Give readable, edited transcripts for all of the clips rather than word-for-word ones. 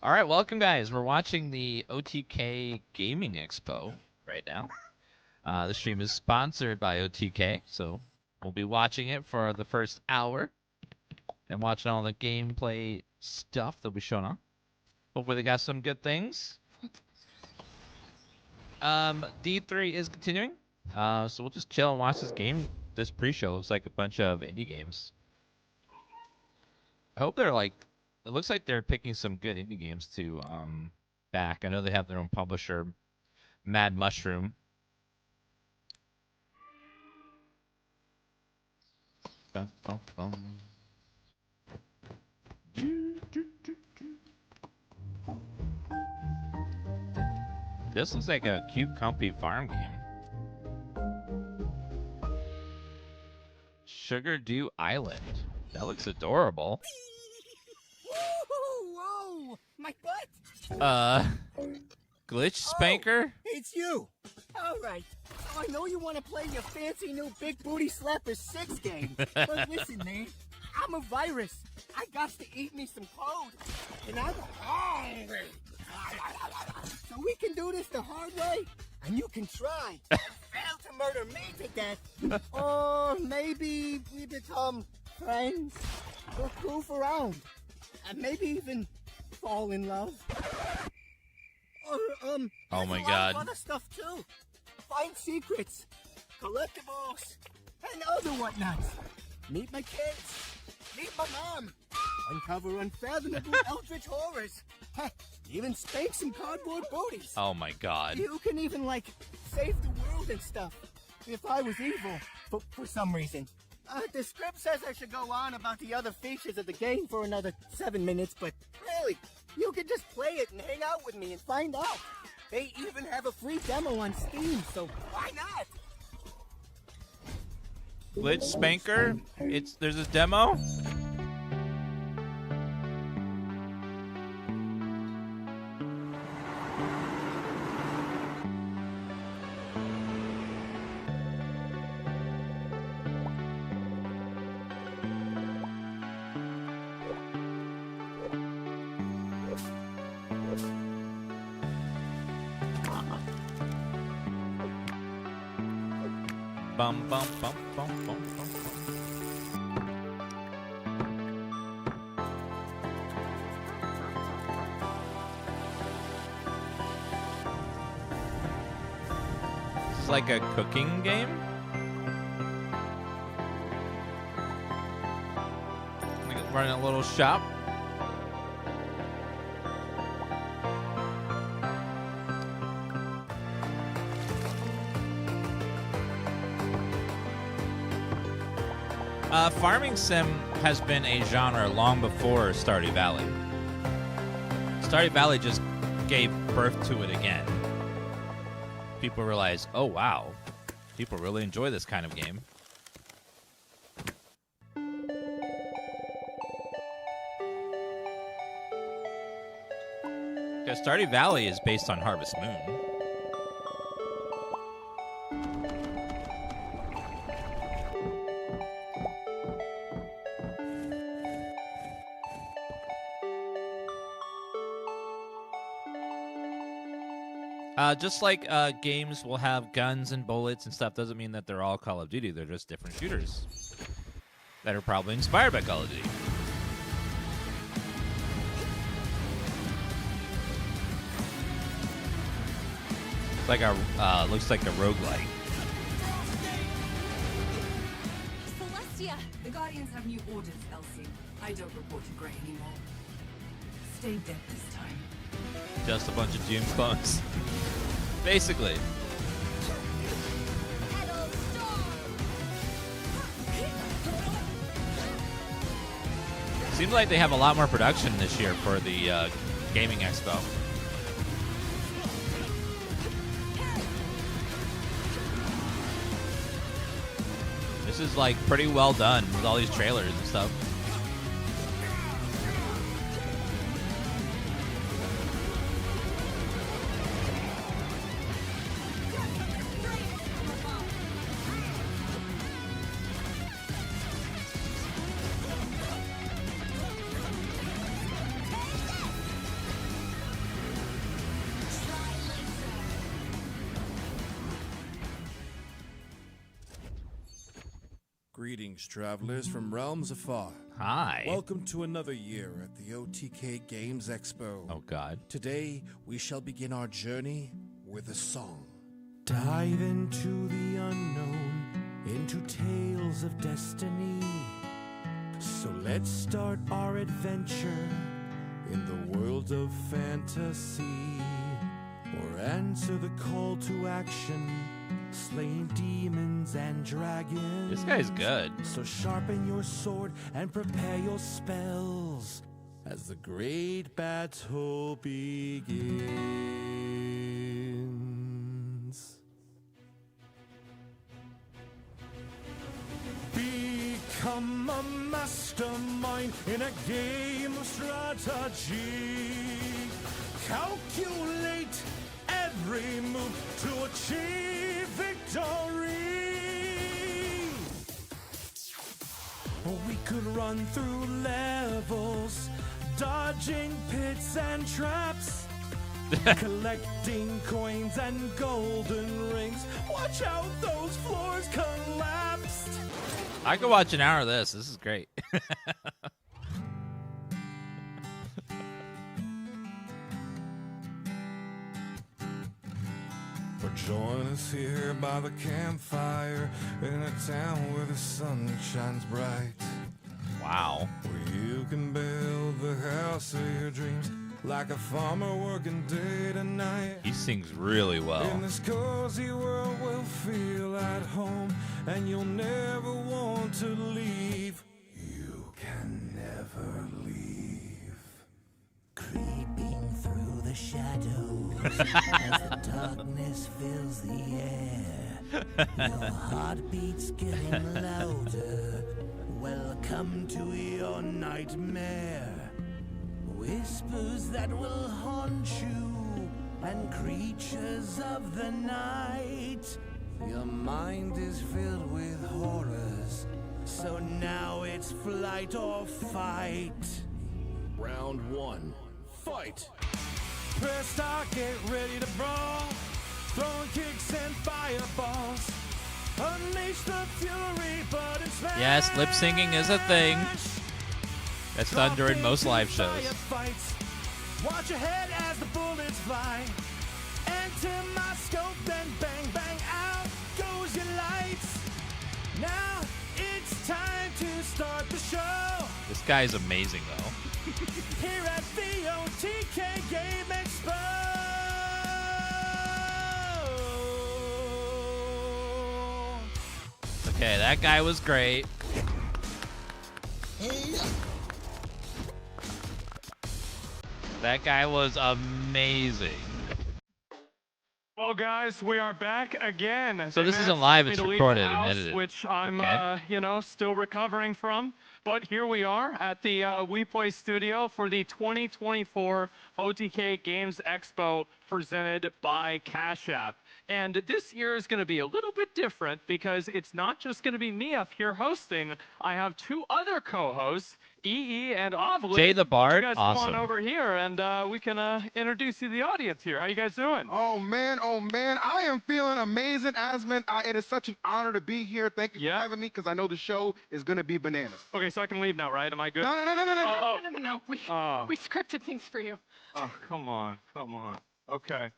All right, welcome guys. We're watching the OTK Gaming Expo right now. The stream is sponsored by OTK, so we'll be watching it for the first hour and watching all the gameplay stuff that'll be shown on. Hopefully they got some good things. D3 is continuing, so we'll just chill and watch this game. This pre-show looks like a bunch of indie games. I hope they're like. It looks like they're picking some good indie games to back. I know they have their own publisher, Mad Mushroom. Bum, bum, bum. This looks like a cute, comfy farm game. Sugar Dew Island. That looks adorable. Whoa! My butt! Glitch Spanker? It's you! Alright, so I know you want to play your fancy new Big Booty Slapper 6 game, but listen, man, I'm a virus. I got to eat me some code, and I'm hungry. So we can do this the hard way, and you can try and fail to murder me to death. Or maybe we become friends, or goof around, and maybe even fall in love. Or, oh my there's a lot God. of other stuff too. Find secrets, collectibles, and other whatnots. Meet my kids. Meet my mom. Uncover unfathomable eldritch horrors. Heck, even spank some cardboard booties. Oh my God. You can even, like, save the world and stuff. If I was evil, for some reason. The script says I should go on about the other features of the game for another 7 minutes, but really, you can just play it and hang out with me and find out. They even have a free demo on Steam, so why not? Glitch Spanker? There's a demo? Bum bum bum bum bum bum bum. This is like a cooking game? Like running a little shop? Farming sim has been a genre long before Stardew Valley. Stardew Valley just gave birth to it again. People realized, oh wow, people really enjoy this kind of game. Because Stardew Valley is based on Harvest Moon. Just like games will have guns and bullets and stuff doesn't mean that they're all Call of Duty. They're just different shooters that are probably inspired by Call of Duty. It's like a looks like a roguelike. Celestia! The Guardians have new orders, Elsie. I don't report to Grey anymore. Stay dead this time. Just a bunch of Doom clones. Basically. Seems like they have a lot more production this year for the Gaming Expo. This is like pretty well done with all these trailers and stuff. Greetings, travelers from realms afar. Hi. Welcome to another year at the OTK Games Expo. Oh, God. Today, we shall begin our journey with a song. Dive into the unknown, into tales of destiny. So let's start our adventure in the world of fantasy. Or answer the call to action, slaying demons and dragons. This guy's good. So sharpen your sword and prepare your spells as the great battle begins. Become a mastermind in a game of strategy. Calculate every move to achieve victory. We could run through levels, dodging pits and traps, collecting coins and golden rings. Watch out, those floors collapsed. I could watch an hour of this. This is great. Or join us here by the campfire in a town where the sun shines bright. Wow. Where you can build the house of your dreams like a farmer working day to night. He sings really well. In this cozy world we'll feel at home, and you'll never want to leave. You can never leave. Creeping through the shadows as the darkness fills the air. Your heartbeat's getting louder. Welcome to your nightmare. Whispers that will haunt you, and creatures of the night. Your mind is filled with horrors, so now it's flight or fight. Round one, fight! Press start, get ready to brawl. Throwing kicks and fireballs. Unleash the fury, but it's Yes, lip syncing is a thing. That's done during most live shows. Watch ahead as the bullets fly. Enter my scope, then bang, bang, out goes your lights. Now it's time to start the show. This guy's amazing, though. Here at the OTK Game Expo. Okay, that guy was great. That guy was amazing. Well, guys, we are back again. So this They isn't asked live, me it's to leave recorded the and house, edited. which I'm, Okay. still recovering from. But here we are at the We Play Studio for the 2024 OTK Games Expo presented by Cash App. And this year is going to be a little bit different because it's not just going to be me up here hosting. I have two other co-hosts, EE and Ovely. Jay the Bard, You guys awesome. come on over here and we can introduce you to the audience here. How you guys doing? Oh man, I am feeling amazing, Asman. It is such an honor to be here. Thank you Yeah. for having me, because I know the show is gonna be bananas. Okay, so I can leave now, right? Am I good? No. Oh, No. oh. We scripted things for you. Oh, come on. Okay.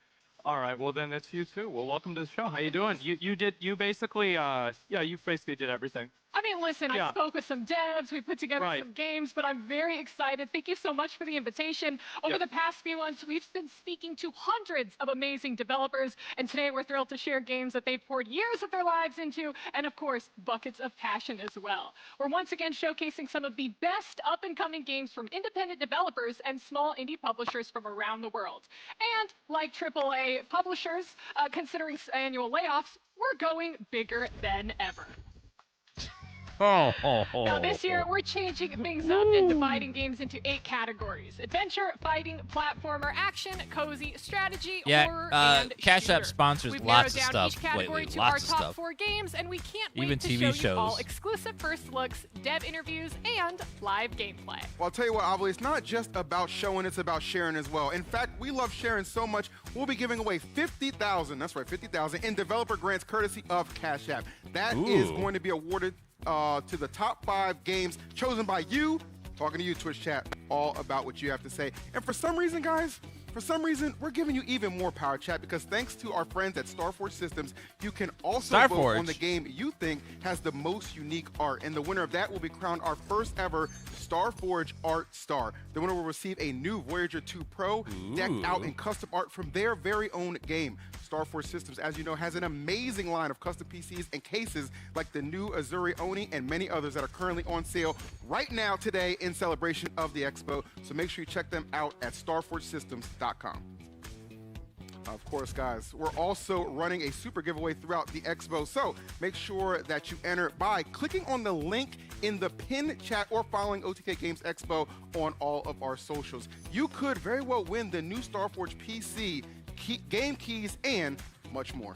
All right. Well, then it's you too. Well, welcome to the show. How you doing? You basically you basically did everything. I mean, listen, Yeah. I spoke with some devs, we put together Right. some games, but I'm very excited. Thank you so much for the invitation. Over Yeah. the past few months, we've been speaking to hundreds of amazing developers, and today we're thrilled to share games that they've poured years of their lives into, and of course, buckets of passion as well. We're once again showcasing some of the best up-and-coming games from independent developers and small indie publishers from around the world. And like AAA publishers, considering annual layoffs, we're going bigger than ever. Now this year, we're changing things up and dividing games into 8 categories: adventure, fighting, platformer, action, cozy, strategy, Yeah, horror, and Cash App shooter. sponsors We've lots of narrowed down stuff each category lately, to lots our of top stuff. 4 games, and we can't Even wait to TV show you all shows. exclusive first looks, dev interviews, and live gameplay. Well, I'll tell you what, Ovely, it's not just about showing, it's about sharing as well. In fact, we love sharing so much, we'll be giving away 50,000, that's right, 50,000 in developer grants courtesy of Cash App. That is Ooh. going to be awarded to the top 5 games chosen by you. Talking to you, Twitch chat, all about what you have to say. And for some reason, guys, we're giving you even more power, chat, because thanks to our friends at Starforge Systems, you can also vote on the game you think has the most unique art. And the winner of that will be crowned our first ever Starforge Art Star. The winner will receive a new Voyager 2 Pro decked out in custom art from their very own game. Starforge Systems, as you know, has an amazing line of custom PCs and cases like the new Azuri Oni and many others that are currently on sale right now today in celebration of the Expo. So make sure you check them out at starforgesystems.com. Of course, guys, we're also running a super giveaway throughout the Expo, so make sure that you enter by clicking on the link in the pinned chat or following OTK Games Expo on all of our socials. You could very well win the new Starforge PC, game keys, and much more.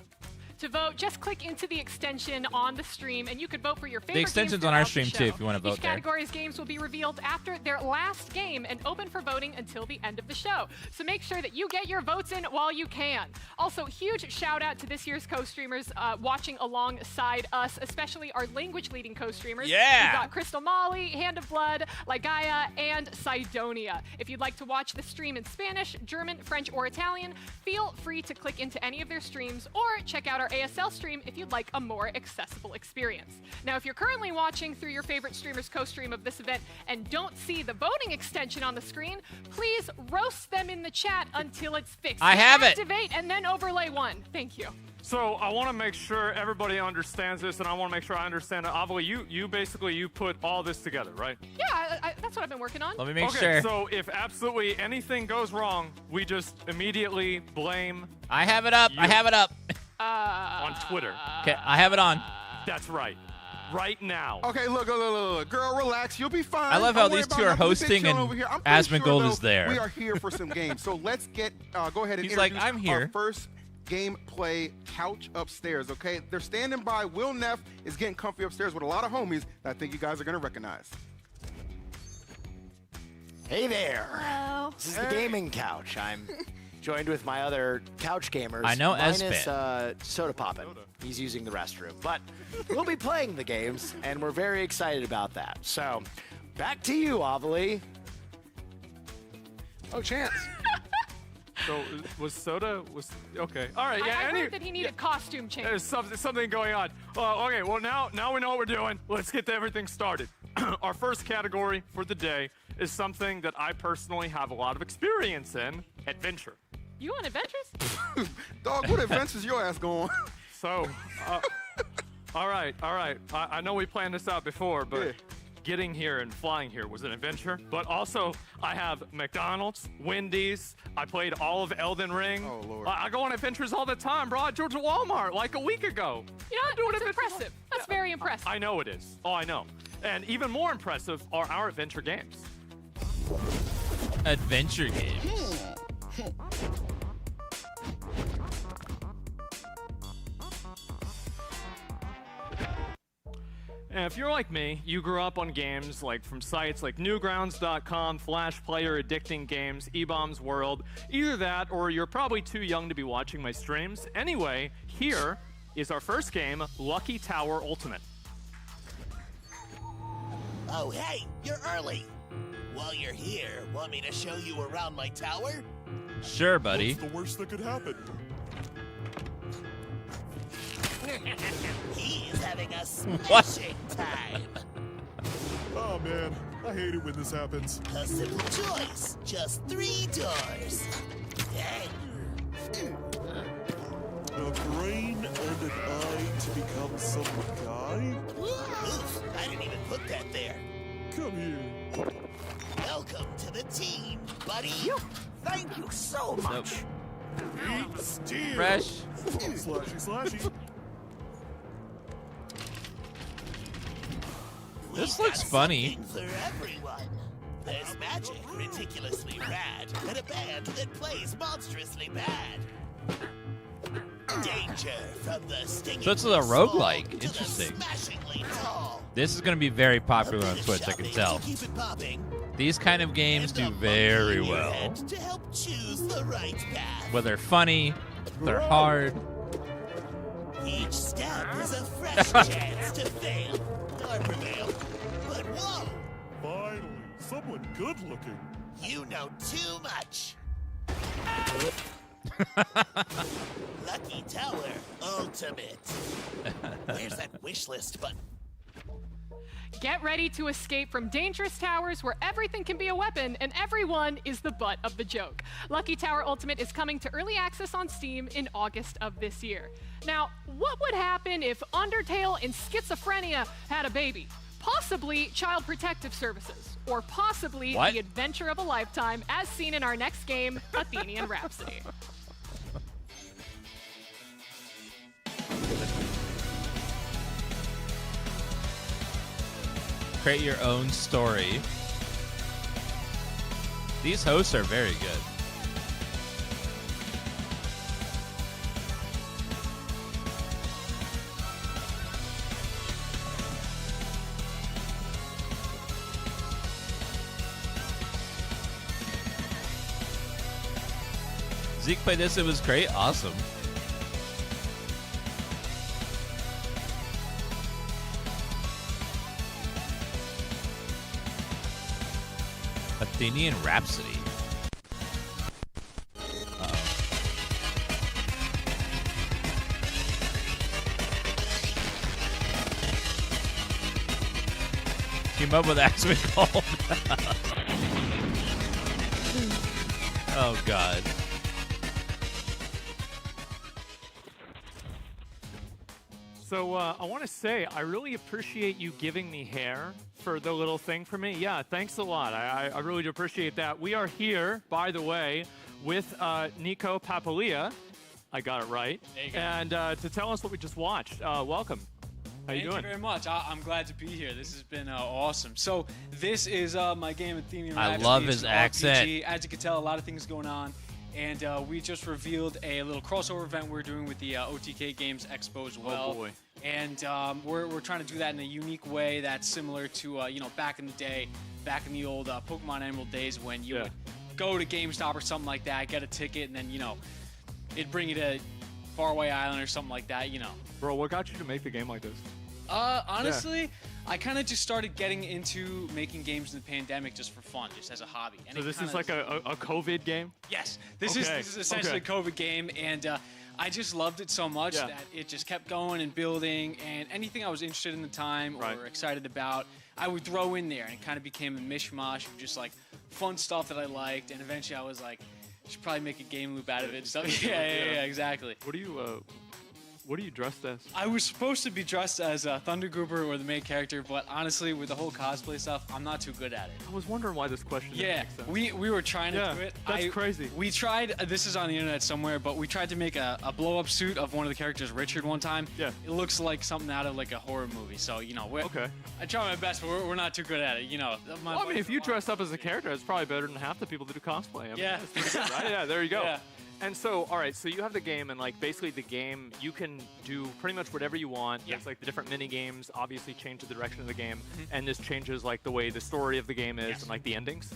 To vote, just click into the extension on the stream, and you can vote for your favorite The extension's games on our throughout the stream, too, show. if you want to vote Each there. category's games will be revealed after their last game and open for voting until the end of the show. So make sure that you get your votes in while you can. Also, huge shout out to this year's co-streamers watching alongside us, especially our language-leading co-streamers. Yeah! We've got Crystal Molly, Hand of Blood, Ligaya, and Sidonia. If you'd like to watch the stream in Spanish, German, French, or Italian, feel free to click into any of their streams or check out our ASL stream if you'd like a more accessible experience. Now, if you're currently watching through your favorite streamer's co-stream of this event and don't see the voting extension on the screen, please roast them in the chat until it's fixed. I have it. Activate and then overlay 1. Thank you. So I want to make sure everybody understands this, and I want to make sure I understand it. Avali, you put all this together, right? Yeah, that's what I've been working on. Let me make Okay, sure. so if absolutely anything goes wrong, we just immediately blame I have it up. I have it up. on Twitter. Okay, I have it on. That's right. Right now. Okay, look, girl, relax. You'll be fine. I love how Don't worry these about two are nothing. We've been hosting chilling and over here. I'm pretty Asmongold sure, is there. We are here for some games. So let's get go ahead and He's like, introduce I'm here. our first gameplay couch upstairs. Okay, they're standing by. Will Neff is getting comfy upstairs with a lot of homies that I think you guys are gonna recognize. Hey there. Hello. This is the gaming couch. I'm joined with my other couch gamers. I know minus Espen. Soda Poppin'. He's using the restroom. But we'll be playing the games, and we're very excited about that. So, back to you, Avali. Oh, Chance. So was Soda okay? All right. Yeah. I heard that he needed costume change. There's something going on. Okay. Well, now we know what we're doing. Let's get everything started. Our first category for the day is something that I personally have a lot of experience in: adventure. You on adventures? Dog, what adventures your ass going? So, all right. I know we planned this out before, but Yeah. getting here and flying here was an adventure. But also, I have McDonald's, Wendy's. I played all of Elden Ring. Oh, Lord. I go on adventures all the time, bro. I drove to Walmart like a week ago. You know, Doing that's adventures. impressive. That's very impressive. I know it is. Oh, I know. And even more impressive are our adventure games. Adventure games. And if you're like me, you grew up on games like from sites like Newgrounds.com, Flash Player, Addicting Games, eBombs World. Either that, or you're probably too young to be watching my streams. Anyway, here is our first game, Lucky Tower Ultimate. Oh, hey, you're early. While you're here, want me to show you around my tower? Sure, buddy. What's the worst that could happen? He's having a What? smashing time. Oh man, I hate it when this happens. A simple choice, just 3 doors. Hey, A brain and an eye to become some guy? oof, I didn't even put that there. Come here. Welcome to the team, buddy. Thank you so much. Eat steel. Fresh. Slashy. This We've looks got funny. something for everyone. There's magic, ridiculously rad, and a band that plays monstrously bad. Danger from the stinging So it's a roguelike. smog to the Interesting. smashingly tall. This is going to be very popular on Bit of Twitch, I can shoving tell. to keep it popping, These kind of games and do a very monkey in your well. hand to help choose the right path. Whether they're funny, they're hard. Each step is Here's a fresh chance to fail or prevail. But whoa, Finally, someone good looking. you know too much. Lucky Tower Ultimate. Where's that wish list button? Get ready to escape from dangerous towers where everything can be a weapon and everyone is the butt of the joke. Lucky Tower Ultimate is coming to early access on Steam in August of this year. Now, what would happen if Undertale and Schizophrenia had a baby? Possibly Child Protective Services, or possibly What? the adventure of a lifetime as seen in our next game, Athenian Rhapsody. Create your own story. These hosts are very good. Zeke played this, it was great, awesome. Athenian Rhapsody. Uh-oh. Team up with Axman Cold. Oh, God. So I want to say, I really appreciate you giving me hair for the little thing for me. Yeah, thanks a lot. I really do appreciate that. We are here, by the way, with Nico Papalia. I got it right. There you go. And to tell us what we just watched. Welcome. How you Thank doing? you very much. I'm glad to be here. This has been awesome. So this is my game, Athenian I Rhapsody. love It's his an accent. RPG. As you can tell, a lot of things going on. And we just revealed a little crossover event we're doing with the OTK Games Expo as well. Oh, boy. And we're trying to do that in a unique way that's similar to, back in the day, back in the old Pokemon Emerald days when you would go to GameStop or something like that, get a ticket, and then, it'd bring you to Faraway Island or something like that, Bro, what got you to make the game like this? Honestly, I kind of just started getting into making games in the pandemic just for fun, just as a hobby. And So it this kinda is like a COVID game? Yes, this Okay, is essentially okay. a COVID game, and I just loved it so much Yeah. that it just kept going and building, and anything I was interested in the time Right. or excited about, I would throw in there, and it kind of became a mishmash of just like fun stuff that I liked, and eventually I was like, I should probably make a game loop out of it. So yeah, exactly. What are you dressed as? I was supposed to be dressed as Thunder Goober or the main character, but honestly, with the whole cosplay stuff, I'm not too good at it. I was wondering why this question didn't Yeah, make sense. we were trying to do it. That's crazy. We tried, this is on the internet somewhere, but we tried to make a blow-up suit of one of the characters, Richard, one time. Yeah. It looks like something out of like a horror movie, so, Okay. I try my best, but we're not too good at it, Well, I mean, if you dress up as a character, it's probably better than half the people that do cosplay. I mean, Yeah. that's pretty good, right? Yeah, there you go. Yeah. And so, all right, so you have the game, and like basically the game, you can do pretty much whatever you want. Yeah. There's like the different mini games, obviously change the direction of the game, and this changes like the way the story of the game is and like the endings.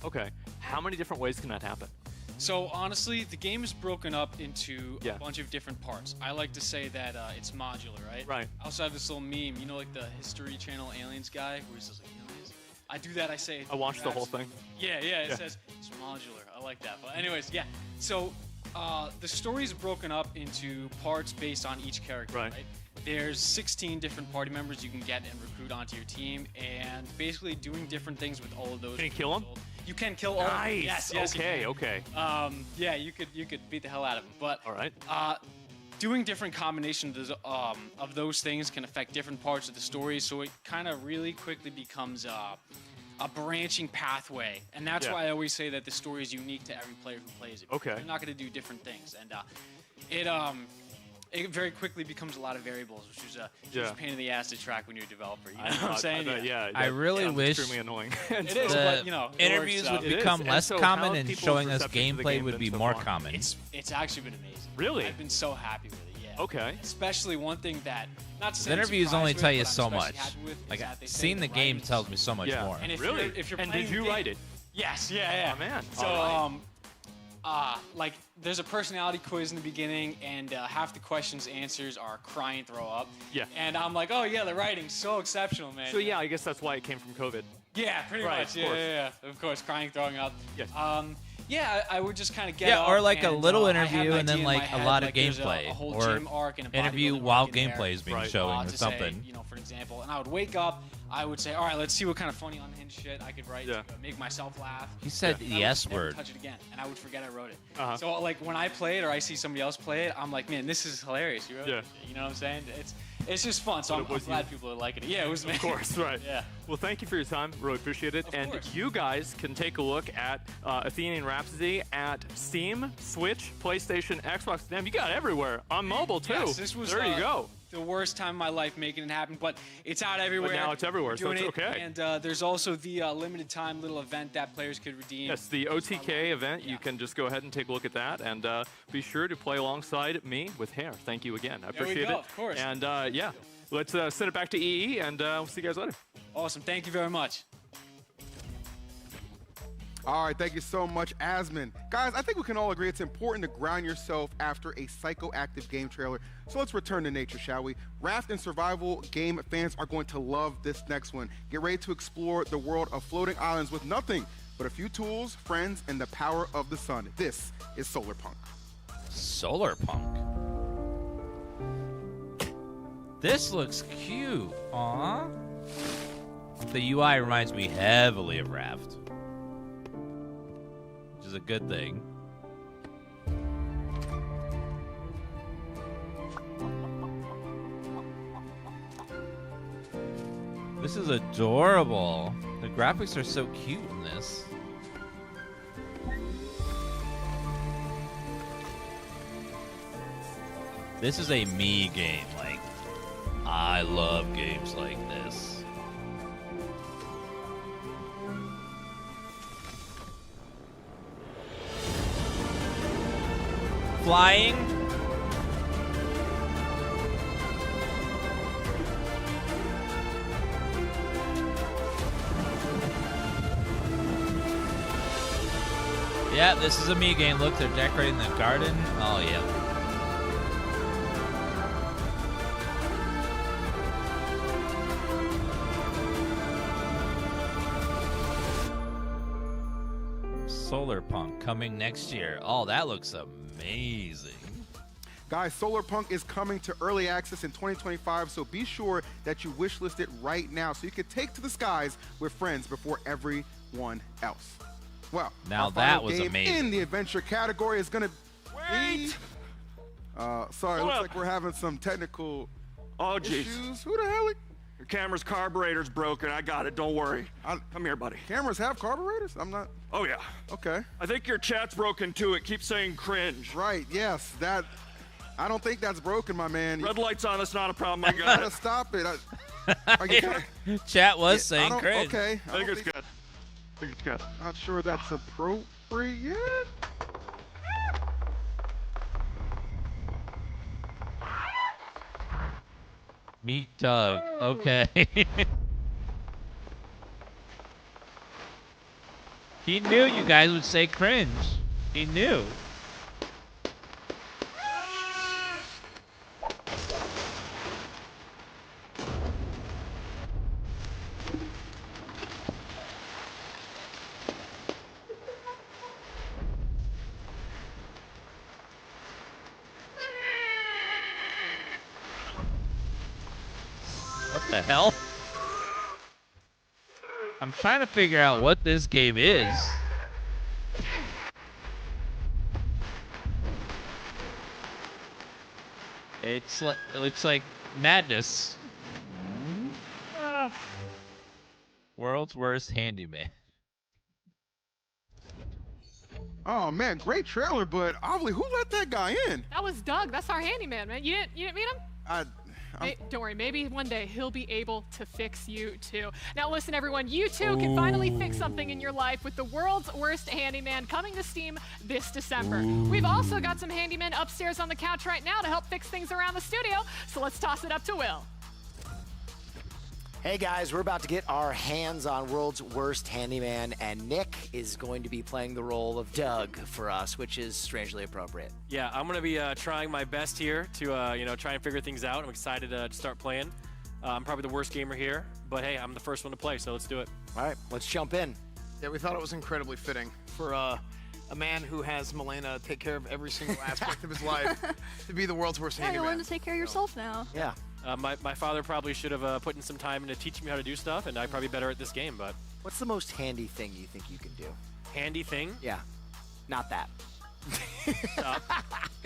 Okay, how many different ways can that happen? So honestly, the game is broken up into Yeah. a bunch of different parts. I like to say that it's modular, right? Right. I also have this little meme, like the History Channel Aliens guy, where he says like aliens. I do that. I say. I watched the whole thing. Yeah. It says it's modular. I like that. But anyways, yeah. So the story is broken up into parts based on each character. Right. There's 16 different party members you can get and recruit onto your team, and basically doing different things with all of those. Can you kill 'em? You can kill all of them. Nice. Yes. You Okay. can. Okay. Yeah, you could beat the hell out of them. But All right. doing different combinations of those things can affect different parts of the story, so it kind of really quickly becomes a branching pathway, and that's Yeah. why I always say that the story is unique to every player who plays it. Okay. You're not going to do different things, and it very quickly becomes a lot of variables, which is a huge pain in the ass to track when you're a developer. You know what I'm saying? Yeah. I really wish extremely annoying. It is, the but it interviews works would out. It is. become And less so how common, have and people's showing us reception to the gameplay game would been be so more far? common. It's actually been amazing. Really? I've been so happy with it. Yeah. Okay. Especially one thing that not to say The I'm interviews only surprised tell with, you but I'm so especially much. happy with is Like that they say seeing the game writing tells me so much Yeah. more. And if Really? You're, if you're And playing did you the game- write it? Yes. Yeah. Oh man. So All right. like there's a personality quiz in the beginning, and half the questions answers are cry and throw up. Yeah. And I'm like, oh yeah, the writing's so exceptional, man. So yeah, I guess that's why it came from COVID. Yeah, pretty Right, much. of course. Yeah. Of course, crying, throwing up. Yes. Yeah, I would just kind of get Yeah, up or like a and, little I had an interview and then idea in my like a head, lot of like, there's gameplay, a whole or gym arc and a interview bodybuilding while arc in there, gameplay is being Right. showing or to something. Say, for example, and I would wake up, I would say, all right, let's see what kind of funny unhinged shit I could write to make myself laugh. He said And the I would S never word. touch it again, and I would forget I wrote it. Uh-huh. So like when I play it or I see somebody else play it, I'm like, man, this is hilarious. You wrote it. You know what I'm saying? It's just fun. So I'm glad people are liking it. Yeah, it was me. Of course, right. Yeah. Well, thank you for your time. Really appreciate it. And course. you guys can take a look at Athenian Rhapsody at Steam, Switch, PlayStation, Xbox. Damn, you got it everywhere. On mobile, too. Yes, this was there you go. the worst time of my life making it happen, but it's out everywhere. But now it's everywhere, We're so doing it's it, okay. And there's also the limited time little event that players could redeem. Yes, the OTK event. You can just go ahead and take a look at that, and be sure to play alongside me with Hair. Thank you again. I There we appreciate go, it. of course. And yeah, let's send it back to EE, and we'll see you guys later. Awesome. Thank you very much. All right, thank you so much, Asmon. Guys, I think we can all agree it's important to ground yourself after a psychoactive game trailer. So let's return to nature, shall we? Raft and survival game fans are going to love this next one. Get ready to explore the world of floating islands with nothing but a few tools, friends, and the power of the sun. This is Solarpunk. Solarpunk. This looks cute. Aw. The UI reminds me heavily of Raft, which is a good thing. This is adorable. The graphics are so cute in this. This is a me game. Like, I love games like this. Flying. Yeah, this is a me game. Look, they're decorating the garden. Oh, yeah. Solarpunk coming next year. Oh, that looks amazing. Guys, Solarpunk is coming to early access in 2025, so be sure that you wishlist it right now so you can take to the skies with friends before everyone else. Well, now our that final was game amazing. in the adventure category is going to be... sorry, looks like we're having some technical issues. Who the hell? Your camera's carburetor's broken. I got it. Don't worry. Come here, buddy. Cameras have carburetors? I'm not... Oh, yeah. Okay. I think your chat's broken, too. It keeps saying cringe. Right, yes. That... I don't think that's broken, my man. Red light's on. That's not a problem. I You got gotta it. stop it. Are you kinda... Chat was I saying don't- cringe. Okay. I think it's good. I think it's good. Not sure that's appropriate. Meet Doug. Okay. He knew you guys would say cringe. He knew. What the hell? I'm trying to figure out what this game is. It looks like madness. World's worst handyman. Oh man, great trailer, but obviously, who let that guy in? That was Doug. That's our handyman, man. You didn't meet him? Don't worry, maybe one day he'll be able to fix you too. Now listen everyone, you too can finally fix something in your life with the world's worst handyman coming to Steam this December. We've also got some handymen upstairs on the couch right now to help fix things around the studio, so let's toss it up to Will. Hey guys, we're about to get our hands on World's Worst Handyman, and Nick is going to be playing the role of Doug for us, which is strangely appropriate. Yeah, I'm gonna be trying my best here to try and figure things out. I'm excited to start playing. I'm probably the worst gamer here, but hey, I'm the first one to play, so let's do it. All right, let's jump in. Yeah, we thought it was incredibly fitting for a man who has Milena take care of every single aspect of his life to be the world's worst Yeah, you're handyman. willing to take care of yourself now. Yeah. My father probably should have put in some time into teaching me how to do stuff, and I'm probably better at this game, but... What's the most handy thing you think you can do? Handy thing? Yeah, not that.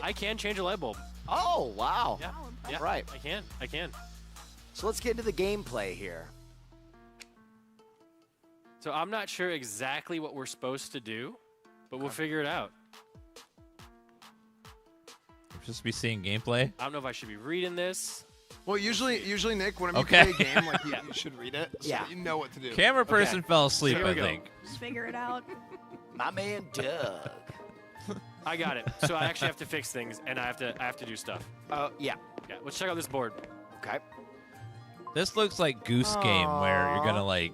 I can change a light bulb. Oh, wow. Yeah, right. I can. So let's get into the gameplay here. So I'm not sure exactly what we're supposed to do, but we'll figure it out. Just be seeing gameplay. I don't know if I should be reading this. Well, usually, Nick, whenever Okay. you play a game, like you should read it so that you know what to do. Camera person fell asleep, Here we I go. think. Just figure it out. My man, Doug. I got it. So I actually have to fix things, and I have to do stuff. Yeah. Yeah. Let's check out this board. Okay. This looks like Goose Game, where you're gonna like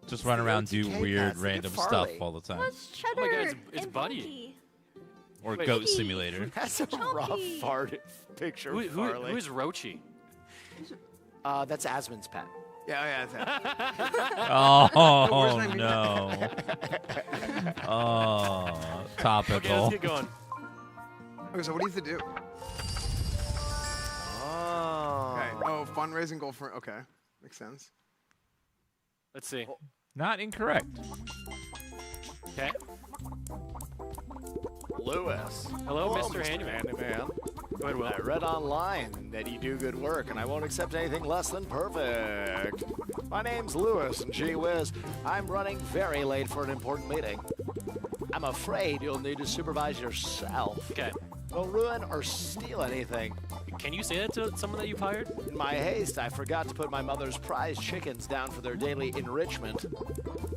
just run around, do OTK weird, pass. Look at random Farley. stuff all the time. What's Cheddar Oh my God, it's and Buddy. Bunky? Or Wait. Goat Simulator. That's a rough Chunky. fart picture of Who Farley. is Rochi? That's Asmon's pet. Yeah, that's it. Oh Where's my no. Oh, Okay, topical. let's get going. Okay, so what do you have to do? Oh. Okay. Oh, fundraising goal for. Okay, makes sense. Let's see. Not incorrect. Okay. Lewis. Hello, Mr. Handyman. Handyman. Go ahead, Will. I read online that you do good work, and I won't accept anything less than perfect. My name's Lewis, and gee whiz, I'm running very late for an important meeting. I'm afraid you'll need to supervise yourself. Okay. Don't ruin or steal anything. Can you say that to someone that you've hired? In my haste, I forgot to put my mother's prize chickens down for their daily enrichment.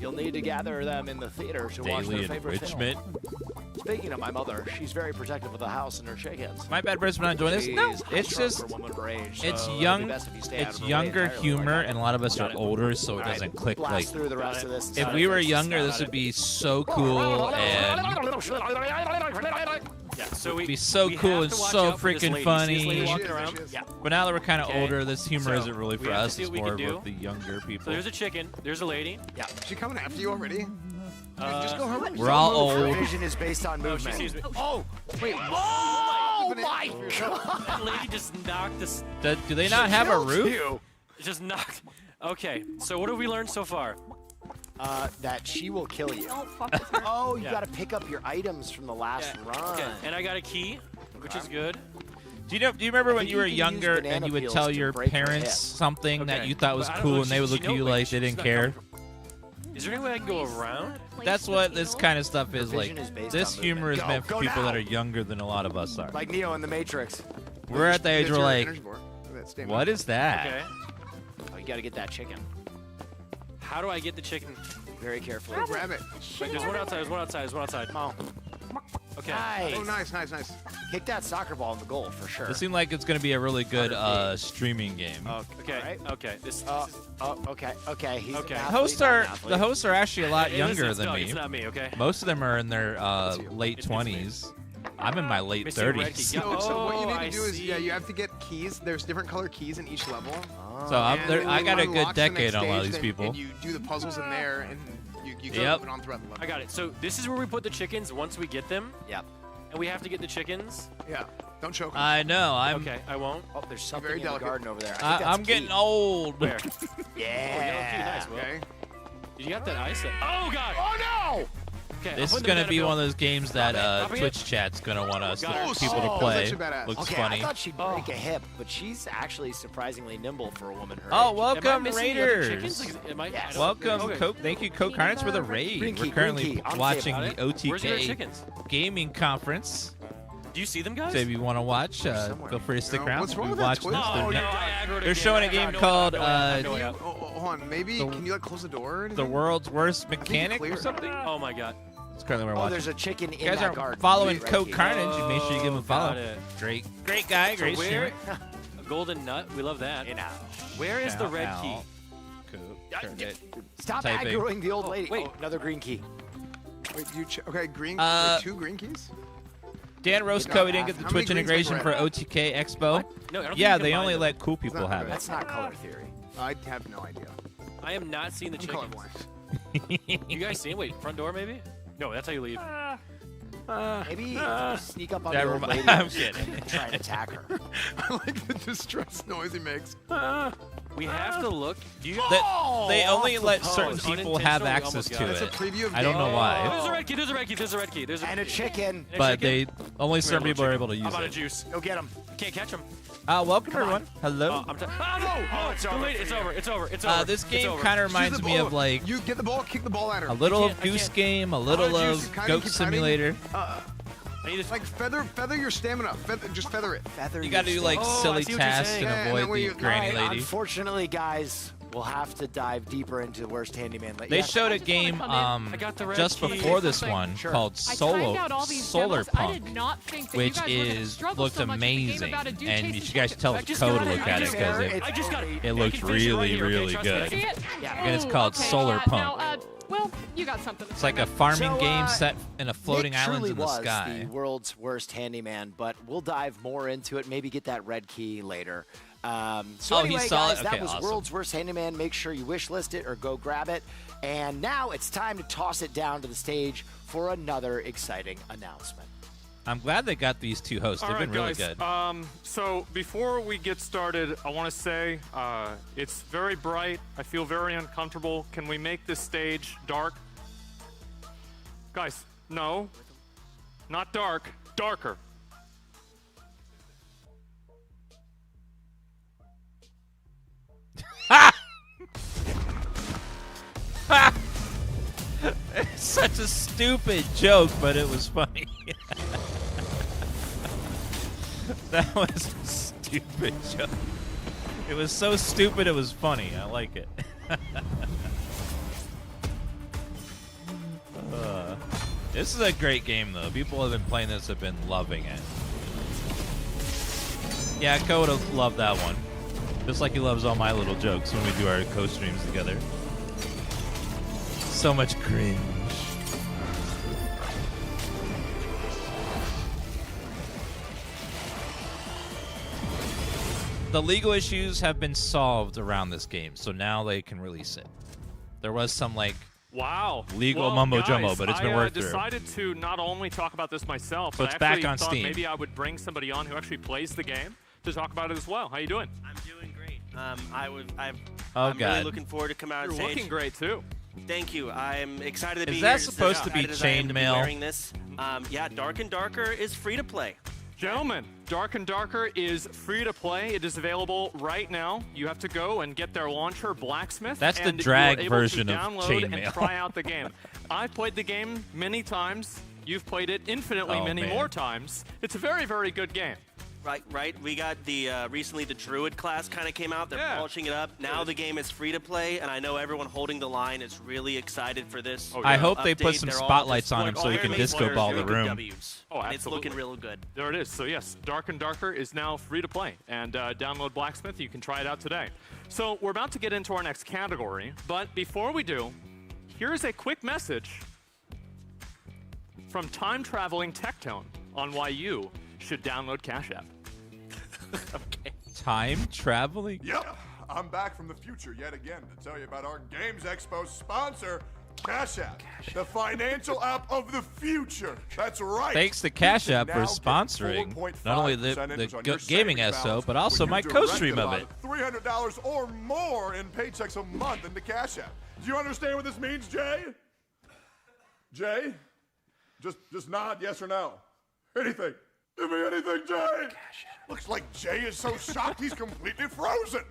You'll need to gather them in the theater to watch Daily their favorite enrichment. film. Speaking of my mother, she's very protective of the house and her chickens. My bad, Bryce, for not enjoying this. No, She's it's sharp just for a woman her age, it's so it'd young. be best if you stay out It's of her way younger entirely, humor, like I and a lot of us Got are it. older, so it All right, doesn't click blast like. through the rest of this. If we were younger, this would be so cool and Yeah, so it'd be so we cool have and to watch so out for this freaking lady. See funny. this lady walking She is, around? she is. Yeah. But now that we're kind of Okay, older, this humor so isn't really we for have to us. see It's what we more can of do. the younger So people. there's a chicken. There's a lady. Yeah. Is she coming after you already? Dude, just go her. We're all Her old. vision is based on Oh, she movement. sees me. Oh, Wait. Oh my god! that lady just knocked this. Do they not have a Killed roof? you. Just knocked. Okay, so what have we learned so far? That she will kill you. Don't fuck with her. Oh, you Yeah. gotta pick up your items from the last run. Okay, and I got a key, which is good. Do you remember when think you were you can use younger banana and you would peels tell to your break her parents hip. something that Okay. you thought was But I don't cool know, and they would she look at you knows, like she's they didn't not care? Is there any way I can go around? That's what this kind of stuff is like. vision is based This on humor is movement. meant for Go people now. that are younger than a lot of us are. Like Neo in the Matrix. We're at the age That's where your like, energy bar. Look at that statement. what is that? Okay. Oh, you gotta get that chicken. How do I get the chicken? Very carefully. Go grab it. Wait, there's one outside. There's one outside. There's one outside. Come on. Okay. Nice. Oh, nice, nice, nice. Kick that soccer ball in the goal for sure. This seemed like it's going to be a really good streaming game. Okay. Alright. Okay. This. Okay. Okay. He's Okay. an athlete, Hosts not are an athlete. the hosts are actually a lot Hey, listen, younger it's than Doug, me. It's not me. Okay. Most of them are in their late It's me. 20s. I'm in my late Mr. Red 30s. Key. Yeah. So what you need I to do is, see. yeah, you have to get keys. There's different color keys in each level. So And then I when got a you good unlock the decade next on a lot of stage, these then- people. And you do the puzzles in there, and you go Yep. moving on throughout the level. I got it. So this is where we put the chickens once we get them, Yep. and we have to get the chickens. Yeah. Don't choke 'em. I know. Okay. I won't. Oh, there's something very in the delicate. garden over there. I think that's I'm getting key. old. Where? Yeah. Oh, yellow key. Nice. Will. Okay. Did you got that ice? Oh God. Oh no! Okay. This is going to be one of those games that Twitch chat's going to want us Got it. people to Oh, play. that's actually badass. Looks Okay, funny. I thought she'd break a hip, but she's actually surprisingly nimble for a woman her Oh, age. welcome, missing the other Raiders. chickens? Like, am I? Yes. I don't- Welcome, Okay. Coke. Thank you, Coke Harness, for the raid. Green key, We're currently green key. On the watching Got the it. Where's the other OTK chickens? gaming conference. Do you see them, guys? So if you want to watch, somewhere. feel free to stick No, around. what's wrong We'll with that watch twist? this. Oh, They're no, not- I aggroed They're again. showing a I game know called it, I know it, I Can know you, it. hold on, maybe The- can you like close the door? Or The anything? world's worst think mechanic or clear. something. Oh my God. That's currently what we're Oh, watching. there's a chicken If in you guys that are garden. following Red Coke key. Carnage, make sure you give him a follow. Got it. Great guy, So great where? streamer. A golden nut. We love that. You know. Where is the Shout red out. key? Stop Typing. aggroing the old lady. Wait, another green key. Wait, okay, green. Uh, wait, 2 green keys. Dan Roscoe, we didn't get the How many Twitch greens integration make for red? OTK Expo. No, I don't think Yeah, you they can only buy them. let cool people not have red. it. That's not color theory. I have no idea. I am not seeing the I'm chickens. colorblind. You guys see it? Wait, front door maybe? No, that's how you leave. Maybe sneak up on That the old remi- lady I'm and kidding. try and attack her. I like the distress noise he makes. We have to look. Do you? They only let certain That was people have unintentional, we access almost to got That's a it. preview of I don't know game. why, There's a red key. There's a red key. There's a red key. There's a And a chicken. and a but chicken. they only certain Come here, people are little able to chicken. use How about a it. juice? Go get him. Can't catch him. Welcome everyone. Hello. No! Oh, it's over. It's over. It's over. It's over. This It's game over. kind of Shoot reminds the me ball. of like You get the ball, kick the ball at her. a little I of can't- Goose Game, a little Juice, of can I Goat keep hiding? Simulator. I need to Like feather your stamina. Just feather it. Feather You gotta do like Oh, I silly see what you're tasks saying. and Yeah, and avoid then when the you- granny Alright, lady. Unfortunately, guys, we'll have to dive deeper into the worst handyman. They Yeah. showed a just wanna game come in. I got the red just key. before this Something. one Sure. called I timed out all Solar these demos. I Punk, did not think that which you guys were gonna is struggle looked so much with a game amazing, about a dude and chasing you guys should chickens. tell I us just code got to it. look I at it just because got it, I just got it. it I looks can finish it right really, here, okay? really Trust good. me. See it? And it's Ooh, called okay, Solar Punk. Now, well, you got something. To It's say, like a man. farming So, game set in a floating Nick island truly in the was sky. the world's worst handyman, but we'll dive more into it. Maybe get that red key later. So Oh, anyway, he saw it? guys, that Okay, was awesome. world's worst handyman. Make sure you wish list it or go grab it. And now it's time to toss it down to the stage for another exciting announcement. I'm glad they got these two hosts. All They've right, been really guys. good. So before we get started, I want to say it's very bright. I feel very uncomfortable. Can we make this stage dark? Guys, no. Not dark. Darker. It's such a stupid joke, but it was funny. That was a stupid joke. It was so stupid it was funny. I like it. This is a great game, though. People have been playing this, have been loving it. Yeah, Ko would have loved that one. Just like he loves all my little jokes when we do our co-streams together. So much cringe. The legal issues have been solved around this game, so now they can release it. There was some, like, Wow. legal Well, mumbo guys, jumbo, but it's been worked I through. decided to not only talk about this myself, So but it's I back actually on thought Steam. maybe I would bring somebody on who actually plays the game to talk about it as well. How you doing? I'm doing great. I'm Oh, really God. looking forward to coming out You're on stage. looking great too. Thank you. I'm excited to be Is here. that just as supposed to be excited as I am to chainmail? Wearing this. Yeah, Dark and Darker is free to play. Gentlemen, Dark and Darker is free to play. It is available right now. You have to go and get their launcher, Blacksmith. That's the and drag you are able version to of download chainmail. and try out the game. I've played the game many times. You've played it infinitely Oh, many man. more times. It's a very, very good game. Right. We got the recently the Druid class kind of came out. They're Yeah. polishing it up. Now the game is free to play, and I know everyone holding the line is really excited for this. I hope they put update. some They're all spotlights just on like, him so he all can their disco players ball doing the room. W's. Oh, and it's looking absolutely. real good. There it is. So yes, Dark and Darker is now free to play. And download Blacksmith. You can try it out today. So we're about to get into our next category. But before we do, here's a quick message from time-traveling Tectone on why you should download Cash App. Okay. Time traveling? Yep, I'm back from the future yet again to tell you about our Games Expo sponsor, Cash App, the financial app of the future. That's right. Thanks to Cash App for sponsoring not only the gaming SO, but also my co-stream of it. $300 or more in paychecks a month into Cash App. Do you understand what this means, Jay? Jay? Just nod yes or no. Anything. Give me anything, Jay. Looks like Jay is so shocked he's completely frozen.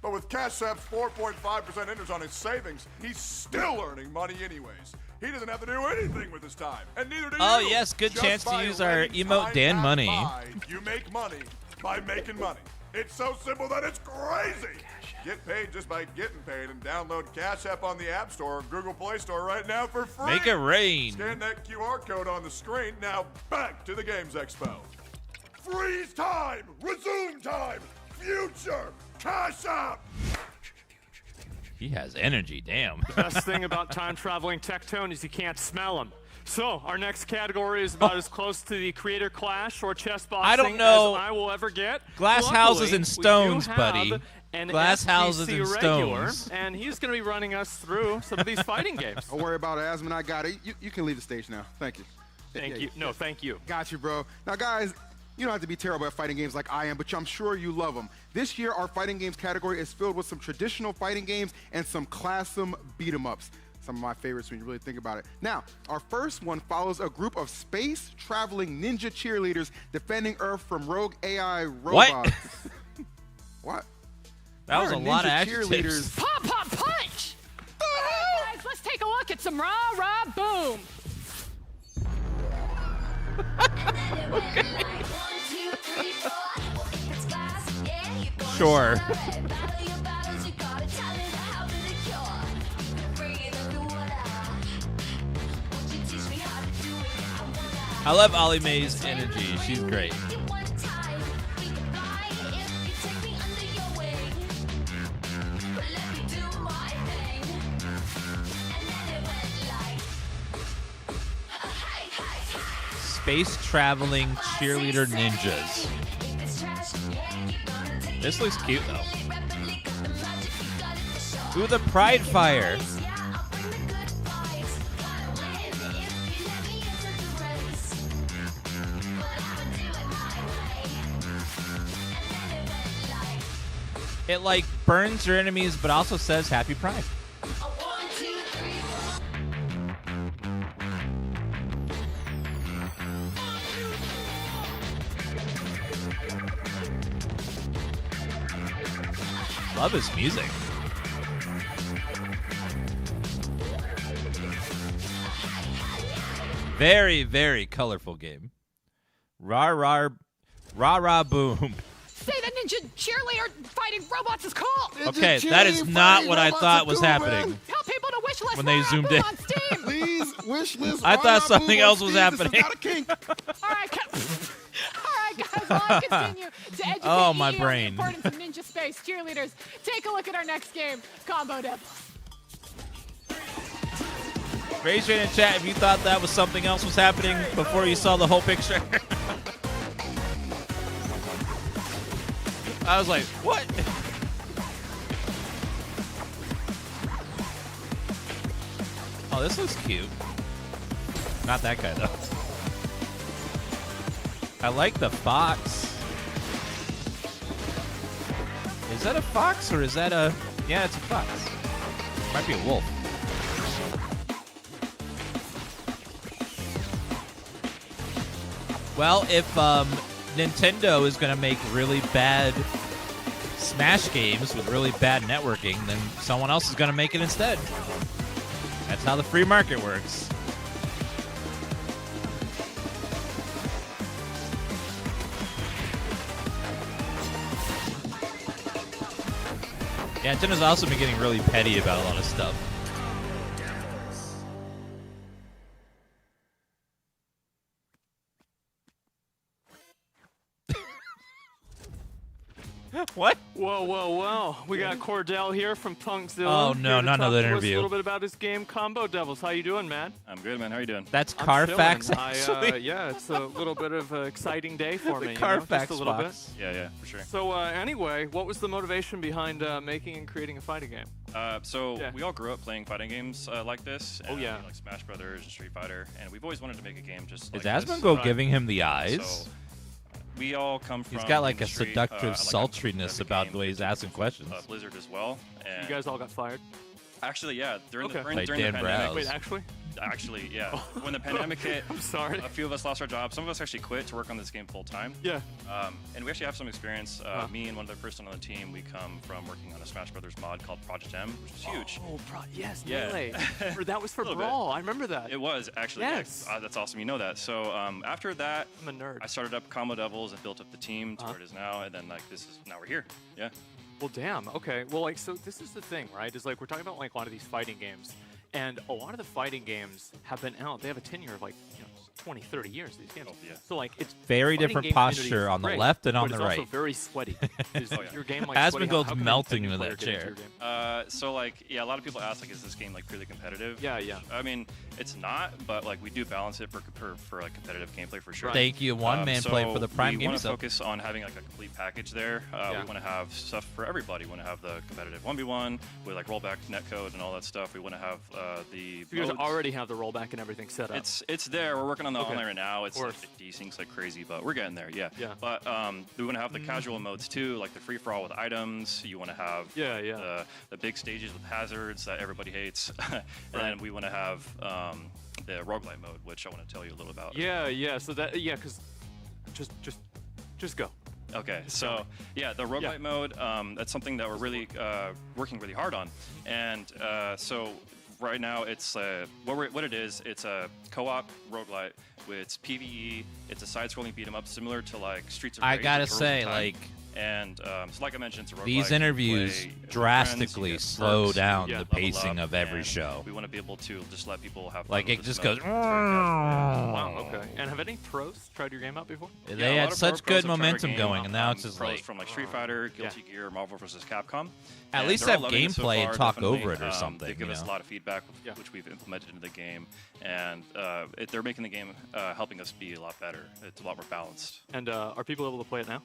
But with Cash App's 4.5% interest on his savings, he's still earning money anyways. He doesn't have to do anything with his time, and neither do you. Oh, yes, good Just chance to by use our letting emote time Dan pass Money. by, you make money by making money. It's so simple that it's crazy. Get paid just by getting paid and download Cash App on the App Store or Google Play Store right now for free. Make it rain. Scan that QR code on the screen. Now back to the Games Expo. Freeze time! Resume time! Future! Cash App! He has energy, damn. The best thing about time-traveling Tectone is you can't smell them. So, our next category is about as close to the creator clash or chess boxing I don't know. as I will ever get. Glass Luckily, houses and we do stones, have buddy. an Glass SBC houses and regular, stones. and he's going to be running us through some of these fighting games. Don't worry about it, Asmon. I got it. You can leave the stage now. Thank you. Thank you. No, thank you. Got you, bro. Now, guys, you don't have to be terrible at fighting games like I am, but I'm sure you love them. This year, our fighting games category is filled with some traditional fighting games and some classum beat-em-ups. Some of my favorites when you really think about it. Now, our first one follows a group of space-traveling ninja cheerleaders defending Earth from rogue AI robots. What? That was a lot of adjectives. cheerleaders. Pop, pop, punch! Guys, let's take a look at some rah-rah boom. Sure. I love Ollie Mae's energy. She's great. Space traveling cheerleader ninjas. This looks cute though. Ooh, the Pride Fire. It like burns your enemies, but also says Happy Pride. Love his music. Very, very colorful game. Rah, rah, rah, rah, boom. Say the ninja cheerleader fighting robots is cool. Okay, that is not what I thought was happening Tell people to wish list when they zoomed in. on Steam. Please wish list. I thought something else was happening. All right, guys, while I continue to educate Oh, my you on brain. the importance of ninja space cheerleaders, take a look at our next game, Combo Devils. Raise your hand in chat if you thought that was something else was happening before you saw the whole picture. I was like, what? Oh, this looks cute. Not that guy, though. I like the fox. Is that a fox or is that a... Yeah, it's a fox. Might be a wolf. Well, if Nintendo is going to make really bad Smash games with really bad networking, then someone else is going to make it instead. That's how the free market works. Yeah, Nintendo's also been getting really petty about a lot of stuff. What? Whoa, whoa, whoa. We got Cordell here from Punkzilla. Oh, no, here to not talk another to us interview. A little bit about his game, Combo Devils. How you doing, man? I'm good, man. How are you doing? That's I'm Carfax, chilling. actually. Yeah, it's a little bit of an exciting day for The me. Carfax just a little box. bit. Yeah, for sure. So anyway, what was the motivation behind making and creating a fighting game? We all grew up playing fighting games like this. Oh, yeah. Like Smash Brothers and Street Fighter, and we've always wanted to make a game just Is like this. Asmongo giving him the eyes? So, we all come from He's got like the a industry. seductive Like, sultriness about the way he's asking questions. Blizzard as well. And You guys all got fired? Actually, yeah. During Okay. the, during, Like during the Dan pandemic. Browse. Wait, actually? Actually, yeah. When the pandemic hit, I'm sorry. A few of us lost our jobs. Some of us actually quit to work on this game full time. Yeah. And we actually have some experience. Me and one other person on the team, we come from working on a Smash Brothers mod called Project M, which is huge. Oh, yes, Yeah. Melee. That was for Little bit. Brawl. I remember that. It was actually. Yes. That's awesome. You know that. So after that, I'm a nerd. I started up Combo Devils and built up the team to where it is now, and then now we're here. Yeah. Well, damn. Okay. Well, like, so this is the thing, right? Is like we're talking about like a lot of these fighting games, and a lot of the fighting games have been out. They have a tenure of like 20, 30 years. These games. Oh, yeah. So like it's Very fighting different game community is posture on the great, left and on but the it's right. also very sweaty. Is your game like Asmongold's sweaty? How can a melting new into player that get into chair. your game? So like, yeah, a lot of people ask like, is this game like purely competitive? Yeah, yeah. I mean, it's not, but like we do balance it for like competitive gameplay for sure. Thank you, One Man Play, for the Prime We Game want to sub. focus on having like a complete package there. Yeah. We want to have stuff for everybody. We want to have the competitive 1v1 with like rollback netcode and all that stuff. We want to have the. So you guys modes. already have the rollback and everything set up. It's there. We're working on the Okay. online right now. It's Of like course. desyncs like crazy, but we're getting there. Yeah. Yeah. But we want to have the casual modes too, like the free for all with items. You want to have the big stages with hazards that everybody hates, and then we want to have the roguelite mode, which I want to tell you a little about. Yeah. So that because just go. Okay, so yeah, the roguelite mode, that's something that we're really working really hard on. And so right now it's what it is, it's a co-op roguelite. It's PvE, it's a side-scrolling beat 'em up similar to like Streets of Rage. I gotta or Turtles say, in Time. like, and so like I mentioned, it's a roguelite. These You interviews play with drastically friends, you get slow perks, down you the level pacing up, of every and show. We want to be able to just let people have fun Like, with it this just mode. goes. Wow. Okay. And have any pros tried your game out before? They Yeah, a lot had of such pros good have tried our momentum game, going, and now it's just pros like. from like Street Fighter, Guilty Gear, Marvel vs. Capcom. At And least they're have all loving it so gameplay and far, talk definitely. over it or something, They give you us a know? lot of feedback, which we've implemented into the game, and they're making the game, helping us be a lot better. It's a lot more balanced. And are people able to play it now?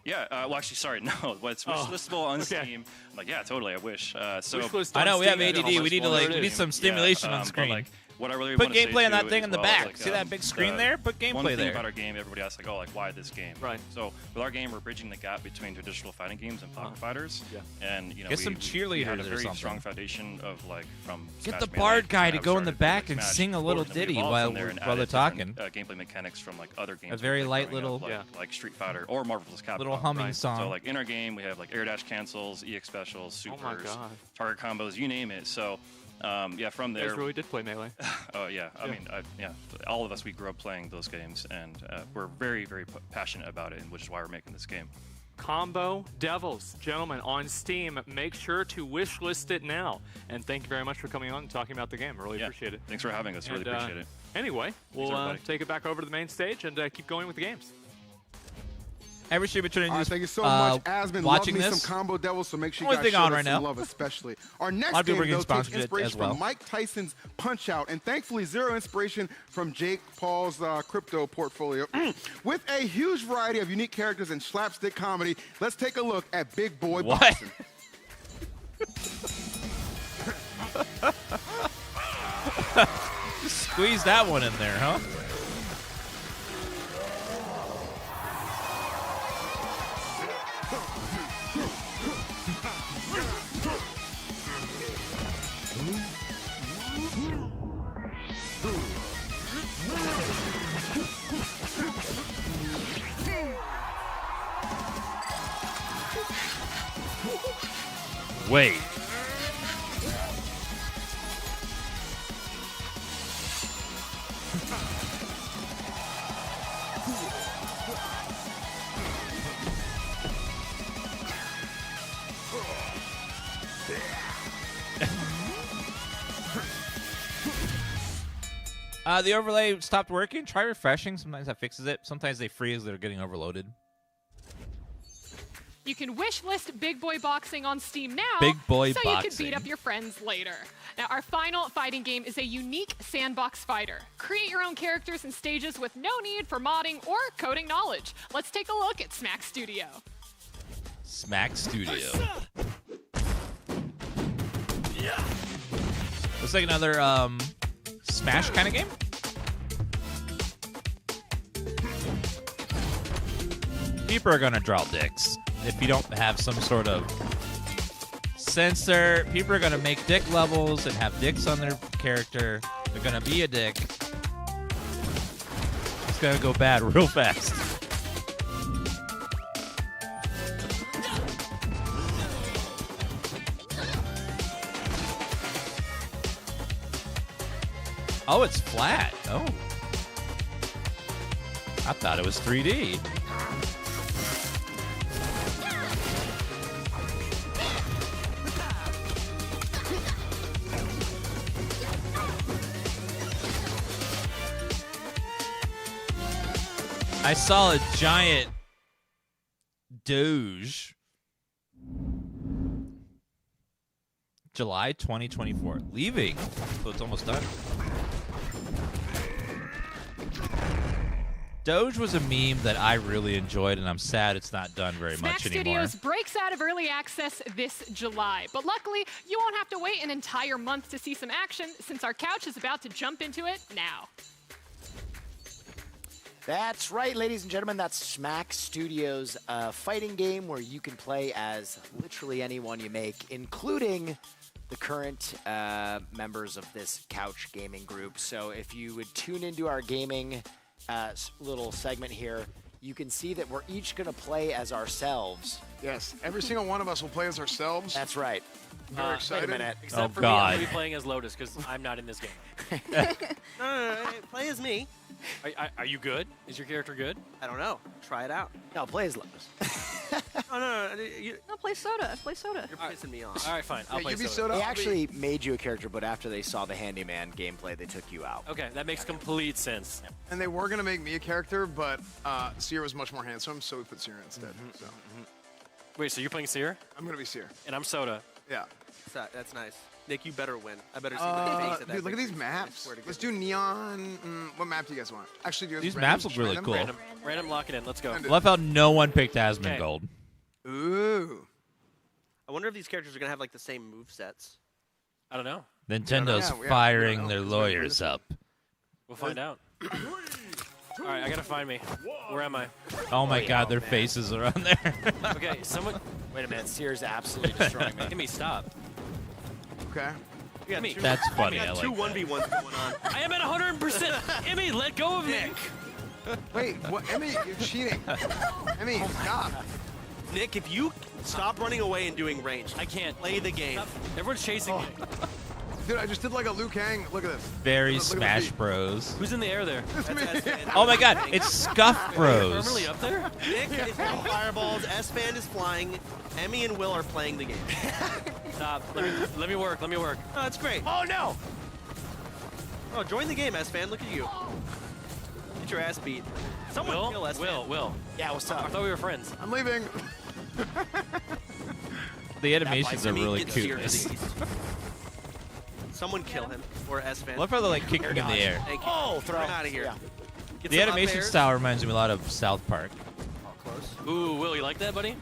Yeah, well, actually, sorry, no. But it's wishlistable on Steam. I'm like, yeah, totally, I wish. So Wishlist I on know we have Steam, ADD. gentlemen. We need to Well, like there we it need is. some stimulation on but, screen. like, what I really Put want to say gameplay on that too thing as in the well back. is, See that big screen there? Put one gameplay thing there. about our game, everybody asks like, oh, like why this game? Right. So with our game, we're bridging the gap between traditional fighting games and pocket fighters. Yeah. And you know, Get some we had a cheerleaders or very something. strong foundation of like from. Get Smash the Melee, bard guy and to I've go in the started back with, and like, Smash sing a little forward, and then we ditty evolved while from there and they're added talking. different, gameplay mechanics from like other games. A very we played light growing up, little- like Street Fighter or Marvel vs. Capcom. Little humming song. So like in our game, we have like air dash cancels, EX specials, supers, Oh my God. target combos, you name it. So. Yeah, from You there. guys really did play Melee. Oh yeah, I mean, all of us, we grew up playing those games, and we're very, very passionate about it, and which is why we're making this game. Combo Devils, gentlemen, on Steam. Make sure to wishlist it now. And thank you very much for coming on and talking about the game. I really appreciate it. Thanks for having us. Really And, appreciate it. Anyway, we'll everybody. take it back over to the main stage and keep going with the games. Every streamer tuning All right, in, thank you so much. Asmon, love watching me this. some Combo Devils, so make sure you Only guys thing show on us right some now. love, especially. Our A lot next of people are game, getting though, takes sponsored as inspiration well. from Mike Tyson's Punch-Out, and thankfully zero inspiration from Jake Paul's crypto portfolio. With a huge variety of unique characters and slapstick comedy, let's take a look at Big Boy What? Boxing. Just squeeze that one in there, huh? Wait. The overlay stopped working. Try refreshing. Sometimes that fixes it. Sometimes they freeze. They're getting overloaded. You can wish list Big Boy Boxing on Steam now, Big Boy so you can Boxing. beat up your friends later. Now, our final fighting game is a unique sandbox fighter. Create your own characters and stages with no need for modding or coding knowledge. Let's take a look at Smack Studio. Smack Studio. Looks like another Smash kind of game. People are gonna draw dicks if you don't have some sort of sensor. People are gonna make dick levels and have dicks on their character. They're gonna be a dick. It's gonna go bad real fast. Oh, it's flat. Oh. I thought it was 3D. I saw a giant Doge. July 2024. Leaving. So it's almost done. Doge was a meme that I really enjoyed, and I'm sad it's not done very Smack much anymore. Studios breaks out of early access this July, but luckily you won't have to wait an entire month to see some action since our couch is about to jump into it now. That's right, ladies and gentlemen. That's Smack Studios, a fighting game where you can play as literally anyone you make, including the current members of this couch gaming group. So if you would tune into our gaming little segment here, you can see that we're each going to play as ourselves. Yes, every single one of us will play as ourselves. That's right. Very excited. Wait a minute. Except for me, I'm going to be playing as Lotus because I'm not in this game. No, play as me. Are you good? Is your character good? I don't know. Try it out. No, play as Lotus. No. No, play Soda. Play Soda. You're pissing me off. All right, fine. I'll play Soda. They actually made you a character, but after they saw the handyman gameplay, they took you out. Okay, that makes complete sense. And they were going to make me a character, but Seer was much more handsome, so we put Seer instead. So. Wait, so you're playing Seer? I'm going to be Seer. And I'm Soda. Yeah. That's nice. Nick, you better win. I better see the face of that. Dude, look at these maps. Let's do neon. What map do you guys want? Actually, do These random, maps look really cool. Random, lock it in. Let's go. Love how no one picked Asmongold. Ooh. I wonder if these characters are gonna have like the same move sets. I don't know. Nintendo's firing their lawyers up. We'll find out. All right, I gotta find me. Where am I? Oh my God, their faces are on there. Okay, someone. Wait a minute. Seer's absolutely destroying me. Give me stop. Okay. That's funny. I like two that. 1v1s going on. I am at 100%. Emmy, let go of me. Wait, what? Emmy, you're cheating. Emmy, stop. Nick, if you stop running away and doing range, I can't play the game. Stop. Everyone's chasing me. Dude, I just did like a Liu Kang. Look at this. Very Look at Smash the feet. Bros. Who's in the air there? Oh my God, it's Scuff Bros. Permanently up there? Nick is hitting fireballs. S-Fan is flying. Emmy and Will are playing the game. Stop. Let me work. Let me work. Oh, that's great. Oh no! Oh, join the game, S-Fan. Look at you. Get your ass beat. Someone kill S-Fan. Will. Yeah, what's up? I thought we were friends. I'm leaving. The animations are really Get cute. Seer to the east. Someone kill him or S-Fan. Love how they're like kicking in the air. Thank you. Oh, throw. Get out of here. Yeah. Get The some up animation airs. style reminds me a lot of South Park. Oh, close. Ooh, Will, you like that, buddy?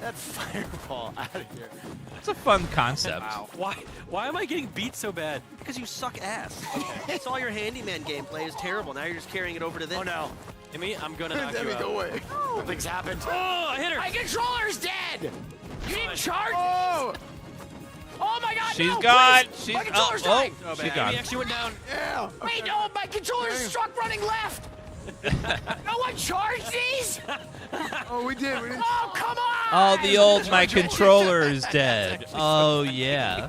That fireball out of here. It's a fun concept. Wow. Why am I getting beat so bad? Because you suck ass. I saw your handyman gameplay is terrible. Now you're just carrying it over to this. Oh no. Emmy, I'm gonna knock Emmy, you out. go away. Nothing's happened. Oh, I hit her. My controller's dead! You didn't charge? Oh! Oh my god, She's no, gone. please. She's My controller's oh, dying. she's Emmy gone. actually went down. Yeah. Wait, no, my controller's struck running left. No one charged these? Oh, we did. Oh, come on! Oh, the old my controller is dead. Oh yeah.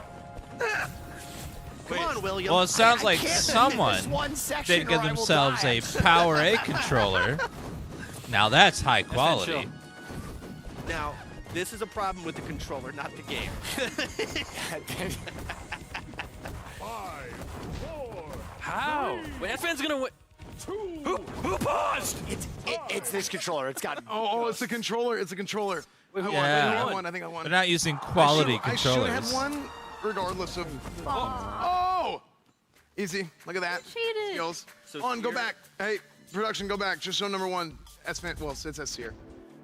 Come on, William. Well, it sounds like can't admit someone this one section did get or I will themselves die. a Power A controller. Now that's high quality. chill. Now, this is a problem with the controller, not the game. 5, 4, How? Wait, S-Fan's gonna win. 2. Who paused? It's this controller. It's got. Oh, it's a controller. It's a controller. Wait, who I won? won. Yeah. I think I won. I think I won. They're not using quality I should controllers. have won regardless of. Oh! Easy. Look at that. Cheated. Skills. So On, go Seer- back. Hey, production, go back. Just show number 1. S-Fan. Well, it's S here.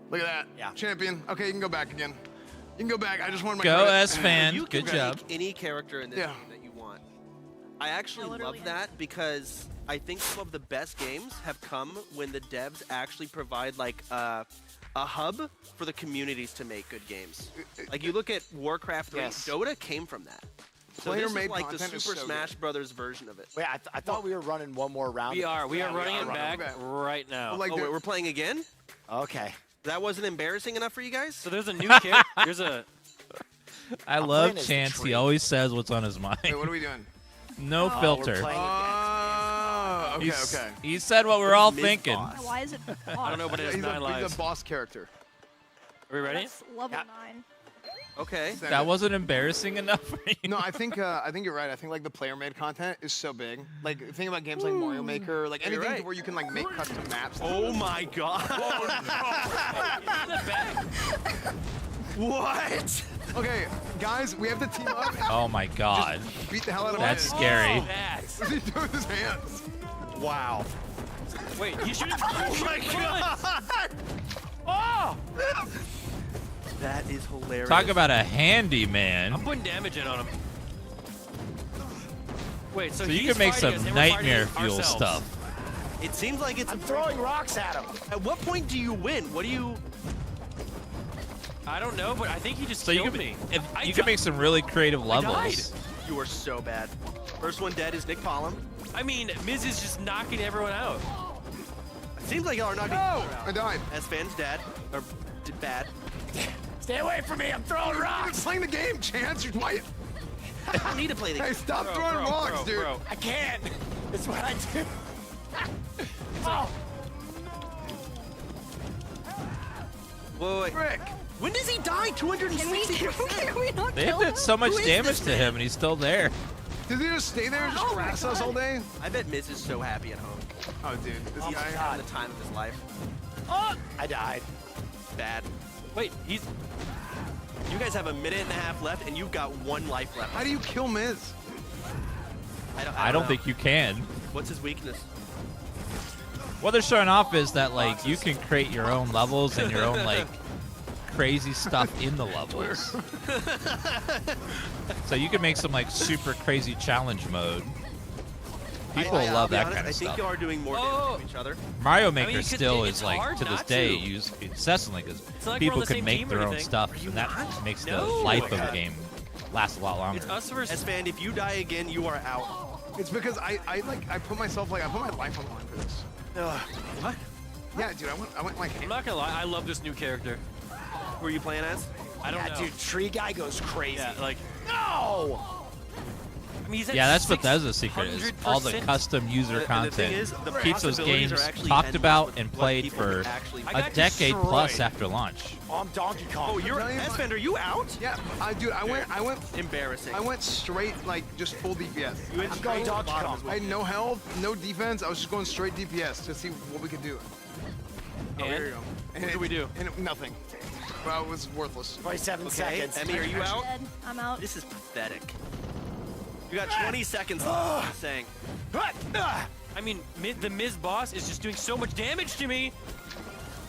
Look at that. Yeah. Champion. Okay, you can go back again. You can go back. I just wanted my Go credit. S-Fan. You can Good job. make any character in this Yeah. game that you want. I actually Yeah, love literally. that because I think some of the best games have come when the devs actually provide like a hub for the communities to make good games. Like you look at Warcraft 3, Yes. Dota came from that. So this Player-made is like the content is Super so Smash good. Brothers version of it. Wait, I thought we were running one more round. We are Yeah, running we it are back running it back. right now. Like Oh, the- wait, we're playing again? Okay. That wasn't embarrassing enough for you guys? So there's a new character. There's a. I I'm love playing as Chance. the He tree. always says what's on his Wait, mind. what are we doing? No We're filter. playing Oh, okay, He's- okay. He said what we're all thinking. Mid-boss. Why is it? I don't know, but it has He's 9 a lives. boss character. Are we ready? That's level Yeah. 9. Okay. That wasn't embarrassing enough for you. No, I think you're right. I think like the player-made content is so big. Like think about games like Mario Maker, like You're anything right. where you can like make custom maps. Oh my god. What? Okay, guys, we have to team up. Oh my god. Just beat the hell out of That's him. scary. What's he doing with his hands? Wow. Wait, you should. Oh my god. Oh! That is hilarious. Talk about a handyman. I'm putting damage in on him. Wait, so So you he's can make fighting some us and we're fighting nightmare fuel ourselves. stuff. It seems like it's. I'm throwing rocks at him. At what point do you win? What do you? I don't know, but I think he just So you killed can, me. you can make some really creative levels. You are so bad. First one dead is Nick Pollum. I mean, Miz is just knocking everyone out. It seems like y'all are knocking. No, I died. As fans, dad or bad. Stay away from me. I'm throwing You're rocks. playing the game, Chance. You're why. I don't need to play the Hey, game. stop throwing rocks, dude. I can't. It's what I do. Oh. Whoa, wait. Frick. When does he die? 260%. Can we not They've kill done him? so much Who is damage this to thing? him, and he's still there. Did he just stay there and just harass us all day? I bet Miz is so happy at home. Oh, dude. This He's guy. having the time of his life. Oh, I died. Bad. Wait, he's. You guys have a minute and a half left, and you've got 1 life left. How do you kill Miz? I don't know. think you can. What's his weakness? What they're showing off is that like you can create your own levels and your own like crazy stuff in the levels. So you can make some like super crazy challenge mode. People I'll love be that honest, kind of I think stuff. you are doing more damage to each other. Mario Maker mean, 'cause still it's is like hard to this not day to. used incessantly because It's like we're on people the can same make team or their own anything. stuff, Are you and that not? makes the No. life Oh of my the God. game last a lot longer. It's us versus. S-Fan, if you die again, you are out. It's because I put my life on the line for this. What? Yeah, dude, I went like. I'm not gonna lie, I love this new character. Who are you playing as? I don't Yeah, know. dude, Tree Guy goes crazy. Yeah, like. No! I mean, he's at Yeah, that's Bethesda's secret is all the 600%. custom user And the content thing is, the keeps those possibilities games are actually talked endless about with and what played people for can actually I a got decade plus destroyed. after launch. Oh, I'm Donkey Kong. Oh, you're Tell you what- S-Fan, are you out? Yeah, dude, I went Embarrassing. I went straight like just full DPS. You went I'm straight going to the Donkey bottom Kong. as I well. had no health, no defense. I was just going straight DPS to see what we could do. Oh, And? there you go. And What do we do? Nothing. Well, it was worthless. 27 Okay, seconds. Emmy, are you out? Dead. I'm out. This is pathetic. You got 20 seconds left. I'm saying. I mean, the Miz boss is just doing so much damage to me.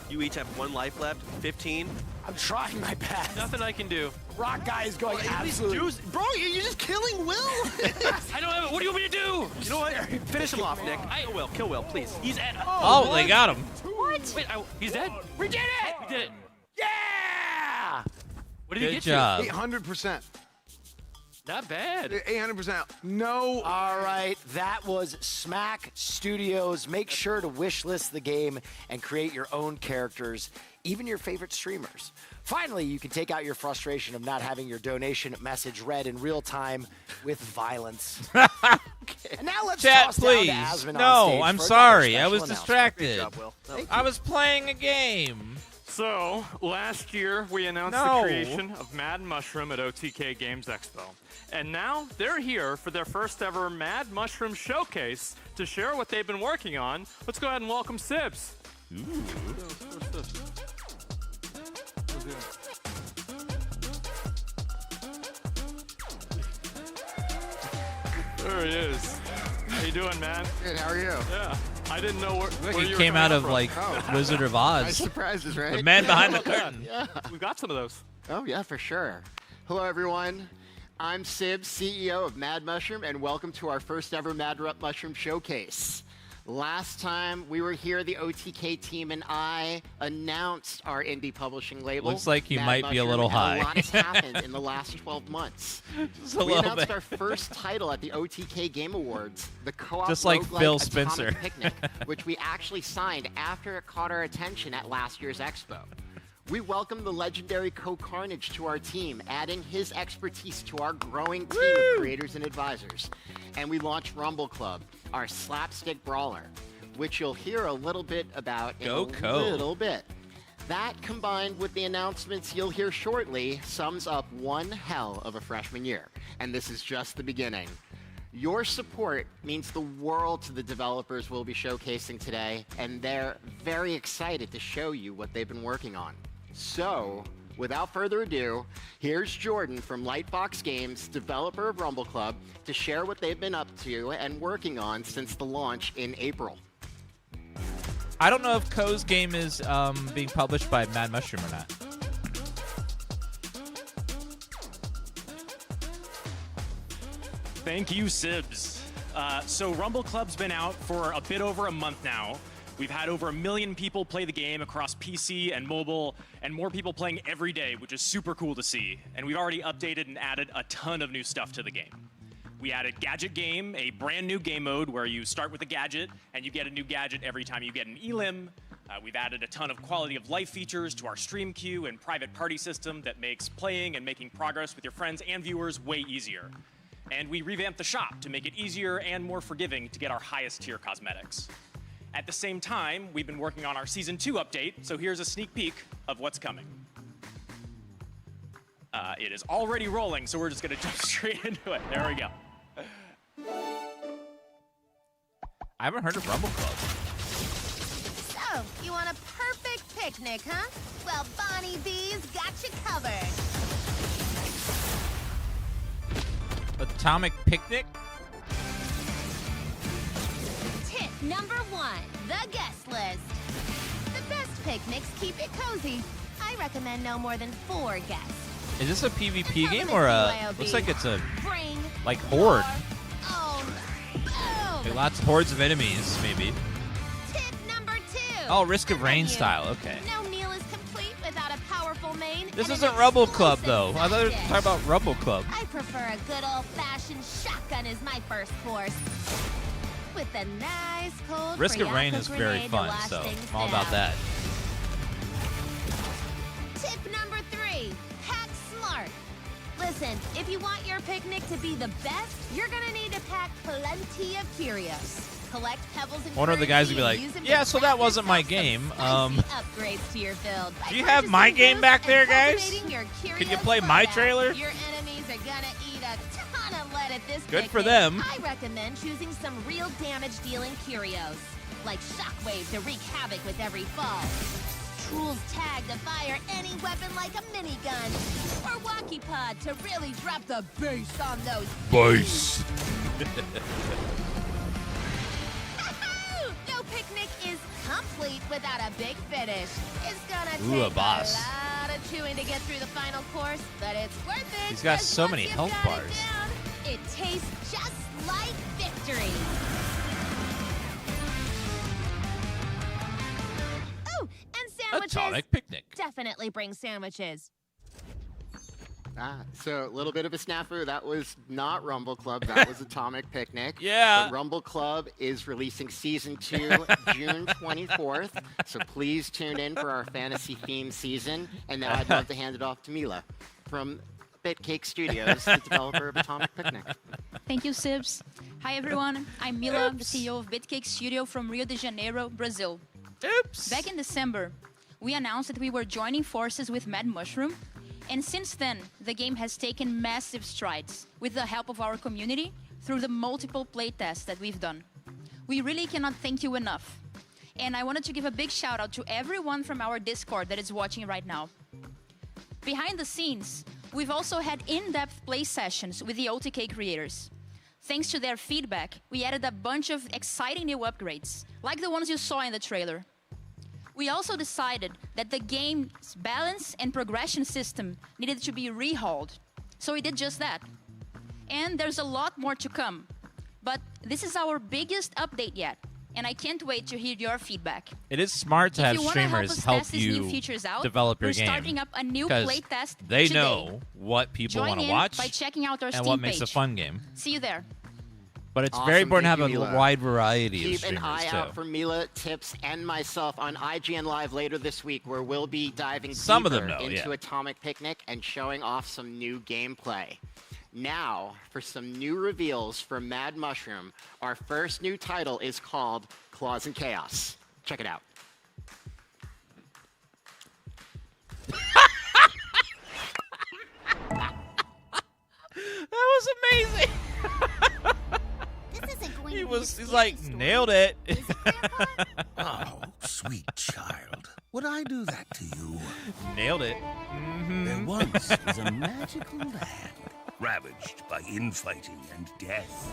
You each have 1 life left. 15. I'm trying my best. Nothing I can do. Rock Guy is going At least absolutely. bro, you're just killing Will. I don't have it. What do you want me to do? You know what? Finish him off, Nick. Kill Will, please. He's at. Oh, they got him. What? Wait, he's dead. We did it! We did it. Yeah! What did he Good get job. 800%. you? Not bad. 800%. No. All right, that was Smack Studios. Make sure to wishlist the game and create your own characters, even your favorite streamers. Finally, you can take out your frustration of not having your donation message read in real time with violence. And now let's Chat, toss please. down to Asvin on No, stage I'm for another sorry. I special was announcement. distracted. Good job, Will. I was playing a game. So, last year we announced No. the creation of Mad Mushroom at OTK Games Expo. And now they're here for their first ever Mad Mushroom Showcase to share what they've been working on. Let's go ahead and welcome Sibs. There he is. How you doing, man? Good, how are you? Yeah. I didn't know where, Look, where he you were came coming out of from. like Oh. Wizard of Nice Oz. surprises, right? The man behind the curtain. Yeah. We've got some of those. Oh, yeah, for sure. Hello, everyone. I'm Sib, CEO of Mad Mushroom, and welcome to our first ever Mad Mushroom Showcase. Last time we were here, the OTK team and I announced our indie publishing label. Looks like you Mad might be a Mushroom, little and high. A lot has happened in the last 12 months. Just a We little announced bit. our first title at the OTK Game Awards, the co-op Just like roguelike Phil Atomic Spencer. Picnic, which we actually signed after it caught our attention at last year's Expo. We welcomed the legendary Co-Carnage to our team, adding his expertise to our growing team of creators and advisors. And we launched Rumble Club, our slapstick brawler, which you'll hear a little bit about in Go a Code. little bit. That, combined with the announcements you'll hear shortly, sums up one hell of a freshman year. And this is just the beginning. Your support means the world to the developers we'll be showcasing today, and they're very excited to show you what they've been working on. So, without further ado, here's Jordan from Lightbox Games, developer of Rumble Club, to share what they've been up to and working on since the launch in April. I don't know if Ko's game is being published by Mad Mushroom or not. Thank you, Sibs. So Rumble Club's been out for a bit over a month now. We've had over 1 million people play the game across PC and mobile, and more people playing every day, which is super cool to see. And we've already updated and added a ton of new stuff to the game. We added Gadget Game, a brand new game mode where you start with a gadget and you get a new gadget every time you get an elim. We've added a ton of quality of life features to our stream queue and private party system that makes playing and making progress with your friends and viewers way easier. And we revamped the shop to make it easier and more forgiving to get our highest tier cosmetics. At the same time, we've been working on our Season 2 update, so here's a sneak peek of what's coming. It is already rolling, so we're just gonna jump straight into it. There we go. I haven't heard of Rumble Club. So, you want a perfect picnic, huh? Well, Bonnie B's got you covered. Atomic Picnic? Tip number 1, the guest list. The best picnics keep it cozy. I recommend no more than 4 guests. Is this a PvP game or a... BYOB. Looks like it's a... Bring like horde. boom. Okay, lots of hordes of enemies, maybe. Tip number 2. Oh, Risk of Rain style. Okay. No meal is complete without a powerful main. This and isn't an Rumble Club, though. exclusive I thought we were side talking about Rumble Club. I prefer a good old-fashioned shotgun as my first course. With a nice cold Risk of Friaco Rain is very grenade to fun, wash so things I'm all about down. that. Tip number 3, pack smart. Listen, if you want your picnic to be the best, you're gonna need to pack plenty of curios. Collect pebbles and One of the guys would be like, currency and use them yeah, to so craft that wasn't my yourself some game. spicy upgrades to your build. Do you have my game back there, guys? Cultivating your Can you curios play my loadout. trailer? Your enemies are gonna eat a ton of lead at this Good for picnic. them. I recommend choosing some real damage-dealing curios, like Shockwave to wreak havoc with every fall. Truul's Tag to fire any weapon like a minigun. Or Walkie Pod to really drop the bass on those Bass. No picnic is complete without a big finish. It's gonna Ooh, a take boss. a lot of chewing to get through the final course, but it's worth it. He's got 'cause so once many you've health got it bars. down, it tastes just like victory. Oh, and sandwiches. Atomic Picnic. Definitely bring sandwiches. So a little bit of a snafu. That was not Rumble Club. That was Atomic Picnic. Yeah. But Rumble Club is releasing Season 2 June 24th. So please tune in for our fantasy-themed season. And now I'd love to hand it off to Mila from Bitcake Studios, the developer of Atomic Picnic. Thank you, Sibs. Hi, everyone. I'm Mila, the CEO of Bitcake Studio from Rio de Janeiro, Brazil. Oops. Back in December, we announced that we were joining forces with Mad Mushroom. And since then, the game has taken massive strides with the help of our community through the multiple playtests that we've done. We really cannot thank you enough. And I wanted to give a big shout out to everyone from our Discord that is watching right now. Behind the scenes, we've also had in-depth play sessions with the OTK creators. Thanks to their feedback, we added a bunch of exciting new upgrades, like the ones you saw in the trailer. We also decided that the game's balance and progression system needed to be rehauled. So we did just that. And there's a lot more to come. But this is our biggest update yet, and I can't wait to hear your feedback. It is smart to If have you wanna streamers us help test these new you features out, develop your we're game. starting up a new 'cause playtest they today. know what people Join want to in watch by checking out our and Steam what makes page. a fun game. See you there. But it's Awesome. very important to have Thank you, a Mila. wide variety of Keep streamers, an eye too. out for Mila, Tips, and myself on IGN Live later this week, where we'll be diving Some of deeper them know, into yeah. Atomic Picnic and showing off some new gameplay. Now, for some new reveals from Mad Mushroom, our first new title is called Claws and Chaos. Check it out. was amazing. This isn't going He to was. be a He's like scary story. nailed it. Oh, sweet child. Would I do that to you? Nailed it. There once was a magical land ravaged by infighting and death.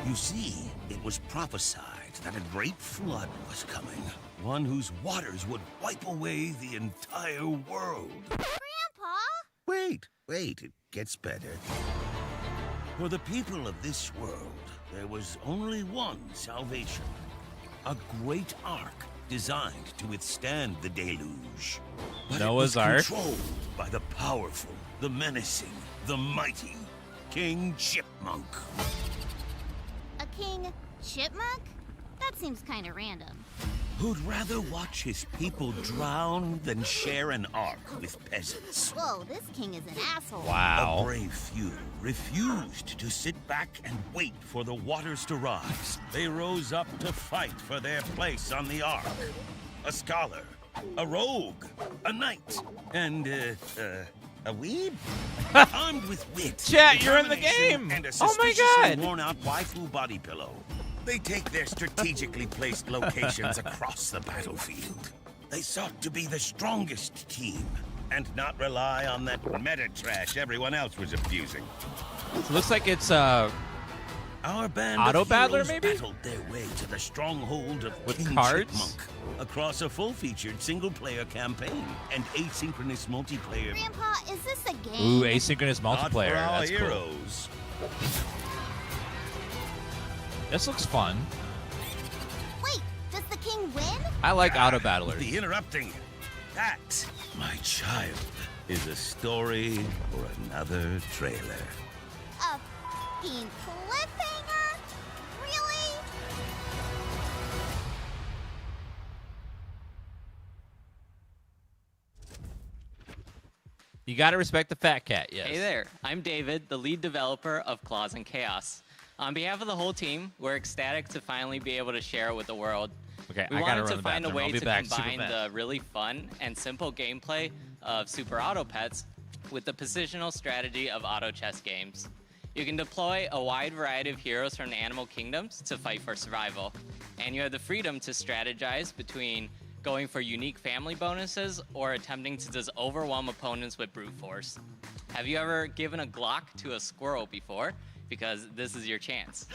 You see, it was prophesied that a great flood was coming, one whose waters would wipe away the entire world. Grandpa? Wait, it gets better. For the people of this world, there was only one salvation. A great ark designed to withstand the deluge. But Noah's it was Ark? controlled by the powerful, the menacing, the mighty King Chipmunk. A king chipmunk? That seems kind of random. Who'd rather watch his people drown than share an ark with peasants. Whoa, this king is an asshole. A brave few refused to sit back and wait for the waters to rise. They rose up to fight for their place on the ark. A scholar, a rogue, a knight, and a weeb? Armed with wit, Chat, you're in the determination, game. and a Oh my suspiciously God. worn-out waifu body pillow. They take their strategically placed locations across the battlefield. They sought to be the strongest team and not rely on that meta trash everyone else was abusing. It looks like it's Our band Auto of battler, heroes maybe? battled their way to the stronghold of With King cards? Chipmunk across a full-featured single-player campaign and asynchronous multiplayer. Grandpa, is this a game? ooh asynchronous Not multiplayer. for our That's cool. heroes. This looks fun. Wait, does the king win? I like auto battlers. The interrupting. That, my child, is a story for another trailer. A fucking cliffhanger? Really? You gotta respect the fat cat. Yes. Hey there, I'm David, the lead developer of Claws and Chaos. On behalf of the whole team, we're ecstatic to finally be able to share it with the world. Okay, We I gotta wanted run to the find a bathroom. I'll way be to back super combine fast. the really fun and simple gameplay of Super Auto Pets with the positional strategy of auto chess games. You can deploy a wide variety of heroes from the animal kingdoms to fight for survival, and you have the freedom to strategize between going for unique family bonuses or attempting to just overwhelm opponents with brute force. Have you ever given a Glock to a squirrel before? Because this is your chance.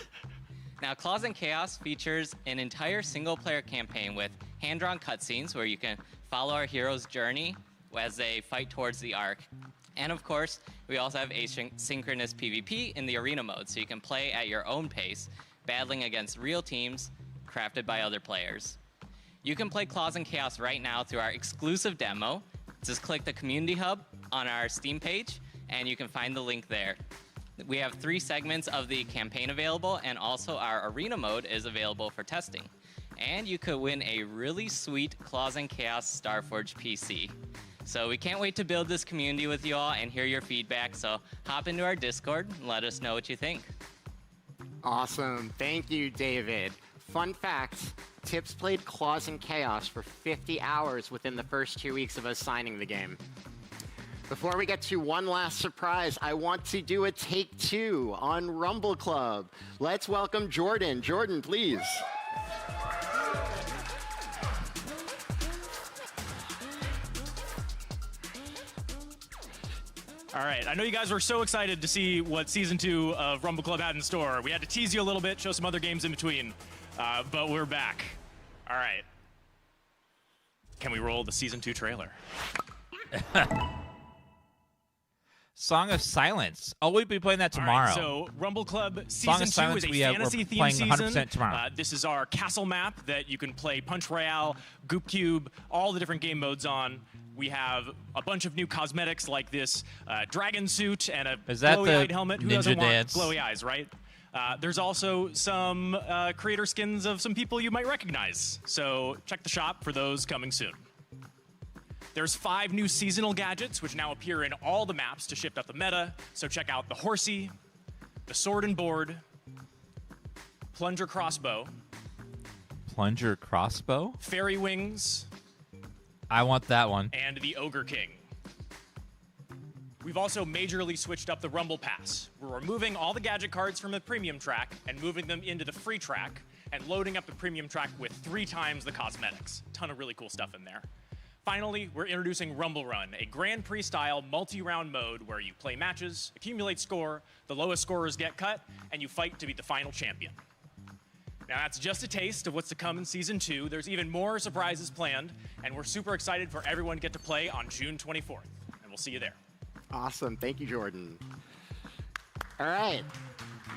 Now, Claws and Chaos features an entire single-player campaign with hand-drawn cutscenes where you can follow our heroes' journey as they fight towards the arc. And of course, we also have asynchronous PvP in the arena mode, so you can play at your own pace, battling against real teams crafted by other players. You can play Claws and Chaos right now through our exclusive demo. Just click the community hub on our Steam page, and you can find the link there. We have 3 segments of the campaign available, and also our arena mode is available for testing. And you could win a really sweet Claws and Chaos Starforge PC. So we can't wait to build this community with you all and hear your feedback, so hop into our Discord and let us know what you think. Awesome. Thank you, David. Fun fact, Tips played Claws and Chaos for 50 hours within the first 2 weeks of us signing the game. Before we get to one last surprise, I want to do a take 2 on Rumble Club. Let's welcome Jordan. Jordan, please. All right, I know you guys were so excited to see what Season 2 of Rumble Club had in store. We had to tease you a little bit, show some other games in between, but we're back. All right. Can we roll the Season 2 trailer? Song of Silence. Oh, we'll be playing that tomorrow. All right, so Rumble Club Song Season of 2 Silence, is a we're fantasy-themed playing season. 100% tomorrow. This is our castle map that you can play Punch Royale, Goop Cube, all the different game modes on. We have a bunch of new cosmetics like this dragon suit and a Is that glowy-eyed the helmet. Who ninja doesn't want dance? glowy eyes, right? There's also some creator skins of some people you might recognize. So check the shop for those coming soon. There's 5 new seasonal gadgets, which now appear in all the maps to shift up the meta. So check out the Horsey, the Sword and Board, Plunger Crossbow, Plunger Crossbow? Fairy Wings, I want that one. and the Ogre King. We've also majorly switched up the Rumble Pass. We're removing all the gadget cards from the premium track and moving them into the free track and loading up the premium track with 3 times the cosmetics. Ton of really cool stuff in there. Finally, we're introducing Rumble Run, a Grand Prix style multi-round mode where you play matches, accumulate score, the lowest scorers get cut, and you fight to be the final champion. Now that's just a taste of what's to come in Season 2. There's even more surprises planned, and we're super excited for everyone to get to play on June 24th. And we'll see you there. Awesome. Thank you, Jordan. All right.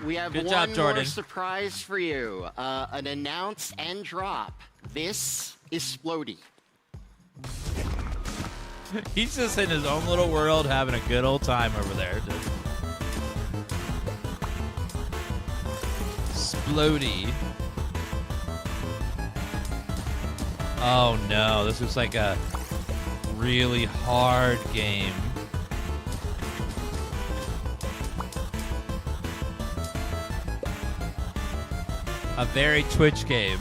We have Good one job, more Jordan. surprise for you. An announce and drop. This is Splody. He's just in his own little world having a good old time over there. Splody. Oh no, this looks like a really hard game. A very Twitch game.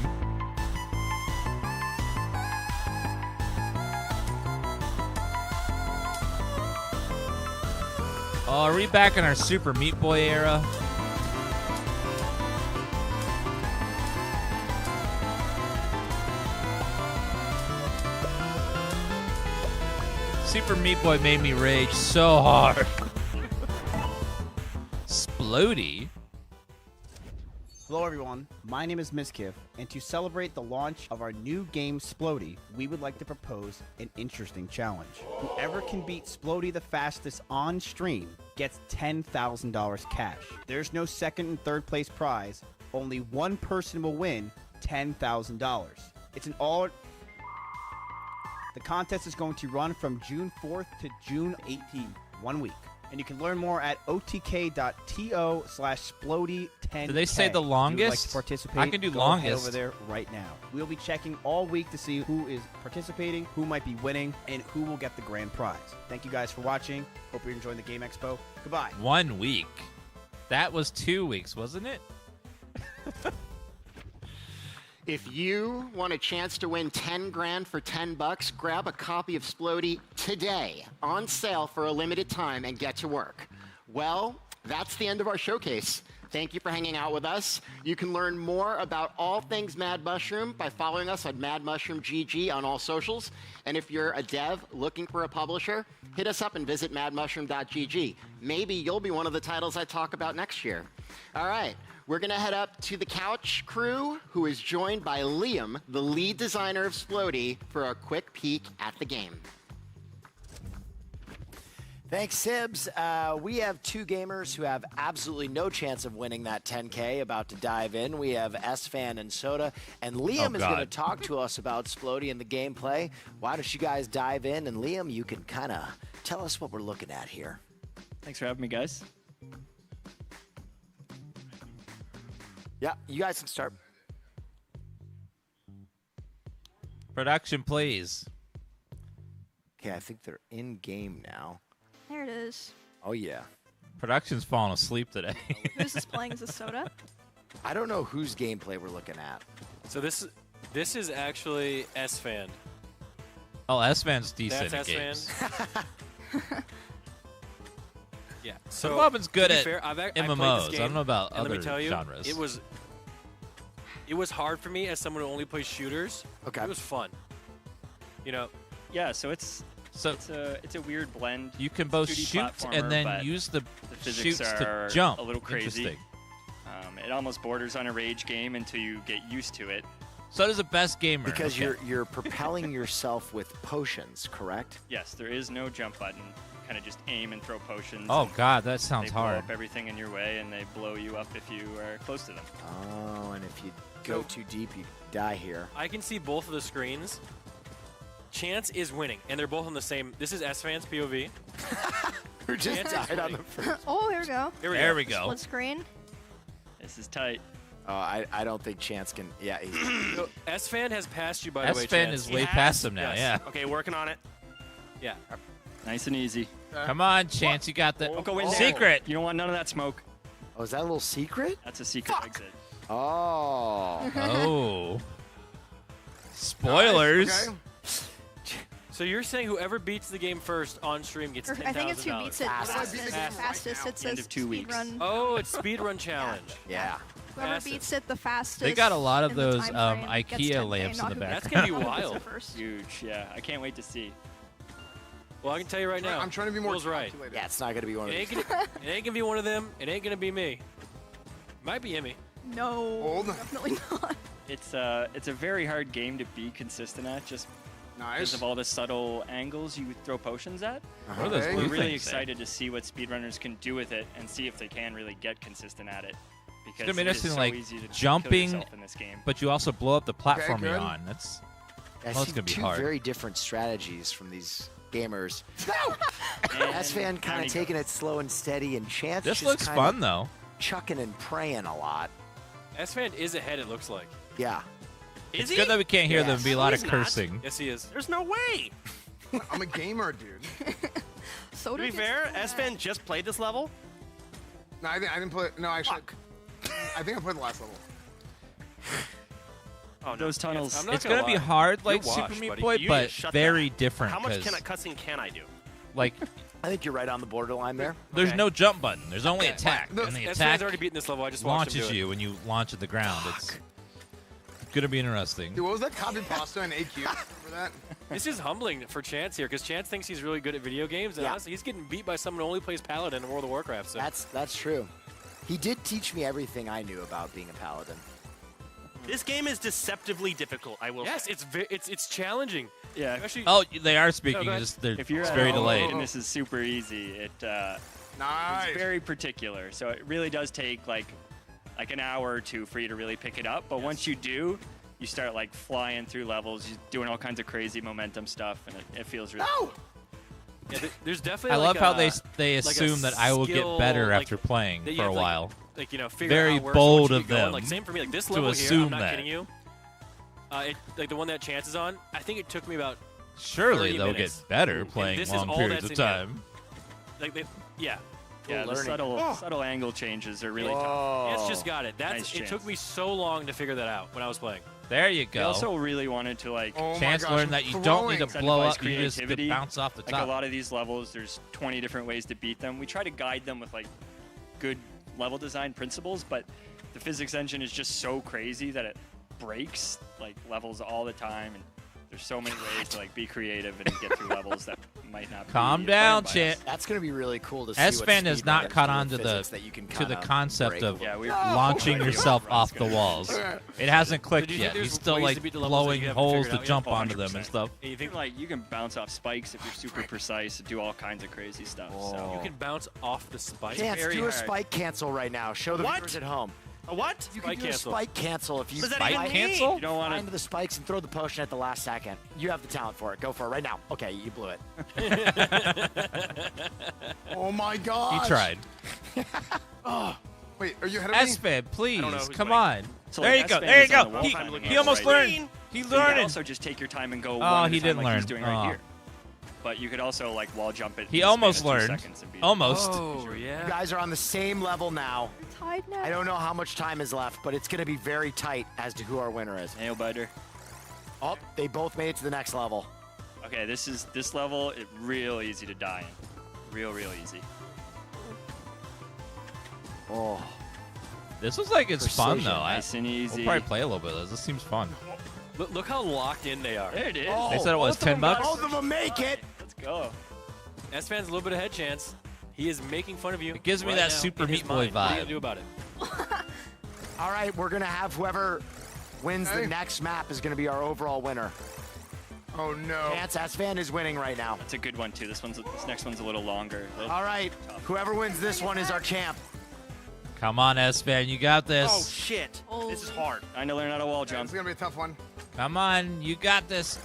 Oh, are we back in our Super Meat Boy era? Super Meat Boy made me rage so hard. Splody? Hello everyone, my name is Miskiff, and to celebrate the launch of our new game Splody, we would like to propose an interesting challenge. Whoever can beat Splody the fastest on stream gets $10,000 cash. There's no second and third place prize, only one person will win $10,000. It's an all... The contest is going to run from June 4th to June 18th, 1 week. And you can learn more at otk.to/splody10k. Did they say the longest? If you would like to participate, I can do go longest. Head over there right now. We'll be checking all week to see who is participating, who might be winning, and who will get the grand prize. Thank you guys for watching. Hope you're enjoying the Game Expo. Goodbye. 1 week. That was 2 weeks, wasn't it? If you want a chance to win 10 grand for 10 bucks, grab a copy of Splody today, on sale for a limited time, and get to work. Well, that's the end of our showcase. Thank you for hanging out with us. You can learn more about all things Mad Mushroom by following us on Mad Mushroom GG on all socials. And if you're a dev looking for a publisher, hit us up and visit madmushroom.gg. Maybe you'll be one of the titles I talk about next year. All right. We're going to head up to the Couch crew, who is joined by Liam, the lead designer of Splody, for a quick peek at the game. Thanks, Sibs. We have 2 gamers who have absolutely no chance of winning that 10K about to dive in. We have S-Fan and Soda, and Liam is going to talk to us about Splody and the gameplay. Why don't you guys dive in? And Liam, you can kind of tell us what we're looking at here. Thanks for having me, guys. Yeah, you guys can start. Production, please. Okay, I think they're in game now. There it is. Oh, yeah. Production's falling asleep today. Who's this playing? Is this Soda? I don't know whose gameplay we're looking at. So this is actually S-Fan. Oh, S-Fan's decent That's at S-Fan. games. Yeah. So Robin's good to be at fair, I played this MMOs. I game, don't know about and other let me tell you, genres. It was hard for me as someone who only plays shooters. Okay. It was fun. You know. Yeah, so it's a weird blend. You can both 2D shoot platformer, and then but use the physics shoots are to jump. a little crazy. Interesting. It almost borders on a rage game until you get used to it. So does a best gamer. Because Okay. you're propelling yourself with potions, correct? Yes, there is no jump button. Kind of just aim and throw potions. Oh, and God, that sounds they blow hard. up everything in your way, and they blow you up if you are close to them. Oh, and if you go too deep, you die here. I can see both of the screens. Chance is winning, and they're both on the same. This is S-Fan's POV. Who just Chance is died on winning. the first? Oh, here we go. There we go. Split screen. This is tight. Oh, I don't think Chance can. Yeah, So, S-Fan has passed you, by the way. S-Fan Chance. is He way has? past him now, Yes. yeah. Okay, working on it. Yeah. Nice and easy. Come on, Chance, you got the Don't go in there. secret. You don't want none of that smoke. Oh, is that a little secret? That's a secret exit. Oh. Oh. Spoilers. Okay. So you're saying whoever beats the game first on stream gets $10,000? I think it's who beats it fastest. It says speedrun. Oh, it's speedrun challenge. Yeah. Whoever beats it the fastest. They got a lot of in the those time frame gets IKEA 10K, lamps in not the who background. That's gonna be beats it wild. first. Huge, yeah. I can't wait to see. Well, I can tell you right now. I'm trying to be more Will's right. calculated. Yeah, it's not gonna be one of It these. ain't gonna be one of them. It ain't gonna be me. Might be Emmy. No, definitely not. It's a very hard game to be consistent at, just because of all the subtle angles you throw potions at. What are those blue We're really things, excited to see what speedrunners can do with it and see if they can really get consistent at it. It's Because gonna be it is interesting, so like easy to kill jumping, yourself in this game. but you also blow up the platform good. you're on. That's I well, see it's gonna be two hard. very different strategies from these gamers. And S-Fan kind Brownie of taking goes. it slow and steady, and Chance This just looks kinda fun though. chucking and praying a lot. S-Fan is ahead, it looks like. Yeah. It's good that we can't hear them. Yes. Be a lot of He's not. cursing. Yes, he is. There's no way. I'm a gamer, dude. So To be fair, S-Fan just played this level. No, I didn't play. No, actually, I think I played the last level. Oh, no. Those tunnels. I'm not It's gonna be lie. hard like You're Super washed, Meat buddy. Boy, You but just shut very that. different. How much 'cause, cussing can I do? like, I think you're right on the borderline there. there's Okay. no jump button. There's only attack, and the S-Fan's attack already beaten this level. I just watched him launches do it. you when you launch at the ground. It's gonna be interesting. Dude, what was that copy pasta in AQ? Remember that? This is humbling for Chance here, because Chance thinks he's really good at video games, and Yeah. honestly, he's getting beat by someone who only plays Paladin in World of Warcraft. So. That's true. He did teach me everything I knew about being a paladin. This game is deceptively difficult, I will Yes, say. it's challenging. Yeah. Especially, Oh, they are speaking. go ahead. Just they're If you're it's at very home delayed. and this is super easy, Nice. it's very particular. So it really does take like an hour or two for you to really pick it up. But once you do, you start like flying through levels, you're doing all kinds of crazy momentum stuff, and it feels really cool. yeah, there's I definitely. love like how a- they like a assume that I will get skill, better like, after playing that you for a have to, while. Like figure Very out where bold someone of should be going. them Like same for me. Like this to level here, assume I'm not that. kidding you. Like the one that Chance is on, I think it took me about. Surely 30 they'll minutes. get better And playing this is long all periods that's of in here. time. Like yeah. Yeah, the subtle angle changes are really tough. Chance just got it. Nice It took Chance. me so long to figure that out when I was playing. There you We go. also really wanted to like Oh my Chance gosh, learned I'm that you don't need to throwing. blow incentivize up. You just creativity. bounce off the Like top. a lot of these levels, there's 20 different ways to beat them. We try to guide them with like good level design principles, but the physics engine is just so crazy that it breaks like levels all the time, and there's so many ways to like be creative and get through levels that might not. Calm be down, planned by us. Chan. That's going to be really cool to see. S-Fan has not caught on to physics that you can the kinda concept break of a Yeah, little. we're launching already yourself over off it's the gonna- walls. Okay. It hasn't So clicked do you think yet. there's He's still ways like to beat the levels that blowing you haven't holes figured to out yet? jump onto them and 100%. stuff. And you You think like you can bounce off spikes if you're super precise and do all kinds of crazy stuff. So You can bounce off the spike. Chance, very do a hard. spike cancel right now. Show the What? viewers at home. A what? You can Spike do cancel. a spike cancel if you What does that fly even mean? cancel? you don't want fly to. into the spikes and throw the potion at the last second. You have the talent for it. Go for it right now. Okay, you blew it. Oh my god. He tried. Oh. Wait, are you ahead of me? S-Fan, please, know who's come winning. on. So, There like, you go. S-Fan There you is on the go. wall He, timing he it almost right. learned. He So you can learned. also just take your time and go Oh, one at he a time didn't like he's learn. doing right Oh. here. But you could also like wall jump it. He in the span almost of 2 learned. seconds and beat it. Almost. Oh, You yeah. guys are on the same level now. Tied now. I don't know how much time is left, but it's going to be very tight as to who our winner is. Nail biter. Oh, they both made it to the next level. Okay, this level is real easy to die in. Real easy. Oh. This was like it's fun Precision. though. Nice and We'll easy. probably play a little bit of this. This seems fun. Look how locked in they are. There it is. They said it was $10. Both of them make it. Let's go. S-Fan's a little bit ahead, Chance. He is making fun of you. It gives me right that now Super in his Meat Boy mind. What are you vibe. gonna do about it? All right, we're going to have whoever wins the Okay. next map is going to be our overall winner. Oh no. Chance, S-Fan is winning right now. That's a good one too. This next one's a little longer. All right, whoever wins this one is our champ. Come on, S-Fan, you got this. Oh shit. This is hard. Trying to learn how to wall This jump. is gonna be a tough one. Come on, you got this.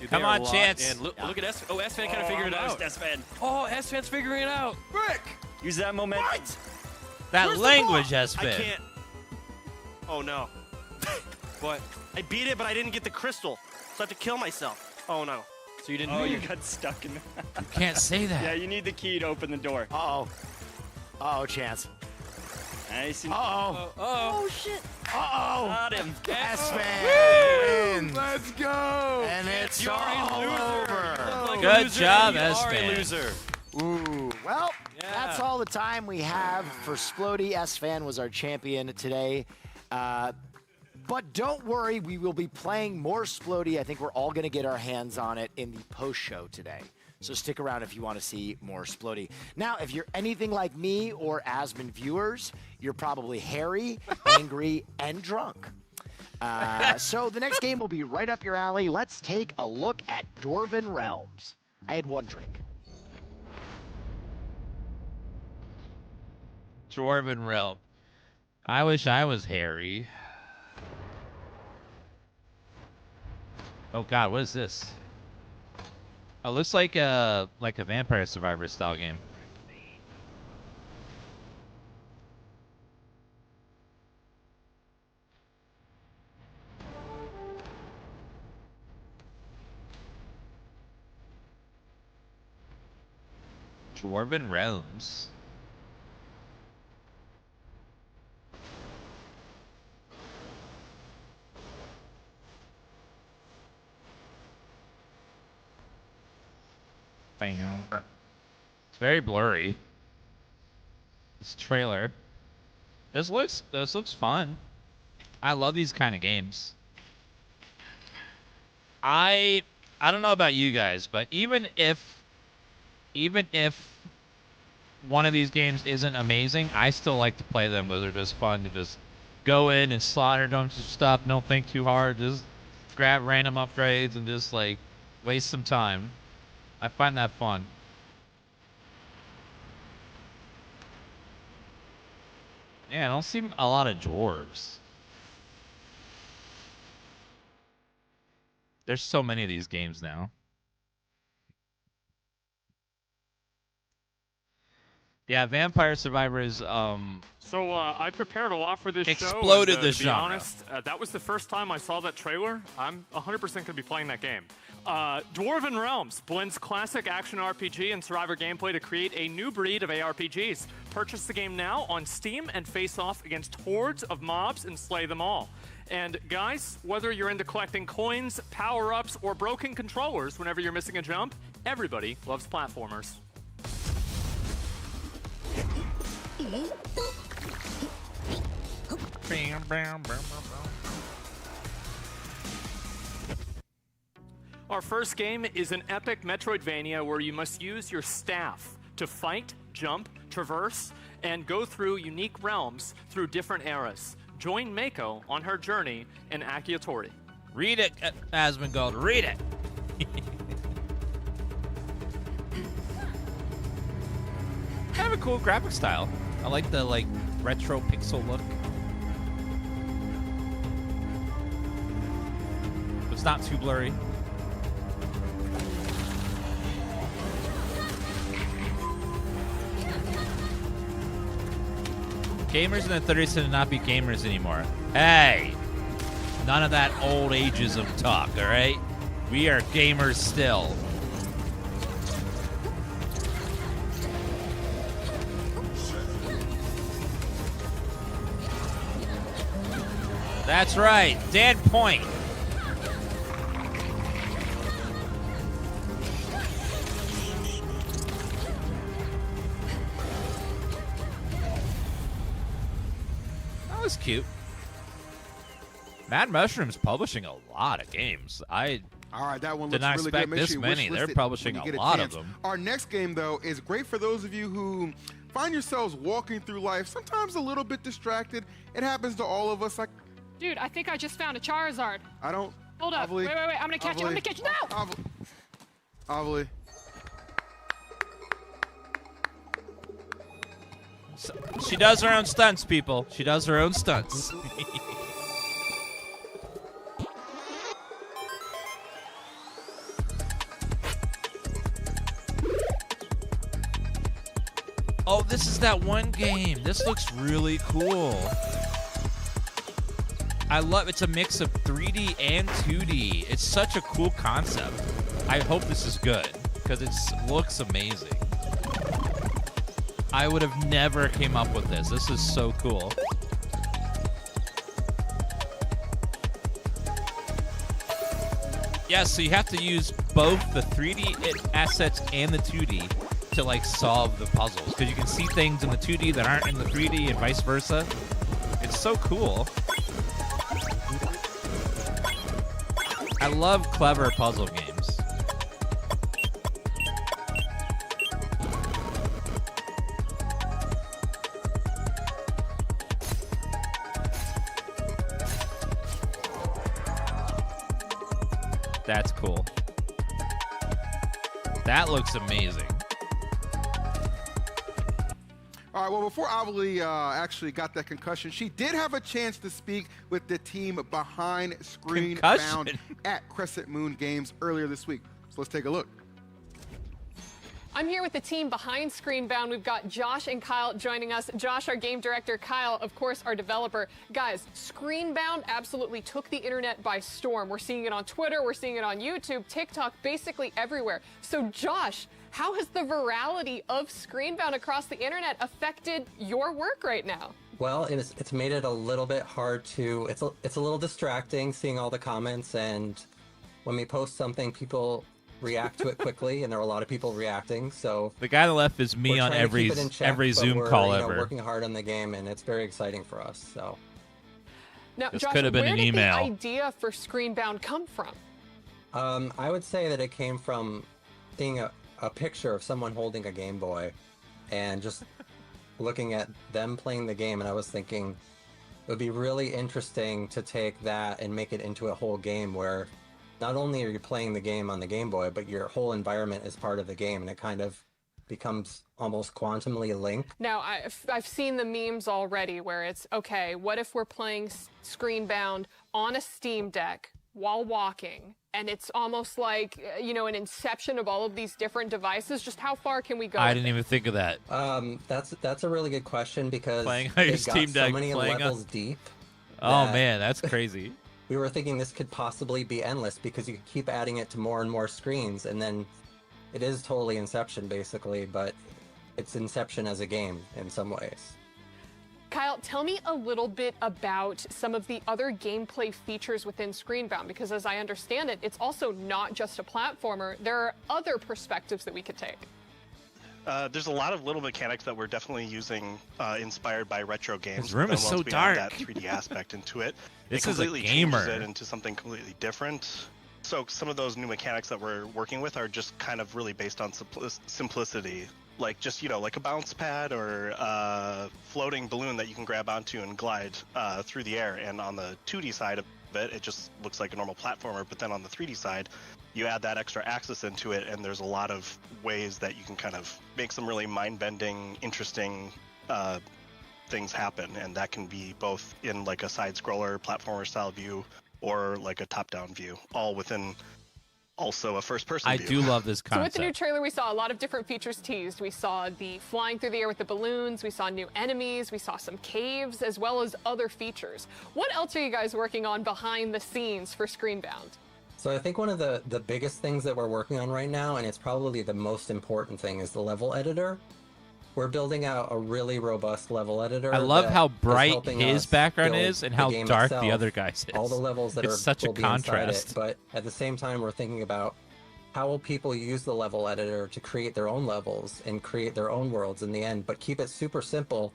Dude, Come they are on, locked Chance. in. Look at S-Fan. Oh, S-Fan kind of Oh, figured it almost out. S-Fan. Oh, S-Fan's figuring it out. Frick! Use that momentum. What? That Where's the language, ball? I S-Fan. can't. Oh no. What? I beat it, but I didn't get the crystal. So I have to kill myself. Oh no. So you didn't Oh, you got stuck in the... You can't say that. Yeah, you need the key to open the door. Uh-oh. Uh-oh, Chance. Nice. Uh-oh. Oh, shit. Uh-oh. Got him. S-Fan wins. Let's go. And it's You're a all loser. over. Like a Good loser, job, and you are a S-Fan. loser. Ooh, well, that's all the time we have for Splody. S-Fan was our champion today. But don't worry, we will be playing more Splody. I think we're all going to get our hands on it in the post-show today. So stick around if you want to see more Splody. Now, if you're anything like me or Asmon viewers, you're probably hairy, angry, and drunk. So the next game will be right up your alley. Let's take a look at Dwarven Realms. I had one drink. Dwarven Realm. I wish I was hairy. Oh God, what is this? Oh, looks like a Vampire Survivor style game. Dwarven Realms. Bam. It's very blurry. This trailer. This looks fun. I love these kind of games. I don't know about you guys, but even if one of these games isn't amazing, I still like to play them because they're just fun to just go in and slaughter a bunch of stuff, don't think too hard, just grab random upgrades and just like waste some time. I find that fun. Yeah, I don't see a lot of dwarves. There's so many of these games now. Yeah, Vampire Survivors, So I prepared a lot for this exploded show. the To be genre. honest, that was the first time I saw that trailer. I'm 100% going to be playing that game. Dwarven Realms blends classic action RPG and survivor gameplay to create a new breed of ARPGs. Purchase the game now on Steam and face off against hordes of mobs and slay them all. And guys, whether you're into collecting coins, power-ups, or broken controllers whenever you're missing a jump, everybody loves platformers. Our first game is an epic Metroidvania where you must use your staff to fight, jump, traverse, and go through unique realms through different eras. Join Mako on her journey in Akiatori. Read it, Asmongold, read it! Kind of a cool graphic style. I like the retro pixel look. It's not too blurry. Gamers in the 30s tend to not be gamers anymore. Hey! None of that old ageism talk, alright? We are gamers still. That's right, Dan Point. That was cute. Mad Mushroom's publishing a lot of games. All right, that one did looks not really good. expect Make this sure you many. wishlist They're it publishing when a you get lot of chance. them. Our next game, though, is great for those of you who find yourselves walking through life, sometimes a little bit distracted. It happens to all of us. Like, Dude, I think I just found a Charizard. I don't. Hold up. Ovally, Wait. I'm gonna catch it. I'm gonna catch it. No! Ovally. She does her own stunts, people. She does her own stunts. Oh, this is that one game. This looks really cool. I love it's a mix of 3D and 2D. It's such a cool concept. I hope this is good because it looks amazing. I would have never came up with this. This is so cool. Yeah, so you have to use both the 3D assets and the 2D to like solve the puzzles, because you can see things in the 2D that aren't in the 3D and vice versa. It's so cool. I love clever puzzle games. That's cool. That looks amazing. All right, well, before Amelie actually got that concussion, she did have a chance to speak with the team behind Screenbound at Crescent Moon Games earlier this week. So let's take a look. I'm here with the team behind Screenbound. We've got Josh and Kyle joining us. Josh, our game director, Kyle, of course, our developer. Guys, Screenbound absolutely took the internet by storm. We're seeing it on Twitter, we're seeing it on YouTube, TikTok, basically everywhere. So Josh, how has the virality of Screenbound across the internet affected your work right now? Well, it's made it a little bit hard to, it's a little distracting seeing all the comments, and when we post something, people react to it quickly, and there are a lot of people reacting. So the guy on the left is me on every Zoom call ever. Working hard on the game, and it's very exciting for us. So now, this Josh, could have been where an did email. the idea for Screenbound come from? I would say that it came from seeing a picture of someone holding a Game Boy, and just looking at them playing the game, and I was thinking it would be really interesting to take that and make it into a whole game where not only are you playing the game on the Game Boy, but your whole environment is part of the game, and it kind of becomes almost quantumly linked. Now, I've seen the memes already where it's, okay, what if we're playing Screenbound on a Steam Deck while walking, and it's almost like, you know, an inception of all of these different devices? Just how far can we go? I didn't even think of that. That's a really good question, because Playing on your it got Steam Deck, so many playing levels on- deep. Oh that man, that's crazy. We were thinking this could possibly be endless, because you could keep adding it to more and more screens, and then it is totally Inception basically, but it's Inception as a game in some ways. Kyle, tell me a little bit about some of the other gameplay features within Screenbound, because as I understand it, it's also not just a platformer. There are other perspectives that we could take. There's a lot of little mechanics that we're definitely using inspired by retro games. This room but is then so once we add dark. that 3D aspect into it, This it is a completely gamer. changes it into something completely different. So some of those new mechanics that we're working with are just kind of really based on simplicity. Like just, you know, like a bounce pad or a floating balloon that you can grab onto and glide through the air. And on the 2D side of it, it just looks like a normal platformer. But then on the 3D side, you add that extra axis into it, and there's a lot of ways that you can kind of make some really mind-bending, interesting things happen. And that can be both in like a side-scroller platformer style view or like a top-down view, all within also a first-person I view. do love this So concept. with the new trailer, we saw a lot of different features teased. We saw the flying through the air with the balloons, we saw new enemies, we saw some caves, as well as other features. What else are you guys working on behind the scenes for Screenbound? So I think one of the biggest things that we're working on right now, and it's probably the most important thing, is the level editor. We're building out a really robust level editor. I love that how is bright helping his us background build is and the how game dark itself, the other guy's is. All the levels that It's are such a will be inside contrast. it, but at the same time, we're thinking about how will people use the level editor to create their own levels and create their own worlds in the end, but keep it super simple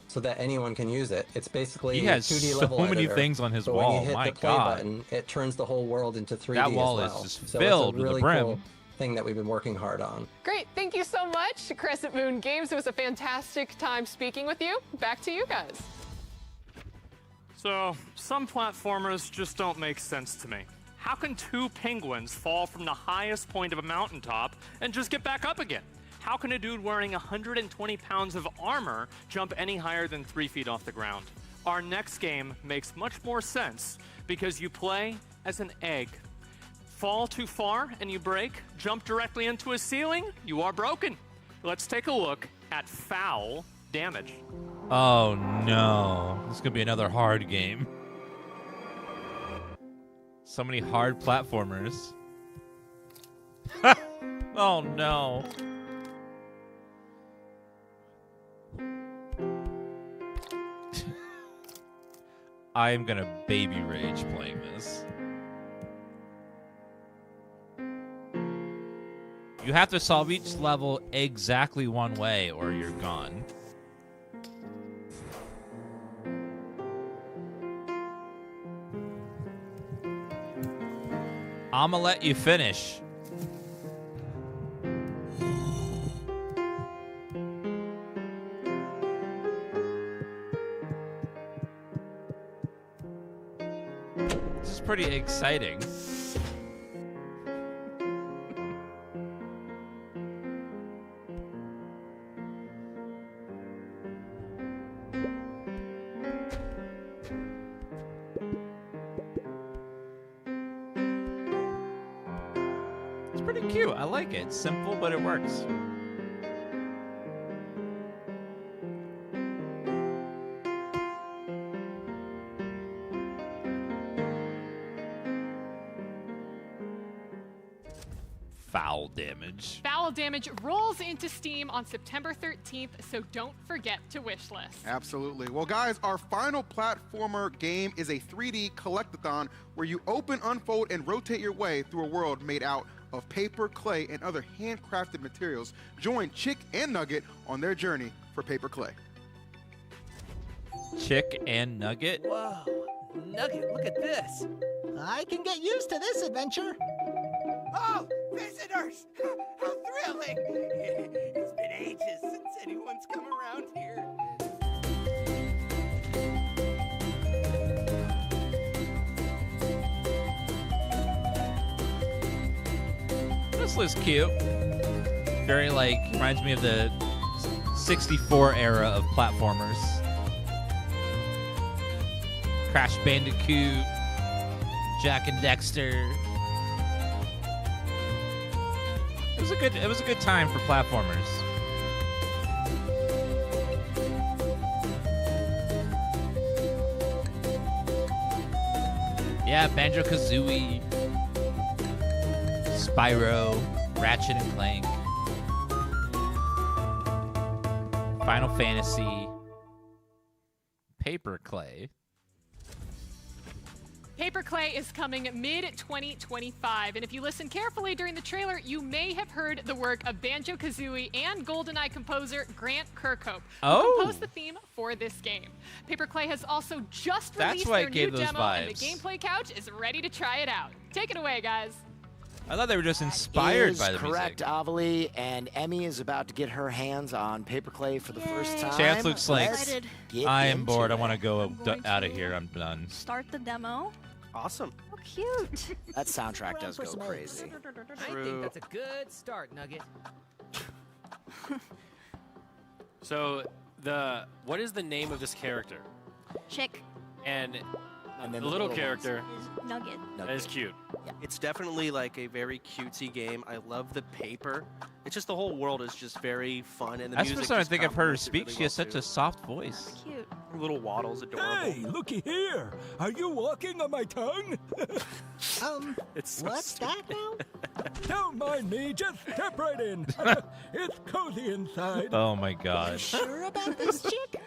so that anyone can use it. It's basically He has a 2D so level many editor, things on his but wall. when you hit My the play God. button, it turns the whole world into 3D That wall as is well. just So filled it's a with the really brim. cool thing that we've been working hard on. Great, thank you so much, Crescent Moon Games. It was a fantastic time speaking with you. Back to you guys. So, some platformers just don't make sense to me. How can two penguins fall from the highest point of a mountaintop and just get back up again? How can a dude wearing 120 pounds of armor jump any higher than 3 feet off the ground? Our next game makes much more sense because you play as an egg. Fall too far and you break, jump directly into a ceiling, you are broken. Let's take a look at foul damage. Oh no, this is gonna be another hard game. So many hard platformers. Oh no. I am gonna baby rage playing this. You have to solve each level exactly one way or you're gone. I'ma let you finish. This is pretty exciting. It's pretty cute. I like it. It's simple, but it works. Foul damage. Foul Damage rolls into Steam on September 13th, so don't forget to wishlist. Absolutely. Well, guys, our final platformer game is a 3D collectathon where you open, unfold, and rotate your way through a world made out of paper, clay, and other handcrafted materials. Join Chick and Nugget on their journey for paper clay. Chick and Nugget? Whoa, Nugget, look at this. I can get used to this adventure. Oh, visitors! How thrilling! It's been ages since anyone's come around here. This looks cute. Very, like, reminds me of the 64 era of platformers. Crash Bandicoot, Jack and Dexter. It was a good time for platformers. Yeah, Banjo-Kazooie, Spyro, Ratchet and Clank, Final Fantasy, Paper Clay. Paper Clay is coming mid-2025, and if you listen carefully during the trailer, you may have heard the work of Banjo-Kazooie and GoldenEye composer Grant Kirkhope, who composed the theme for this game. Paper Clay has also just released their new demo, and the gameplay couch is ready to try it out. Take it away, guys. I thought they were just inspired by the correct, music. Avali, and Emmy is about to get her hands on Paper Clay for the first time. Chance looks like, Let's get I am into bored. I it. want to go out of here. I'm done. Start the demo. Awesome. Oh, cute. That soundtrack does go crazy. I think that's a good start, Nugget. So what is the name of this character? Chick. And And the then little ones character. Is Nugget. That is cute. It's definitely like a very cutesy game. I love the paper. It's just the whole world is just very fun, and the That's the music first time I just think I've heard her complements it speak. really She has well, such too. a soft voice. Cute. Little waddles, adorable. Hey, looky here. Are you walking on my tongue? It's so What's that now? Don't mind me. Just step right in. It's cozy inside. Oh my gosh. Sure about this chick?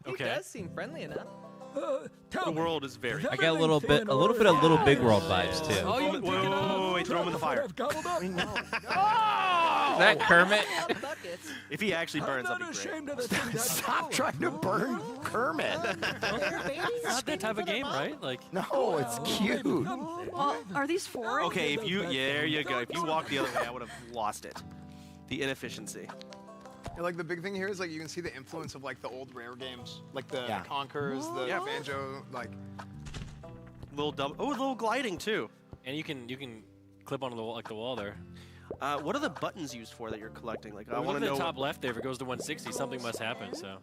He does seem friendly enough. The world is very. I get a little bit of Little Big World vibes too. Oh, wait, throw him in the fire. Is that Kermit? If he actually burns, that'd be great. Stop trying to burn Kermit. It's not that type of game, right? Like No, it's cute. Well, are these foreign? Okay, if you, there you go. If you walked the other way, I would have lost it. The inefficiency. Yeah, like the big thing here is like you can see the influence of like the old Rare games, like the Yeah. Conkers, the Banjo, like little gliding too. And you can clip onto the wall, like the wall there. What are the buttons used for that you're collecting? Like, I Look want at to the know. top left there. If it goes to 160, something must happen. So.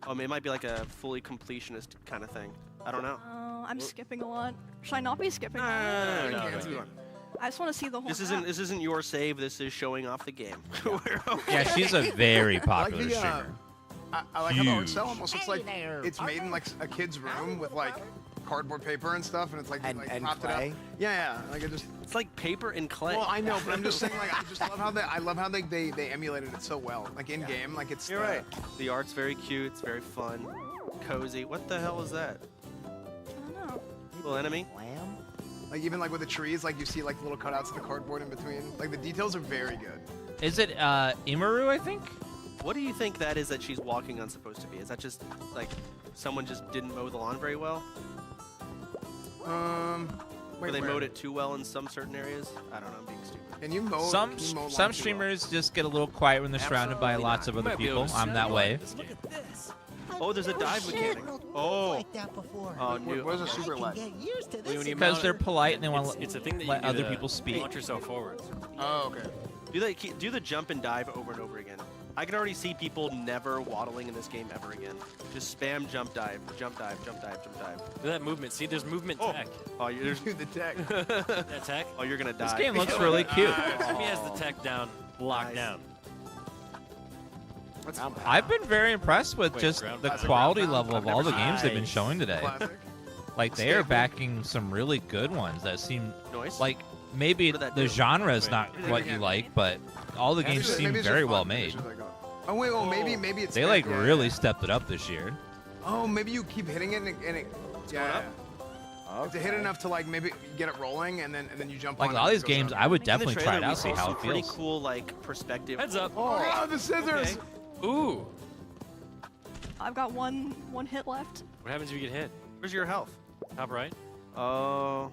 It might be like a fully completionist kind of thing. I don't know. I'm skipping a lot. Should I not be skipping? No, I just want to see the whole. This map. isn't your save. This is showing off the game. Yeah, she's a very popular I like the, streamer. I like how the art Huge. style almost looks like it's made in like a kid's room with like cardboard paper and stuff, and it's like And popped it clay? up. Yeah, like it just. It's like paper and clay. Well, I know, but I'm just saying, like, I just love how they emulated it so well, like in game, like it's. You're right. The art's very cute. It's very fun, cozy. What the hell is that? Little enemy. Lamb? Like even like with the trees, like you see like little cutouts of the cardboard in between. Like the details are very good. Is it Imaru, I think? What do you think that is that she's walking on supposed to be? Is that just like someone just didn't mow the lawn very well? Or they mowed it too well in some certain areas? I don't know, I'm being stupid. Can you mow? Some streamers just get a little quiet when they're surrounded by lots of other people. I'm that way. Look at this. Oh, there's a dive mechanic. Oh. Like that before. Oh, new. Where's a super ledge? Get used to this. Because they're polite and they want It's a thing that to let you other do people speak. launch yourself forward. Oh, okay. Do the jump and dive over and over again. I can already see people never waddling in this game ever again. Just spam jump dive, jump dive, jump dive, jump dive. Look at that movement. See, there's movement tech. Oh, there's the tech. That tech? Oh, you're gonna die. This game looks really cute. Jimmy has the tech down, locked down. I've been very impressed with just the quality level of all the games they've been Nice. showing today. Like they are backing some really good ones that seem like maybe the genre is not what you like, but all the games seem very well made. Oh wait, well maybe it's. They like really stepped it up this year. Oh, maybe you keep hitting it and it yeah. To hit enough to like maybe get it rolling and then you jump Like on a lot it of these and it goes games, up. I would In the definitely try trailer, it we out, see saw how some it pretty feels. cool like perspective. Heads up. Oh, the scissors. Okay. Ooh. I've got one hit left. What happens if you get hit? Where's your health? Top right. Oh.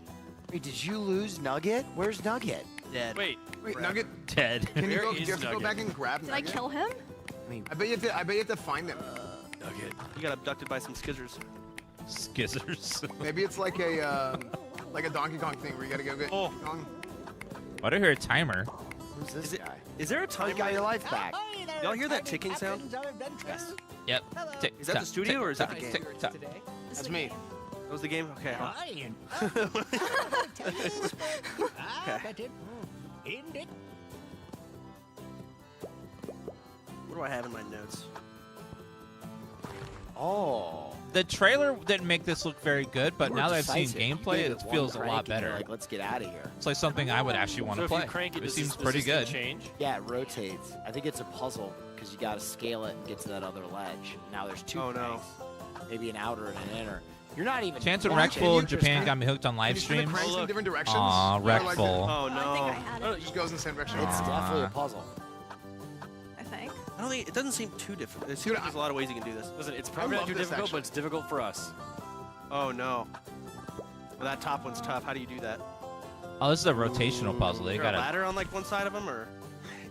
Wait, did you lose Nugget? Where's Nugget? Dead. Wait. Nugget. Dead. Can you Where go? is Do you have to go Nugget? back and grab Did Nugget? I kill him? I bet you have to find him. Nugget. You got abducted by some skizzers. Skizzers. Maybe it's like a Donkey Kong thing where you gotta go get Donkey Kong. Why do I hear a timer? Who's this guy? Is there a Oh, time? you got your life back. Y'all hear that ticking sound? Yes. Yep. Tick, Is that tock, the studio tick, or is that tock, the game? tick, tock. That's me. That was the game? Okay. What do I have in my notes? Oh. The trailer didn't make this look very good, but You now were that I've seen decisive. You gameplay, gave it one feels a crank lot and you're better. Like, let's get out of here. It's like something I would actually want So to if play. you crank it, It does seems this pretty thing good. change? Yeah, it rotates. I think it's a puzzle because you got to scale it and get to that other ledge. Now there's two cranks. Maybe an outer and an inner. You're not even. Chance and watching. Reckful in Japan got me hooked on live Can you spin the streams. cranks in different directions? Aw, You know, like the- Reckful. Oh no. It just goes in the same direction. It's definitely a puzzle. I think. I don't think it doesn't seem too difficult. It seems like there's a lot of ways you can do this. Listen, it's probably not too difficult, but it's difficult for us. Oh no. Well, that top one's tough. How do you do that? Oh, this is a rotational puzzle. They Is there a gotta. ladder on like one side of them, or?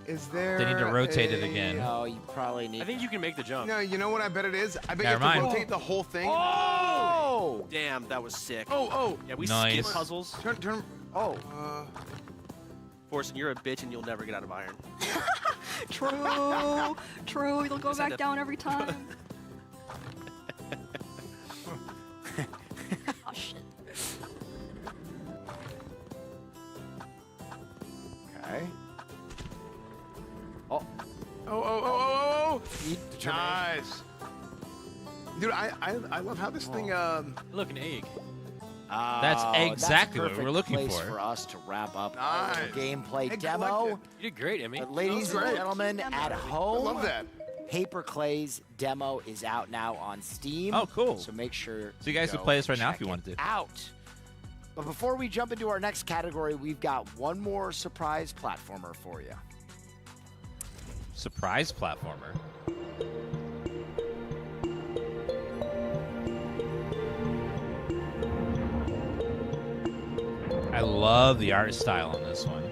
Is there? They need to rotate it again. No, you probably need. I think you can make the jump. No, you know what I bet it is? I bet Never you have to mind. rotate the whole thing. Oh! Damn, that was sick. Oh! Yeah, we Nice. skip puzzles. Turn. Oh. Forsen, you're a bitch and you'll never get out of iron. True. True. You'll go Just had back to- down every time. Oh shit. Okay. Oh! Need determination. Nice. Dude, I love how this thing Look, an egg. That's Oh, exactly a what we were perfect looking place for. for us to wrap up Nice. our gameplay Hey, demo. collect You did great, Emmy. But ladies and great. gentlemen, at home, I love that. Paper Clay's demo is out now on Steam. Oh, cool. So make sure. So you guys go can play this right now check if you wanted it to. Out. But before we jump into our next category, we've got one more surprise platformer for you. Surprise platformer. I love the art style on this one.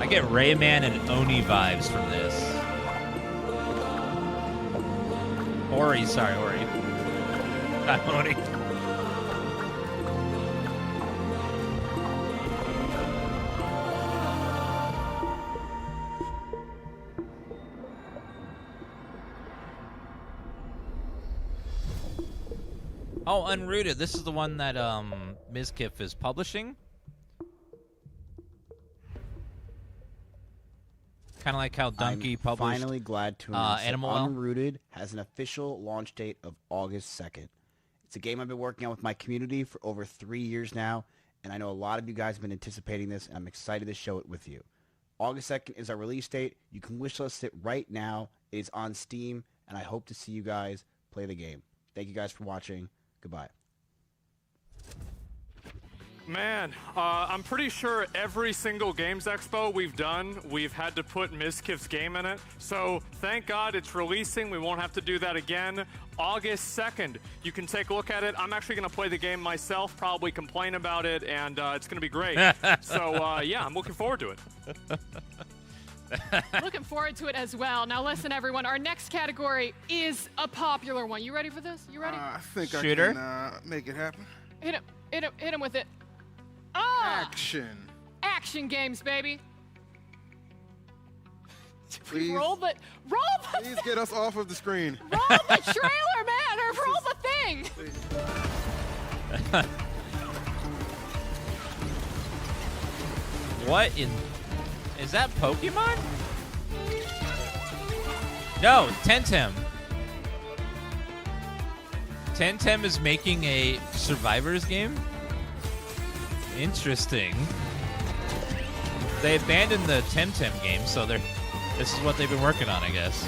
I get Rayman and Oni vibes from this. Ori, sorry, Ori. Not Oni. Oh, Unrooted. This is the one that Mizkif is publishing. Kind of like how Donkey I'm published. finally glad to announce that Animal Well. Unrooted has an official launch date of August 2nd. It's a game I've been working on with my community for over 3 years now, and I know a lot of you guys have been anticipating this, and I'm excited to show it with you. August 2nd is our release date. You can wishlist it right now. It is on Steam, and I hope to see you guys play the game. Thank you guys for watching. Goodbye. Man, I'm pretty sure every single Games Expo we've done, we've had to put Mizkif's game in it. So thank God it's releasing. We won't have to do that again. August 2nd, you can take a look at it. I'm actually going to play the game myself, probably complain about it, and it's going to be great. So yeah, I'm looking forward to it. Looking forward to it as well. Now listen, everyone, our next category is a popular one. You ready for this? You ready? I think Shooter? I can make it happen. Hit him with it. Ah! Action. Action games, baby. Please. Roll the Please get us off of the screen. roll the trailer, man, or roll the thing. What in... Is that Pokemon? No, Temtem. Temtem is making a Survivors game? Interesting. They abandoned the Temtem game, so this is what they've been working on, I guess.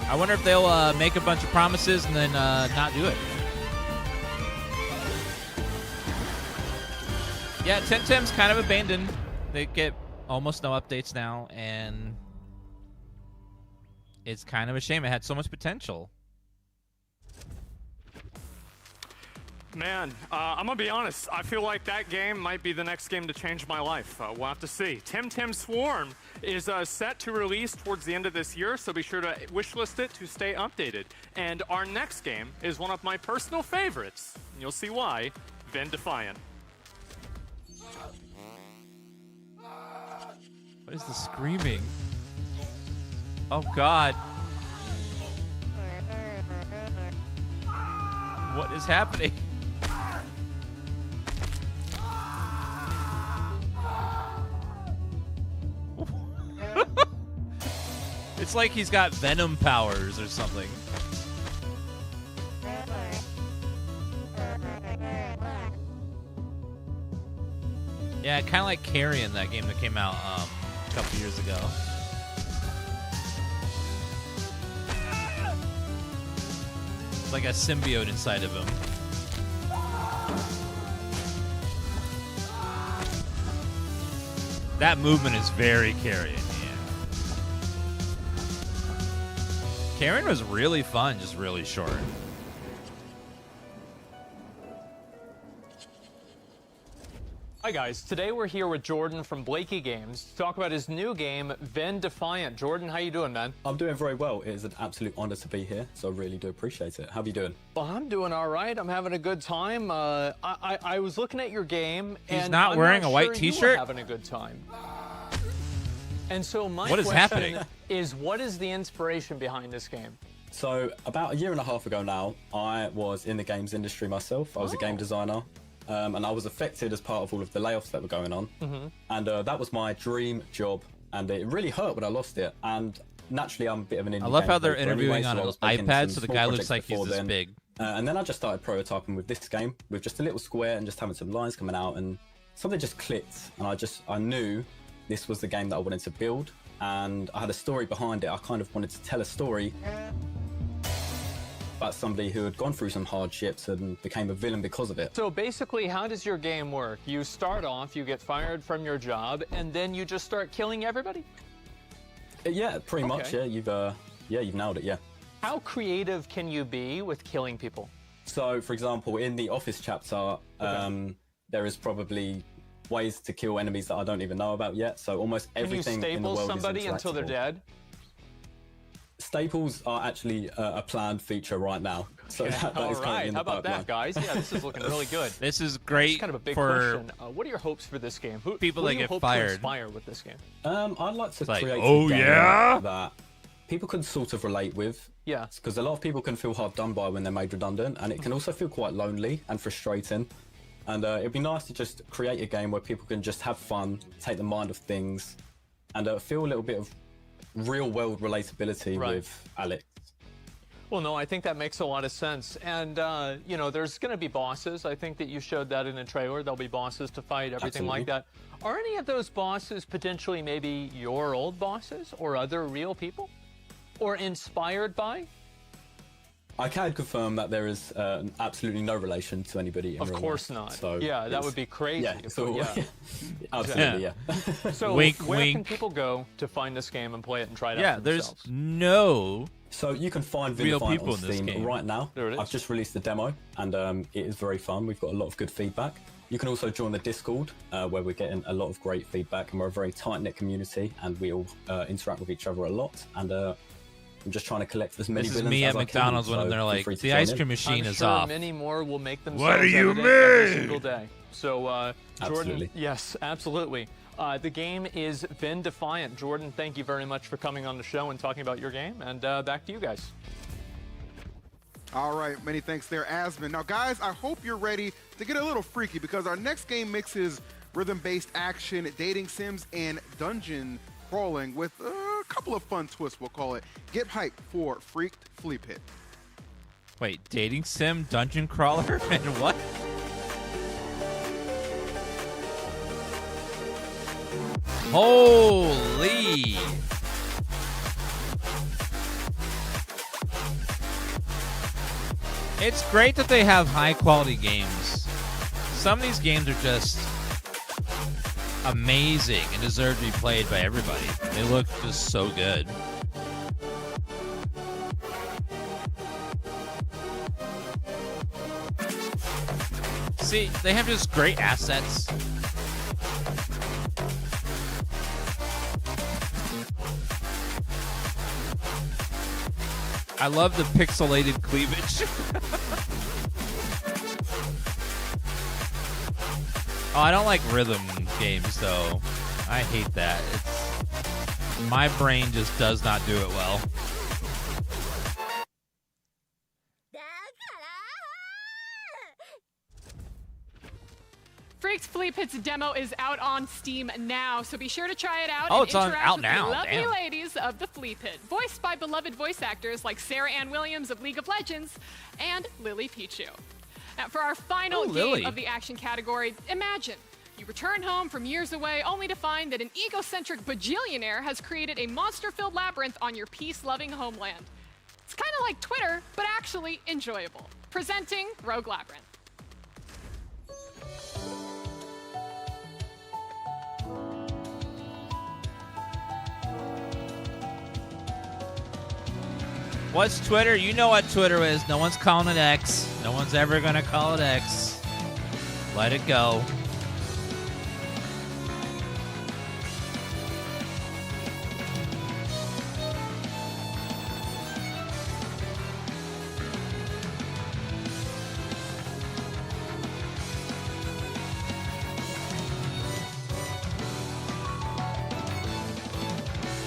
I wonder if they'll make a bunch of promises and then not do it. Yeah, Temtem's kind of abandoned. They get almost no updates now, and it's kind of a shame. It had so much potential. Man, I'm going to be honest. I feel like that game might be the next game to change my life. We'll have to see. Temtem Swarm is set to release towards the end of this year, so be sure to wishlist it to stay updated. And our next game is one of my personal favorites. You'll see why. Ven Defiant. What is the screaming? Oh, God. What is happening? It's like he's got venom powers or something. Yeah, kind of like Carrion, that game that came out a couple years ago. It's like a symbiote inside of him. That movement is very Carrion, yeah. Carrion was really fun, just really short. Hi guys, today we're here with Jordan from Blakey Games to talk about his new game, Ven Defiant. Jordan, how you doing, man? I'm doing very well. It is an absolute honor to be here, so I really do appreciate it. How are you doing? Well, I'm doing all right. I'm having a good time. I was looking at your game, He's and not I'm wearing not a white sure you t-shirt? were having a good time. And so my What is question happening? is, what is the inspiration behind this game? So about a year and a half ago now, I was in the games industry myself. I was a game designer, and I was affected as part of all of the layoffs that were going on. And that was my dream job, and it really hurt when I lost it. And naturally, I'm a bit of an indie I love how game they're developer anyway, interviewing on so I an was making iPad, some so the small guy looks projects like he's before this then. big. And then I just started prototyping with this game, with just a little square and just having some lines coming out, and something just clicked. And I knew this was the game that I wanted to build, and I had a story behind it. I kind of wanted to tell a story about somebody who had gone through some hardships and became a villain because of it. So basically, how does your game work? You start off, you get fired from your job, and then you just start killing everybody? Yeah, pretty much. Yeah, you've nailed it. Yeah. How creative can you be with killing people? So, for example, in the Office chapter, there is probably ways to kill enemies that I don't even know about yet. So almost everything in the world Can you staple somebody is until they're interactable. dead? Staples are actually a planned feature right now. So that is All currently right, in how the about pipeline. that, guys? Yeah, this is looking really good. This is great kind of a big for question. What are your hopes for this game? people who that do you get hope fired. To inspire with this game? I'd like to It's like, create oh, a game yeah? that people can sort of relate with. Yeah. Because a lot of people can feel hard done by when they're made redundant, and it can also feel quite lonely and frustrating. And it'd be nice to just create a game where people can just have fun, take the mind of things, and feel a little bit of real-world relatability with Alex. Well, no, I think that makes a lot of sense. And, you know, there's going to be bosses. I think that you showed that in a trailer. There'll be bosses to fight, everything like that. Are any of those bosses potentially maybe your old bosses or other real people? Or inspired by? I can confirm that there is absolutely no relation to anybody in Of real course life. not. So yeah, that would be crazy. Yeah, so, yeah. absolutely, yeah. So Wink, where can wink. people go to find this game and play it and try it Yeah, out for there's themselves? no So you can find real Vinify people on in this Steam game. right now. There it is. I've just released the demo, and it is very fun. We've got a lot of good feedback. You can also join the Discord, where we're getting a lot of great feedback, and we're a very tight-knit community, and we all interact with each other a lot. And I'm just trying to collect as many This is villains me as at I McDonald's can, when so they're feel like, free to the join ice in. cream machine I'm is sure off. many more will make themselves What do you evident every mean? single day. So, Jordan, Absolutely. yes, absolutely. The game is Vin Defiant. Jordan, thank you very much for coming on the show and talking about your game. And back to you guys. All right, many thanks there, Asmund. Now, guys, I hope you're ready to get a little freaky because our next game mixes rhythm-based action, dating sims, and dungeon crawling with a couple of fun twists, we'll call it. Get hyped for Freaked Flea Pit. Wait, dating sim, dungeon crawler, and what? Holy! It's great that they have high quality games. Some of these games are just amazing and deserve to be played by everybody. They look just so good. See, they have just great assets. I love the pixelated cleavage. Oh, I don't like rhythm games, though. I hate that. My brain just does not do it well. Freaked Flea Pit's demo is out on Steam now, so be sure to try it out. Oh, and it's interact out with now. The lovely Damn. ladies of the Flea Pit, voiced by beloved voice actors like Sarah Ann Williams of League of Legends and Lily Pichu. Now, for our final game Lily. of the action category, imagine you return home from years away only to find that an egocentric bajillionaire has created a monster-filled labyrinth on your peace-loving homeland. It's kind of like Twitter, but actually enjoyable. Presenting Rogue Labyrinth. What's Twitter? You know what Twitter is. No one's calling it X. No one's ever going to call it X. Let it go.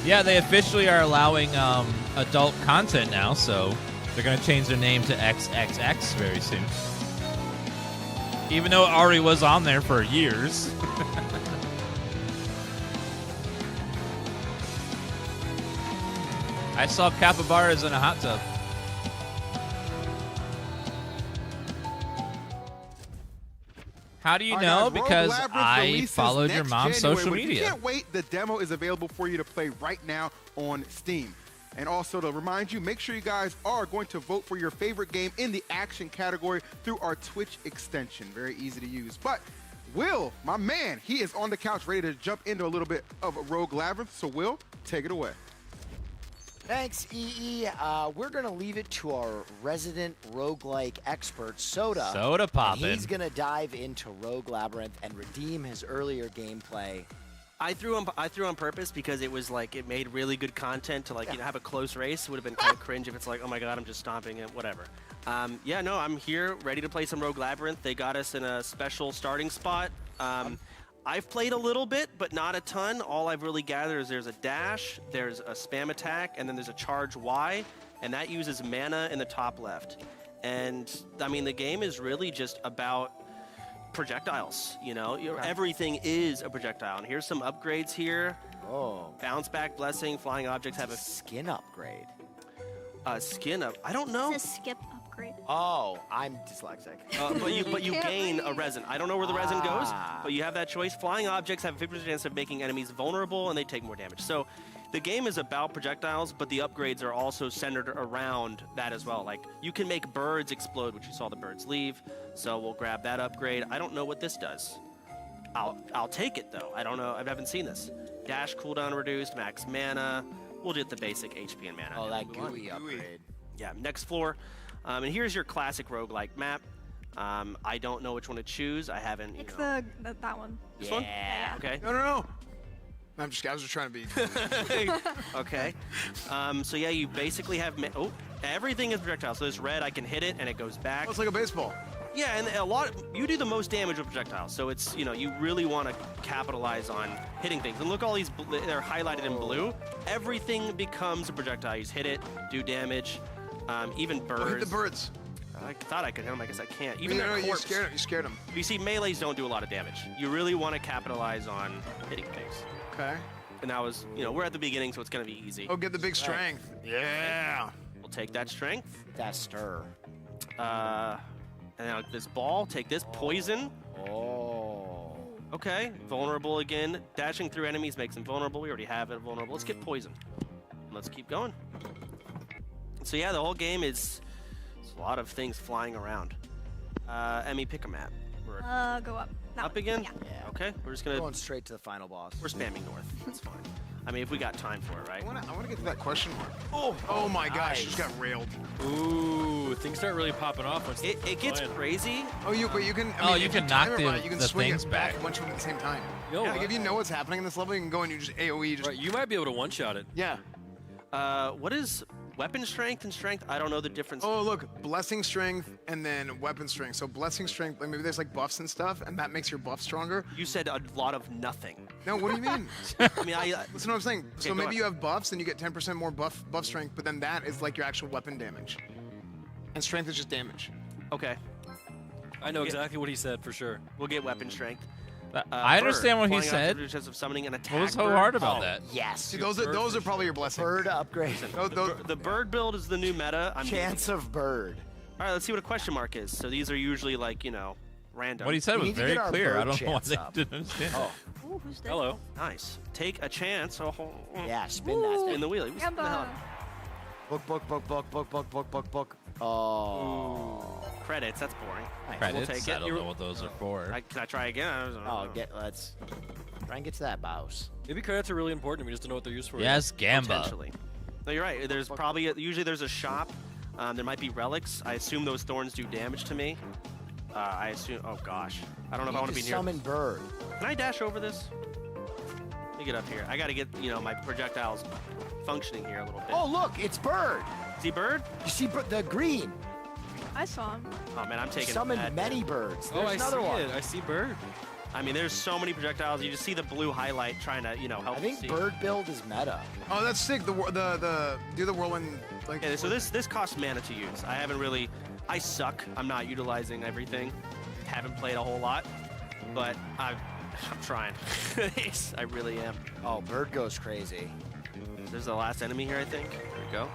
Yeah, they officially are allowing adult content now, so they're going to change their name to XXX very soon. Even though it already was on there for years. I saw capybaras in a hot tub. How do you All right, know? guys, Rogue Because Labyrinth I releases followed your next mom's January, social but if media. You can't wait. The demo is available for you to play right now on Steam. And also to remind you, make sure you guys are going to vote for your favorite game in the action category through our Twitch extension. Very easy to use. But Will, my man, he is on the couch ready to jump into a little bit of Rogue Labyrinth. So Will, take it away. Thanks, EE. We're going to leave it to our resident roguelike expert, Soda. Soda poppin'. And he's going to dive into Rogue Labyrinth and redeem his earlier gameplay. I threw on purpose because it was like it made really good content to like have a close race. It would have been kind of cringe if it's like, oh my god, I'm just stomping it, whatever. Yeah, no, I'm here ready to play some Rogue Labyrinth. They got us in a special starting spot. I've played a little bit, but not a ton. All I've really gathered is there's a dash, there's a spam attack, and then there's a charge Y, and that uses mana in the top left. And I mean, the game is really just about projectiles. You know, everything is a projectile. And here's some upgrades here. Oh. Bounce back, blessing, flying objects have a skin upgrade. Skin up. I don't know. It's a skip upgrade. Oh, I'm dyslexic. But you gain a resin. I don't know where the resin goes, Ah. but you have that choice. Flying objects have a 50% chance of making enemies vulnerable, and they take more damage. So the game is about projectiles, but the upgrades are also centered around that as well. Like, you can make birds explode, which you saw the birds leave. So we'll grab that upgrade. I don't know what this does. I'll take it, though. I don't know. I haven't seen this. Dash cooldown reduced, max mana. We'll get the basic HP and mana. Oh, that gooey upgrade. Yeah, next floor. And here's your classic roguelike map. I don't know which one to choose. I haven't, It's that one. This one? Okay. No. I was just trying to be. Okay. So yeah, you basically have everything is projectile. So this red, I can hit it and it goes back. Oh, it's like a baseball. Yeah, and you do the most damage with projectiles. So it's, you really want to capitalize on hitting things. And look, all these they're highlighted in blue. Everything becomes a projectile. You just hit it, do damage. Even birds. Hit the birds. I thought I could hit them. I guess I can't. Even No, their you corpse. scared them. You see, melees don't do a lot of damage. You really want to capitalize on hitting things. Okay. And that was, we're at the beginning, so it's going to be easy. Oh, get the big strength. Yeah. We'll take that strength. That stir. And now this ball, take this poison. Oh. Okay, vulnerable again. Dashing through enemies makes them vulnerable. We already have it vulnerable. Let's get poison. Let's keep going. So yeah, the whole game is a lot of things flying around. Emmy, pick a map. Go up. That Up one. again? Yeah. Okay, we're just gonna Going straight to the final boss. We're spamming north. That's fine. I mean, if we got time for it, right? I want to get to that question mark. Oh my gosh, just got railed. Ooh, things start really popping off. Once It gets crazy. Oh, you can. You if can time knock it the- right, you can the swing things it back back. a bunch of them at the same time. Yo, Like, if you know what's happening in this level, you can go and you just AOE. Just Right, you might be able to one-shot it. Yeah. What is weapon strength and strength? I don't know the difference. Oh, look, blessing strength and then weapon strength. So blessing strength, like maybe there's like buffs and stuff, and that makes your buff stronger. You said a lot of nothing. No, what do you mean? I mean, Listen to what I'm saying. So go maybe on. you have buffs and you get 10% more buff strength, but then that is like your actual weapon damage. And strength is just damage. Okay. I know exactly what he said for sure. We'll get weapon strength. I understand what he Flying said. object chance of summoning an attack What was so bird. hard about that? Yes. See, those are probably your blessings. Bird upgrade. The bird build is the new meta. Chance of bird. All right, let's see what a question mark is. So these are usually like, random. What he said We was need to very get our clear. I bird don't know why chance they up. didn't understand. Oh. Ooh, who's that? Hello. Nice. Take a chance. Oh, Yeah, spin that spin thing. the wheel. Spin the hell. Book. Oh. Credits. That's boring. Credits? We'll take it. I don't know what those are for. Can I try again? I don't know. Let's try and get to that boss. Maybe credits are really important. We just don't know what they're used for. Yes, Gamba. Potentially. No, you're right. There's probably usually there's a shop. There might be relics. I assume those thorns do damage to me. I assume. Oh gosh. I don't know if I want to be near. Summon bird. Can I dash over this? Let me get up here. I got to get my projectiles functioning here a little bit. Oh look, it's bird. See bird? You see the green. I saw him. Oh man, I'm taking. Summoned that. many birds. Oh, There's I another see one. it. I see bird. I mean, there's so many projectiles. You just see the blue highlight trying to, help. I think see. bird build is meta. Oh, that's sick. The do the whirlwind like. Yeah, so this costs mana to use. I haven't really. I suck. I'm not utilizing everything. Haven't played a whole lot, but I'm trying. I really am. Oh, bird goes crazy. There's the last enemy here, I think. There we go.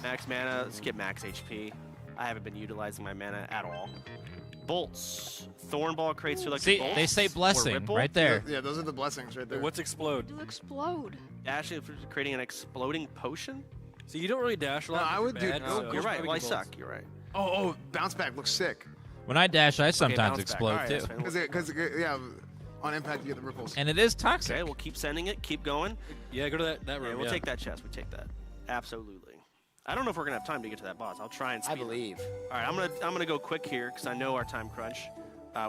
Max mana. Let's get max HP. I haven't been utilizing my mana at all. Bolts. Thornball creates electric See, bolts. they say or blessing ripple. right there. Yeah, those are the blessings right there. What's explode? You explode. Dashing for creating an exploding potion. So you don't really dash a lot. No, I would do- bad, no, so You're right. probably Well, I get suck. bolts. You're right. Oh, bounce back looks sick. When I dash, I sometimes bounce back. explode All right, too. that's fine. Because yeah, on impact you get the ripples. And it is toxic. Okay, we'll keep sending it. Keep going. Yeah, go to that Yeah, room. we'll take that chest. We take that. Absolutely. I don't know if we're gonna have time to get to that boss. I'll try and. I believe. All right, I'm gonna go quick here because I know our time crunch.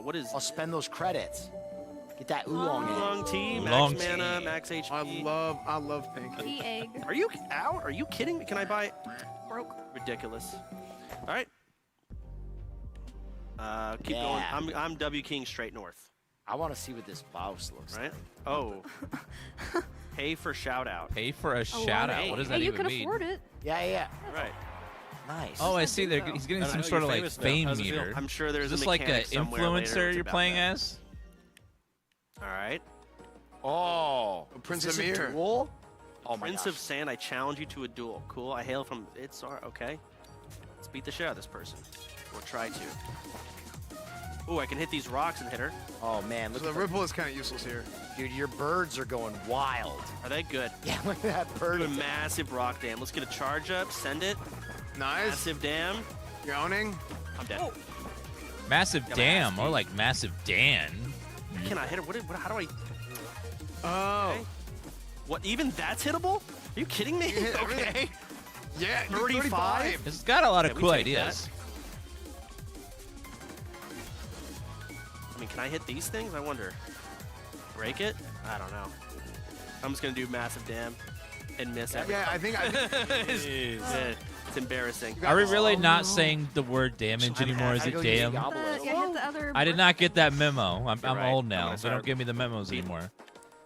What is? I'll spend those credits. Get that oolong in. Oolong tea, max Oolong mana, max HP. I love pink. The egg. Are you out? Are you kidding me? Can I buy it? Broke. Ridiculous. All right. Keep Yeah. going. I'm W King straight north. I want to see what this blouse looks Right? like. Oh. Pay for shout out. Pay for a shout out. What does that Hey, you even can mean? afford it. Yeah. Right. Nice. Oh, I see. He's getting some sort of like fame meter. I'm sure there's Is this a like an mechanic somewhere later influencer it's you're about playing that. as? All right. Oh, Prince is this Amir. a duel? Oh my Prince gosh. of Sand, I challenge you to a duel. Cool. I hail from Itzar. Okay. Let's beat the shit out of this person. Or try to. Ooh, I can hit these rocks and hit her. Oh man, look So at the ripple is kind of useless here. dude. Your birds are going wild. Are they good? Yeah, look at that bird. Do a massive rock dam. Let's get a charge up. Send it. Nice. Massive dam. You're owning. I'm dead. Massive Got my ass Dam, or beat. like Massive Dan. I cannot hit her. How do I? Oh. Okay. What? Even that's hittable? Are you kidding me? You hit everything. Okay. Yeah, 35? It's got a lot of Yeah, we cool take ideas. I mean, can I hit these things? I wonder. Break it? I don't know. I'm just gonna do massive dam and miss everything. Yeah, I think. It's embarrassing. Are we really not saying the word damage anymore? Is it damn? Yeah, hit the other. I did not get that memo. I'm right. old I'm now. gonna They start don't give me the memos anymore.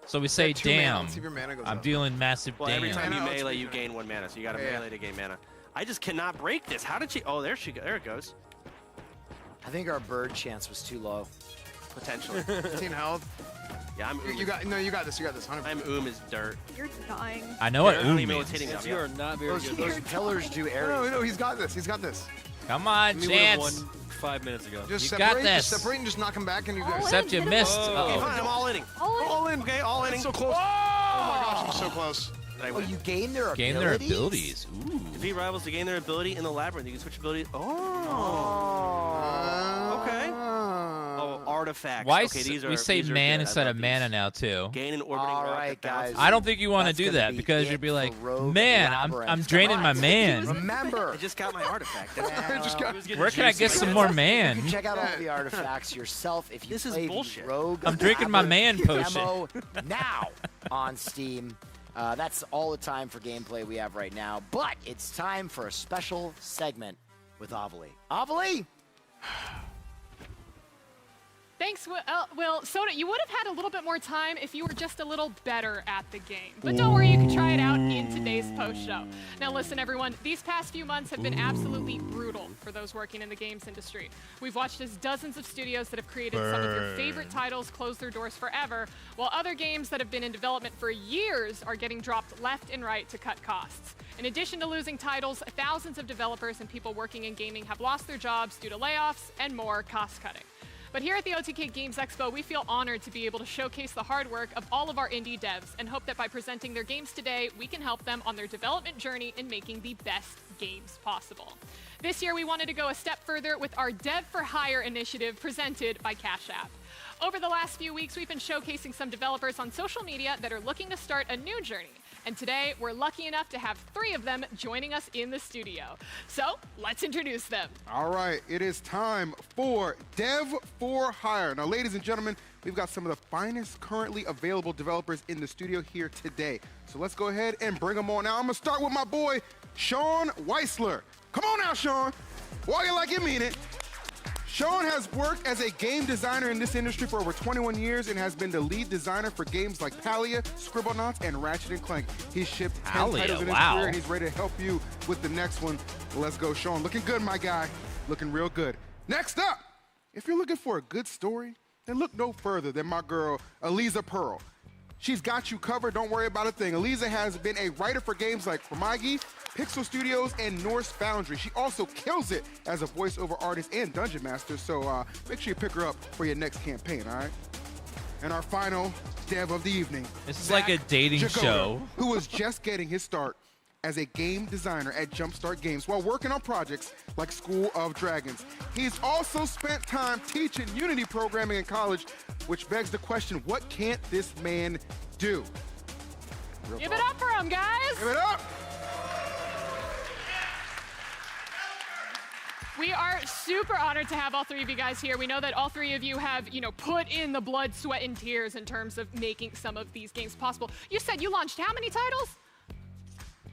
So we say 2 mana. damn. Let's see if your mana goes I'm up. dealing massive Well, damn. every time you Mana, let's melee, read you it. gain 1 mana. So you got to Yeah. melee to gain mana. I just cannot break this. How did she? Oh, there she go. There it goes. I think our bird chance was too low. Potentially. 15 health. Yeah, I'm. You got no. You got this. You got this. 100%. I'm as dirt. You're dying. I know what I don't oom even know what's means. hitting them. You are not very good. Those pillars do area. No, he's got this. He's got this. Come on, We would have won Chance. 5 minutes ago. Just You separate. got this. Just separate and just knock him back, and you All guys. Except you missed. Oh. Okay, Uh-oh. fine. I'm all inning. All in. Okay, all inning. So close. Oh my gosh, I'm so close. Did I Oh, win? you gain their Gain abilities. their abilities. Ooh. Defeat rivals to gain their ability in the labyrinth. You can switch abilities. Oh. Okay. Oh, artifacts. Why okay, these are, we say these are man good. I instead love of mana these. now too? Gain an orbiting All rock right, that bounces. guys. I don't think you want to That's do gonna that be because it you'd be for like, Rogue man, Labyrinth. I'm draining Come my on. man. Remember, I just got my artifact. That's I just got. Where can I get some more you man? can check out all the artifacts yourself if you This is play the bullshit. Rogue I'm drinking my man Labyrinth potion. demo now on Steam. That's all the time for gameplay we have right now, but it's time for a special segment with Avali. Avali! Thanks, Will. Soda, you would have had a little bit more time if you were just a little better at the game. But don't worry, you can try it out in today's post show. Now listen, everyone, these past few months have been absolutely brutal for those working in the games industry. We've watched as dozens of studios that have created some of your favorite titles close their doors forever, while other games that have been in development for years are getting dropped left and right to cut costs. In addition to losing titles, thousands of developers and people working in gaming have lost their jobs due to layoffs and more cost cutting. But here at the OTK Games Expo, we feel honored to be able to showcase the hard work of all of our indie devs and hope that by presenting their games today, we can help them on their development journey in making the best games possible. This year, we wanted to go a step further with our Dev for Hire initiative presented by Cash App. Over the last few weeks, we've been showcasing some developers on social media that are looking to start a new journey. And today, we're lucky enough to have 3 of them joining us in the studio. So, let's introduce them. All right, it is time for Dev for Hire. Now, ladies and gentlemen, we've got some of the finest currently available developers in the studio here today. So let's go ahead and bring them on. Now, I'm going to start with my boy, Sean Weisler. Come on now, Sean. Walk it like you mean it. Sean has worked as a game designer in this industry for over 21 years and has been the lead designer for games like Palia, Scribblenauts, and Ratchet & Clank. He's shipped 10 Palia, titles in his wow. career, and he's ready to help you with the next one. Let's go, Sean. Looking good, my guy. Looking real good. Next up, if you're looking for a good story, then look no further than my girl, Eliza Pearl. She's got you covered. Don't worry about a thing. Eliza has been a writer for games like Promagi, Pixel Studios, and Norse Foundry. She also kills it as a voiceover artist and dungeon master, so make sure you pick her up for your next campaign, all right? And our final dev of the evening. This is like a dating Jagoda, show. who was just getting his start as a game designer at Jumpstart Games while working on projects like School of Dragons. He's also spent time teaching Unity programming in college, which begs the question, what can't this man do? Real Give talk. it up for him, guys. Give it up! We are super honored to have all 3 of you guys here. We know that all 3 of you have, put in the blood, sweat, and tears in terms of making some of these games possible. You said you launched how many titles?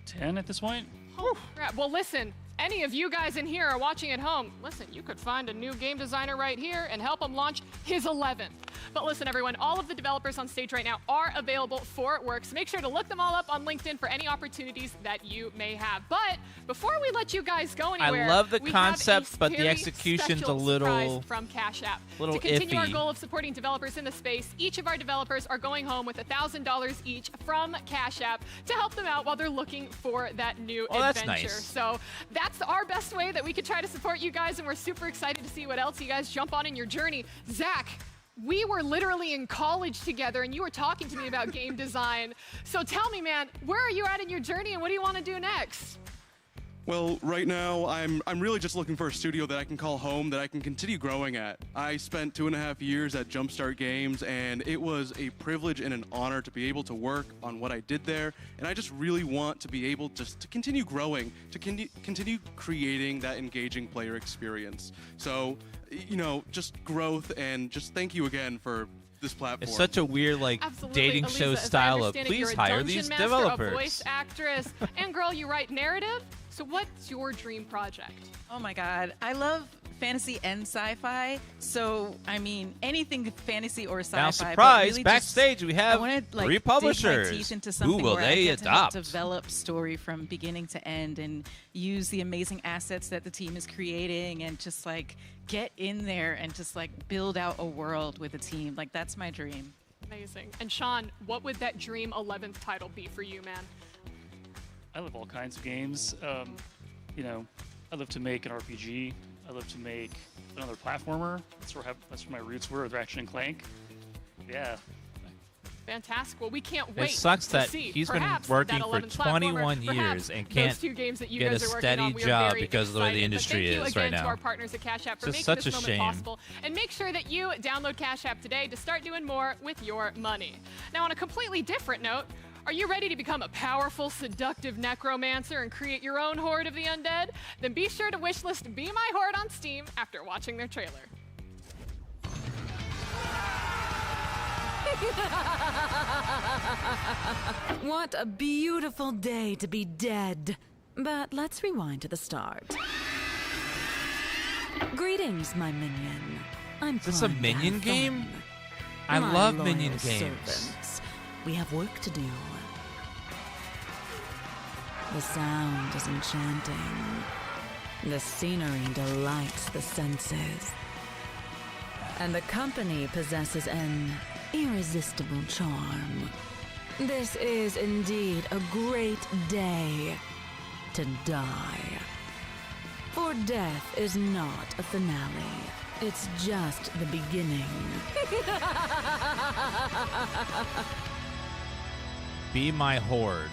10 at this point. Oh, crap. Well, listen, any of you guys in here are watching at home, listen, you could find a new game designer right here and help him launch his 11th. But listen, everyone, all of the developers on stage right now are available for work, so make sure to look them all up on LinkedIn for any opportunities that you may have. But before we let you guys go anywhere, I love the we concept, have a but the very execution's a special little surprise from Cash App. little To continue our iffy. goal of supporting developers in the space, each of our developers are going home with $1,000 each from Cash App to help them out while they're looking for that new Oh, that's adventure. nice. So that's our best way that we could try to support you guys, and we're super excited to see what else you guys jump on in your journey. Zach, we were literally in college together, and you were talking to me about game design. So tell me, man, where are you at in your journey, and what do you want to do next? Well, right now, I'm really just looking for a studio that I can call home, that I can continue growing at. I spent 2.5 years at Jumpstart Games, and it was a privilege and an honor to be able to work on what I did there. And I just really want to be able just to continue growing, to continue creating that engaging player experience. So, you know, just growth, and just thank you again for this platform. It's such a weird, like, Absolutely, dating Elisa, show as I style of understand it, please you're a hire dungeon these master, developers. a voice actress, and girl, you write narrative. So what's your dream project? Oh my God, I love fantasy and sci-fi. So I mean, anything fantasy or sci-fi. Now, but surprise, really backstage just, we have I wanna, like, 3 dig my publishers. teeth into Who something will where I they get to adopt? develop story from beginning to end and use the amazing assets that the team is creating and just like get in there and just like build out a world with a team. Like that's my dream. Amazing. And Sean, what would that dream 11th title be for you, man? I love all kinds of games. You know, I love to make an RPG. I love to make another platformer. That's where my roots were with Ratchet and Clank. Yeah. Fantastic. Well, we can't wait sucks to that see he's been perhaps working that for 11th 21 platformer, years perhaps and those can't 2 games that you get guys a are working steady on. We are job very because of the way the excited. industry But thank is you right again now. to our partners at Cash App for It's just making such this a moment shame. possible. And make sure that you download Cash App today to start doing more with your money. Now, on a completely different note, are you ready to become a powerful, seductive necromancer and create your own horde of the undead? Then be sure to wishlist Be My Horde on Steam after watching their trailer. What a beautiful day to be dead. But let's rewind to the start. Greetings, my minion. I'm Is this a primed to Minion have game? fun. I My love loyal Minion games. servants, we have work to do. The sound is enchanting. The scenery delights the senses. And the company possesses an irresistible charm. This is indeed a great day to die. For death is not a finale. It's just the beginning. Be My Horde.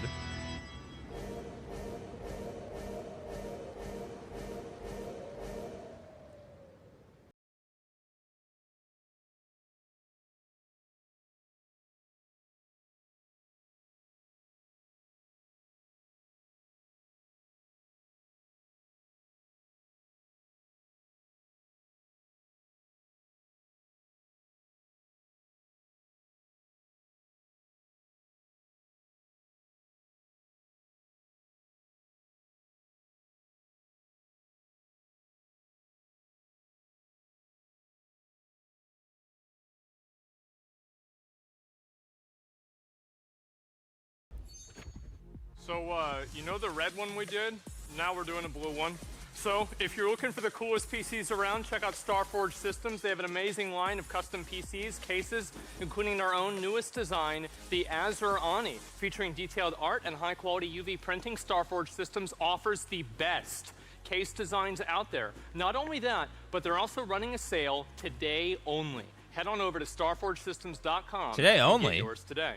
So, you know the red one we did? Now we're doing a blue one. So, if you're looking for the coolest PCs around, check out Starforge Systems. They have an amazing line of custom PCs, cases, including our own newest design, the Azure Ani. Featuring detailed art and high-quality UV printing, Starforge Systems offers the best case designs out there. Not only that, but they're also running a sale today only. Head on over to starforgesystems.com. Today and only? get yours today.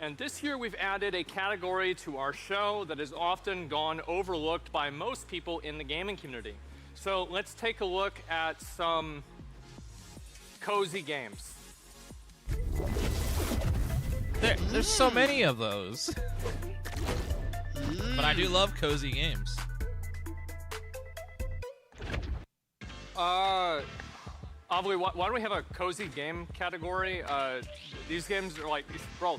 And this year we've added a category to our show that has often gone overlooked by most people in the gaming community. So let's take a look at some cozy games. There's so many of those. But I do love cozy games. Obviously, why do we have a cozy game category? These games are like, bro,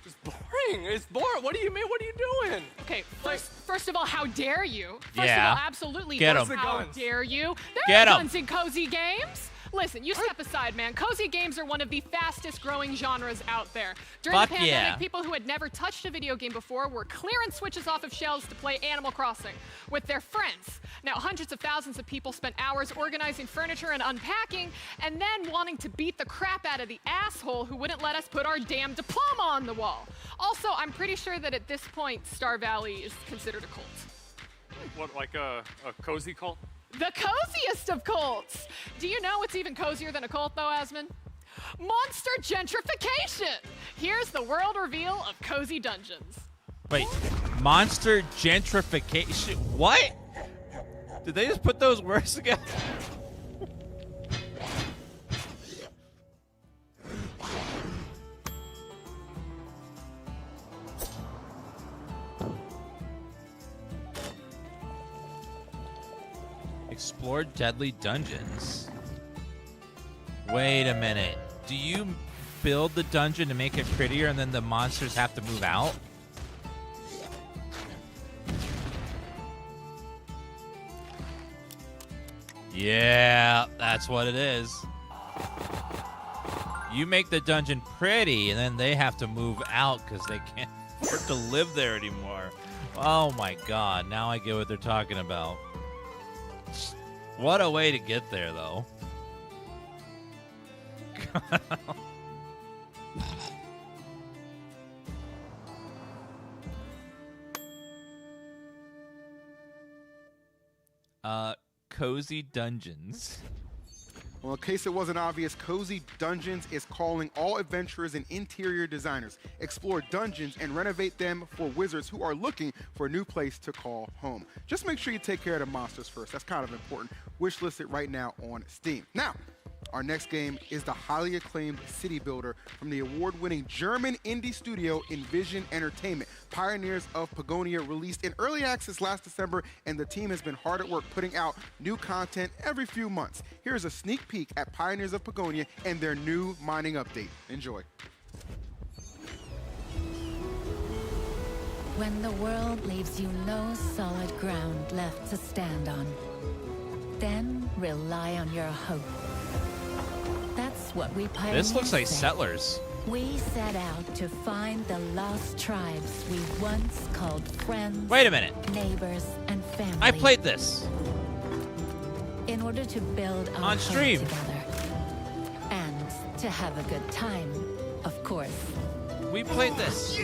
just boring. boring. It's boring. What do you mean? What are you doing? Okay, first of all, how dare you? First Yeah. of all, absolutely. Get first, 'em. how dare you? There Get are 'em. guns in cozy games. Listen, you step aside, man. Cozy games are one of the fastest growing genres out there. During Fuck the pandemic, yeah. people who had never touched a video game before were clearing switches off of shelves to play Animal Crossing with their friends. Now, hundreds of thousands of people spent hours organizing furniture and unpacking, and then wanting to beat the crap out of the asshole who wouldn't let us put our damn diploma on the wall. Also, I'm pretty sure that at this point, Star Valley is considered a cult. What, like a cozy cult? The coziest of cults! Do you know what's even cozier than a cult, though, Asmon? Monster gentrification! Here's the world reveal of Cozy Dungeons. Wait, monster gentrification? What? Did they just put those words together? Explore deadly dungeons. Wait a minute. Do you build the dungeon to make it prettier and then the monsters have to move out? Yeah, that's what it is. You make the dungeon pretty and then they have to move out because they can't afford to live there anymore. Oh my god, now I get what they're talking about. What a way to get there, though. Cozy Dungeons. Well, in case it wasn't obvious, Cozy Dungeons is calling all adventurers and interior designers. Explore dungeons and renovate them for wizards who are looking for a new place to call home. Just make sure you take care of the monsters first. That's kind of important. Wish it right now on Steam. Now, our next game is the highly acclaimed city builder from the award-winning German indie studio Envision Entertainment. Pioneers of Pagonia released in early access last December, and the team has been hard at work putting out new content every few months. Here's a sneak peek at Pioneers of Pagonia and their new mining update. Enjoy. When the world leaves you no solid ground left to stand on, then rely on your hope. That's what we pioneers This looks like say. Settlers. We set out to find the lost tribes we once called friends. Wait a minute. Neighbors and family. I played this. In order to build our on home stream together. And to have a good time, of course. We played this.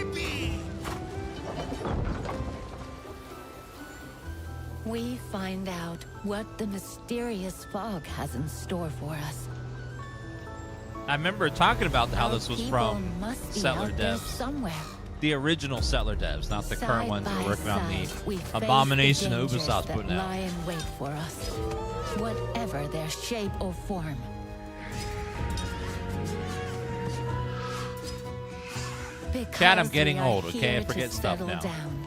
We find out what the mysterious fog has in store for us. I remember talking about how this was People from must be Settler out there devs. somewhere. The original Settler devs, not the current Side ones that are by working on side, we the face abomination the that dangers Ubisoft's that putting out. lie in wait for us, whatever their shape or form. Chad, I'm Because getting we are old, okay? I here to forget stuff settle now. down,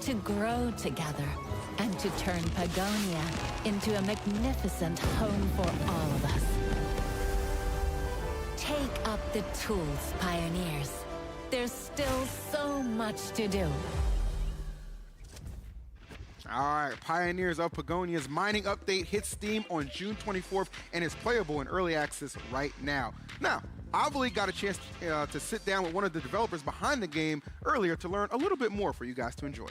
to grow together, and to turn Pagonia into a magnificent home for all of us. Take up the tools, pioneers. There's still so much to do. All right, Pioneers of Pagonia's mining update hits Steam on June 24th and is playable in early access right now. Now, I've really got a chance to sit down with one of the developers behind the game earlier to learn a little bit more for you guys to enjoy.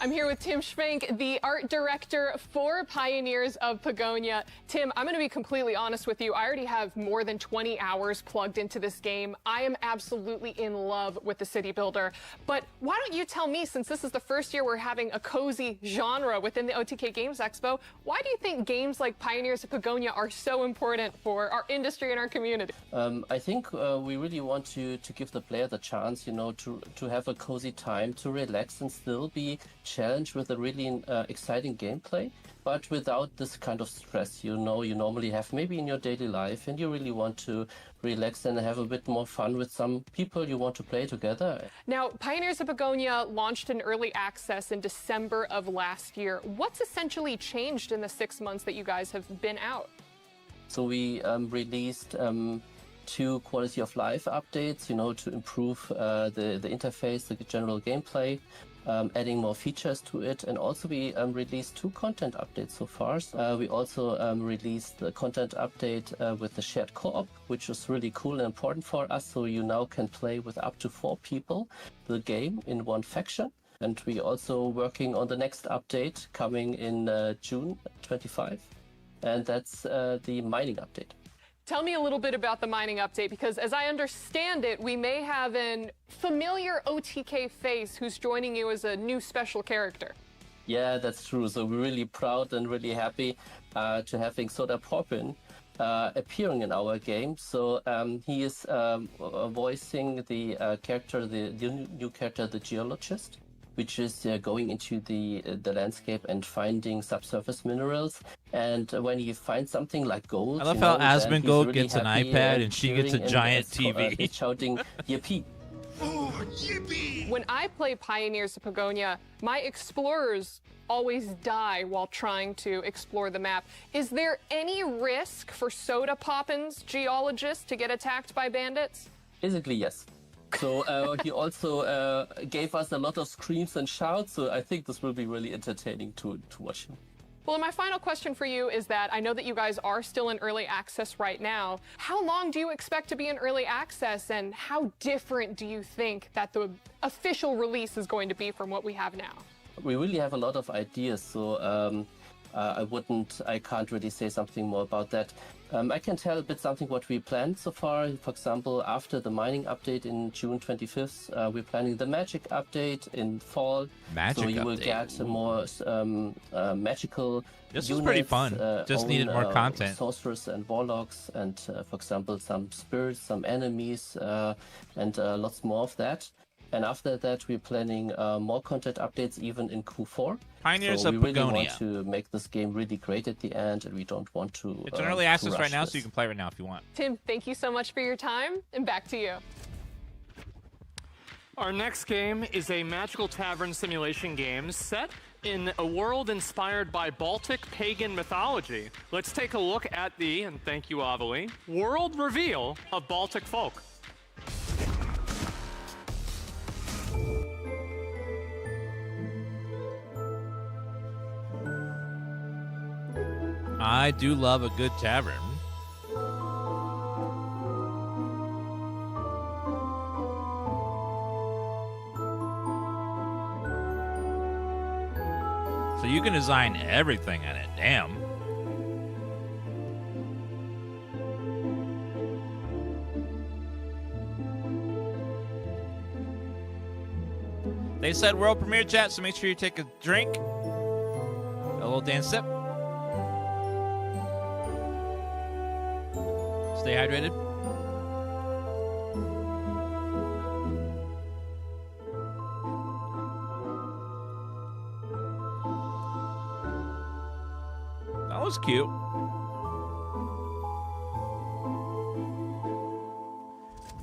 I'm here with Tim Schwenk, the art director for Pioneers of Pagonia. Tim, I'm going to be completely honest with you. I already have more than 20 hours plugged into this game. I am absolutely in love with the city builder. But why don't you tell me, since this is the first year we're having a cozy genre within the OTK Games Expo, why do you think games like Pioneers of Pagonia are so important for our industry and our community? I think we really want to give the player the chance, you know, to have a cozy time, to relax and still be challenged with a really exciting gameplay, but without this kind of stress, you know, you normally have maybe in your daily life, and you really want to relax and have a bit more fun with some people you want to play together. Now, Pioneers of Pagonia launched in early access in December of last year. What's essentially changed in the 6 months that you guys have been out? So we released 2 quality of life updates, to improve the interface, the general gameplay, adding more features to it. And also we released 2 content updates so far. We also released the content update with the shared co-op, which is really cool and important for us. So you now can play with up to 4 people the game in one faction. And we also working on the next update coming in June 25. And that's the mining update. Tell me a little bit about the mining update, because as I understand it, we may have an familiar OTK face who's joining you as a new special character. Yeah, that's true. So we're really proud and really happy to having Soda Poppin appearing in our game. So he is voicing the character, the new character, the geologist, which is going into the landscape and finding subsurface minerals. And when he finds something like gold, I love how Asmongold really gets an happy, iPad and she gets a cheering giant and TV. shouting, "Yippee!" When I play Pioneers of Pagonia, my explorers always die while trying to explore the map. Is there any risk for Soda Poppin's geologist to get attacked by bandits? Basically, yes. So he also gave us a lot of screams and shouts, so I think this will be really entertaining to watch him. Well, and my final question for you is that I know that you guys are still in early access right now. How long do you expect to be in early access, and how different do you think that the official release is going to be from what we have now? We really have a lot of ideas, so I can't really say something more about that. I can tell a bit something what we planned so far. For example, after the mining update in June 25th, we're planning the magic update in fall. Magic so you will update. get more magical This units, was pretty fun. Just needed more content. Sorcerers and warlocks, and for example, some spirits, some enemies, and lots more of that. And after that, we're planning more content updates even in Q4. Pioneers so of we really Pagonia. want to make this game really great at the end, and we don't want to. It's in early access to right rush now, this. so you can play right now if you want. Tim, thank you so much for your time, and back to you. Our next game is a magical tavern simulation game set in a world inspired by Baltic pagan mythology. Let's take a look at the, and thank you, Avali, world reveal of Baltic folk. I do love a good tavern. So you can design everything in it. Damn. They said world premiere chat, so make sure you take a drink. A little dance sip. Stay hydrated. That was cute.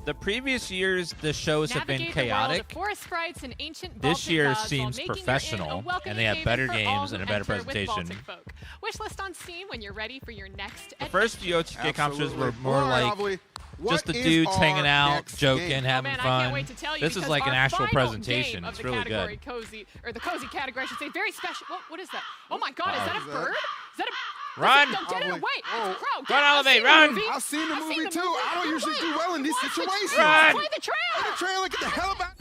The previous years, the shows have been Navigate the world chaotic. of forest sprites and ancient This Baltic year gods while seems making your inn a professional, welcoming and they have haven better for all games who and a better enter with presentation. Baltic folk. Wishlist on Steam when you're ready for your next The first few OTK conferences were more All right, like Avali, what just the is dudes our hanging out, next joking, game? having Man, I fun. can't wait to tell you This is because like an our actual final presentation. game It's of really the category good. cozy, or the cozy category, I should say, very special. What is that? Oh my God, is that a bird? Is that a? Run! No, get it away! It's a crow. Run, I've Elevate, seen the run! movie. I've seen the I've movie the too. movie. I don't usually do well in these Watch the situations. trailer. Play the trailer. Play the trailer. Get the hell about.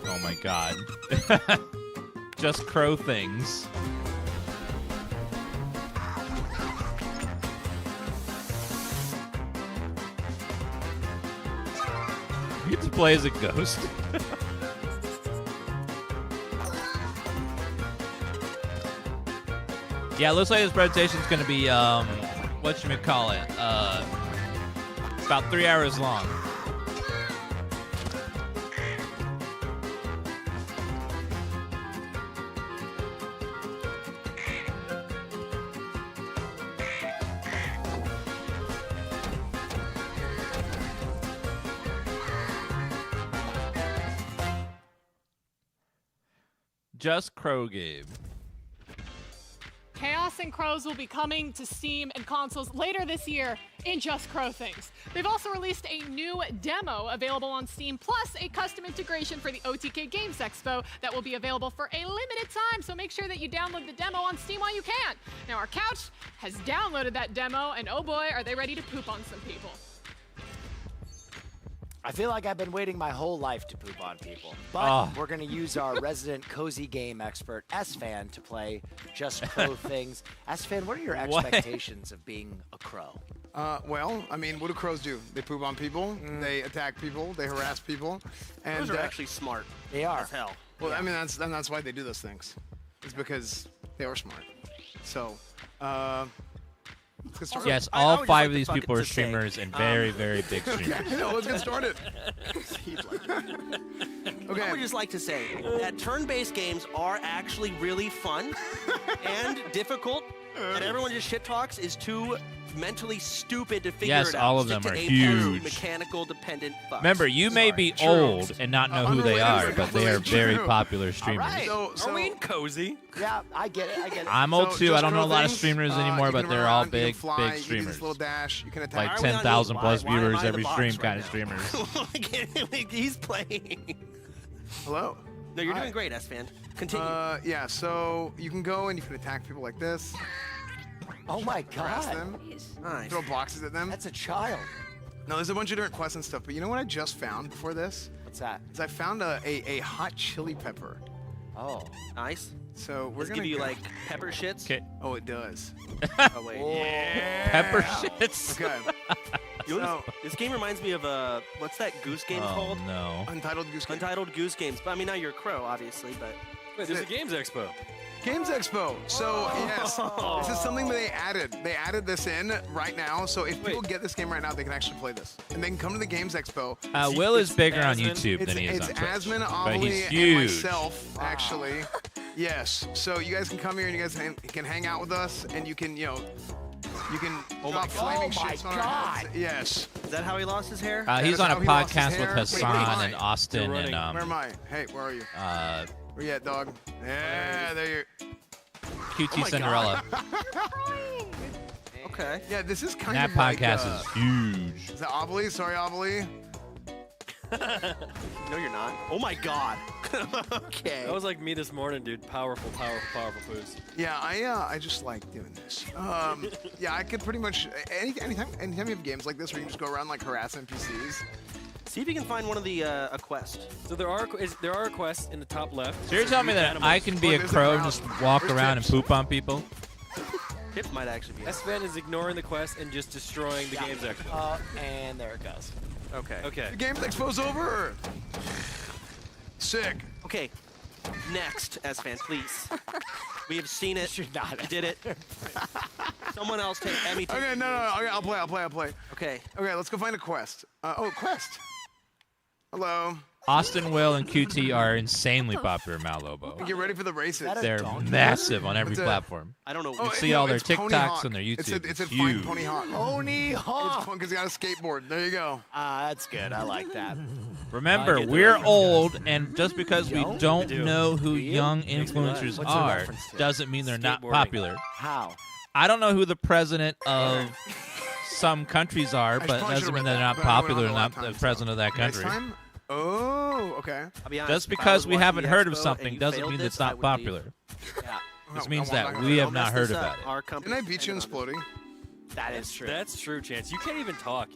Oh my god. Just crow things. You get to play as a ghost. Yeah, it looks like this presentation's gonna be whatchamacallit, about 3 hours long. Just Crow game. Chaos Crossing Crows will be coming to Steam and consoles later this year in Just Crow Things. They've also released a new demo available on Steam, plus a custom integration for the OTK Games Expo that will be available for a limited time, so make sure that you download the demo on Steam while you can. Now, our couch has downloaded that demo, and oh boy, are they ready to poop on some people. I feel like I've been waiting my whole life to poop on people, but we're going to use our resident cozy game expert, S-Fan, to play Just Crow Things. S-Fan, what are your expectations of being a crow? Well, I mean, what do crows do? They poop on people, they attack people, they harass people. And, Crows are actually smart. They are. As hell. Well, I mean, that's why they do those things. It's because they are smart. So, let's get started. Yes, all 5 of these people are streamers and very, very big streamers. No, let's get started. Okay. I would just like to say that turn-based games are actually really fun and difficult, and everyone just shit talks is too mentally stupid to figure it out. Yes, all of them Stick are to huge. Mechanical dependent fucks. Remember, you may be old and not know who they are, but they are very popular streamers. Right. Are we in cozy? Yeah, I get it. I'm old too. I don't know a lot of Things, streamers you anymore, can but run they're all around, you can big, fly, big you can do streamers. this little dash. You can attack. Like 10,000 plus Why am viewers I in every the box stream right kind of streamers. He's playing. Hello. No, you're doing great, S-Fan. Continue. Yeah, so you can go and you can attack people like this. Oh my Harass God. them. Nice. Throw boxes at them. That's a child. No, there's a bunch of different quests and stuff, but you know what I just found before this? What's that? Is I found a hot chili pepper. Oh. Nice. So we're Does it gonna give you go- like pepper shits? Okay. Oh, it does. Oh wait. Pepper shits. Okay. You know, So- this game reminds me of what's that goose game Oh, called? no. Untitled Goose Game. Untitled Goose Games. But I mean, now you're a crow, obviously. But Wait, there's a Games Expo. Games Expo. So yes, this is something that they added. They added this in right now. So if people get this game right now, they can actually play this, and they can come to the Games Expo. Will is bigger on Asman? YouTube than he is It's on Twitch. Asman, But Amelie, he's and huge. myself, actually. Yes. So you guys can come here and you guys can hang out with us, and you can drop flaming shits on our heads. Yes. is that how he lost his hair? He's is on a how he lost his podcast with hair. Hassan and Wait, Austin running. and where am I? Hey, where are you? Where you at, dog? Yeah, there you. QT Cinderella. Okay. Yeah, this is kind That of like, podcast is huge. Is that Amelie? Sorry, Amelie. No, you're not. Oh my God. Okay. That was like me this morning, dude. Powerful, powerful, powerful foods. Yeah, I just like doing this. Yeah, I could pretty much anytime you have games like this where you can just go around like harass NPCs. See if you can find one of the a quest. So there are quests in the top left. So you're telling me that I can be a crow and just walk around and poop on people? Tips might actually be. S-Fan is ignoring the quest and just destroying the Games Expo. And there it goes. Okay. Okay. The Games Expo's over. Sick. Okay. Next, S-Fan, please. We have seen it. Should not. You did it. Someone else take Emmy. Okay, no. Okay, I'll play. Okay. Okay, let's go find a quest. Quest. Hello. Austin, Will, and QT are insanely popular in Malobo. Get ready for the races. They're massive on every It's a- platform. I don't know. You can see all their it's Pony TikToks Hawk. and their YouTube. It's a It's fine huge. Pony Hawk. Pony Hawk. It's fun because he got a skateboard. There you go. That's good. I like that. Remember, I get the we're reference. old, and just because we Young? don't I do. know who Do you? young Makes me laugh. influencers What's the are reference to? doesn't mean they're not Skateboarding. popular. How? I don't know who the president of some countries are, but probably doesn't should've mean read they're that, not but I went popular on a lot enough, of the times, president of that Next country. time? Oh, okay. I'll be honest, Just if I because was we watching haven't the heard of Expo and something you doesn't failed mean this, it's not I would popular. leave. Yeah. This No, means I'm that not we gonna- have Don't not mess heard this about up. it. Our company. Didn't I beat you in Splody? That is true. That's true, Chance. You can't even talk.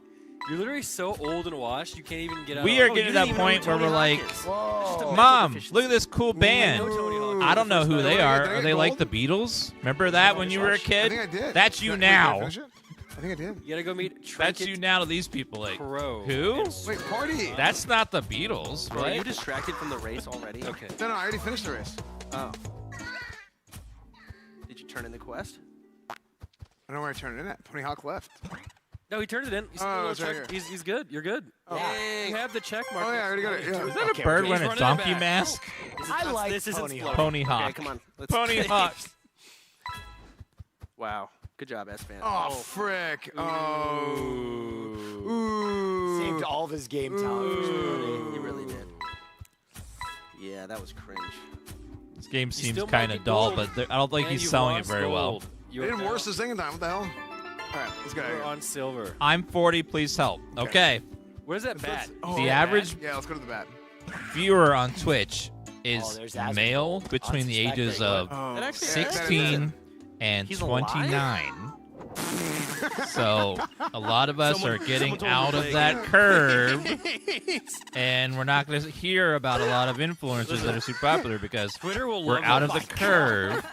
You're literally so old and washed, you can't even get out. We are Oh, getting you to didn't that even know point who where Tony we're like, Hawk is. Whoa. Mom, look at this cool band. Tony Hawk. I don't know who they are. Did I Are get they like gold? the Beatles? Remember that when you were a I kid? think I did. That's you Wait, did I now. finish it? I think I did. You gotta go meet That's Trinket you now to these people. Like, Crow. who? Wait, party. That's not the Beatles. Bro, are you What? distracted from the race already? Okay. No, I already finished the race. Oh. Did you turn in the quest? I don't know where I turned it in at. Pony Hawk left. No, he turned it in. He's, Oh, it's right here. he's good. You're good. Yeah. You have the check mark. Oh, yeah, I already got it. Yeah. Is that a Okay, bird okay. wearing He's a running it donkey back. mask? I like this isn't Pony slow. Hawk. Pony Hawk. Okay, come on. Let's Pony Hawk. Wow. Good job, S-Fan. Oh, frick. Oh. Ooh. Saved all of his game talent. He really did. Yeah, that was cringe. This game You seems still kind might of get dull, gold. but I don't think And he's you selling it lost very well. gold. You didn't worse this thing time. What the hell? All right, let's go. We're on silver. I'm 40. Please help. Okay. Where's that bat? The average Yeah, let's go to the bat. viewer on Twitch there's is Asmodee. male between the ages of That actually- 16 and He's alive? 29. So a lot of us are getting someone told me out to of play that again. curve, and we're not going to hear about a lot of influencers that are super popular because Twitter will we're love out of us. the curve,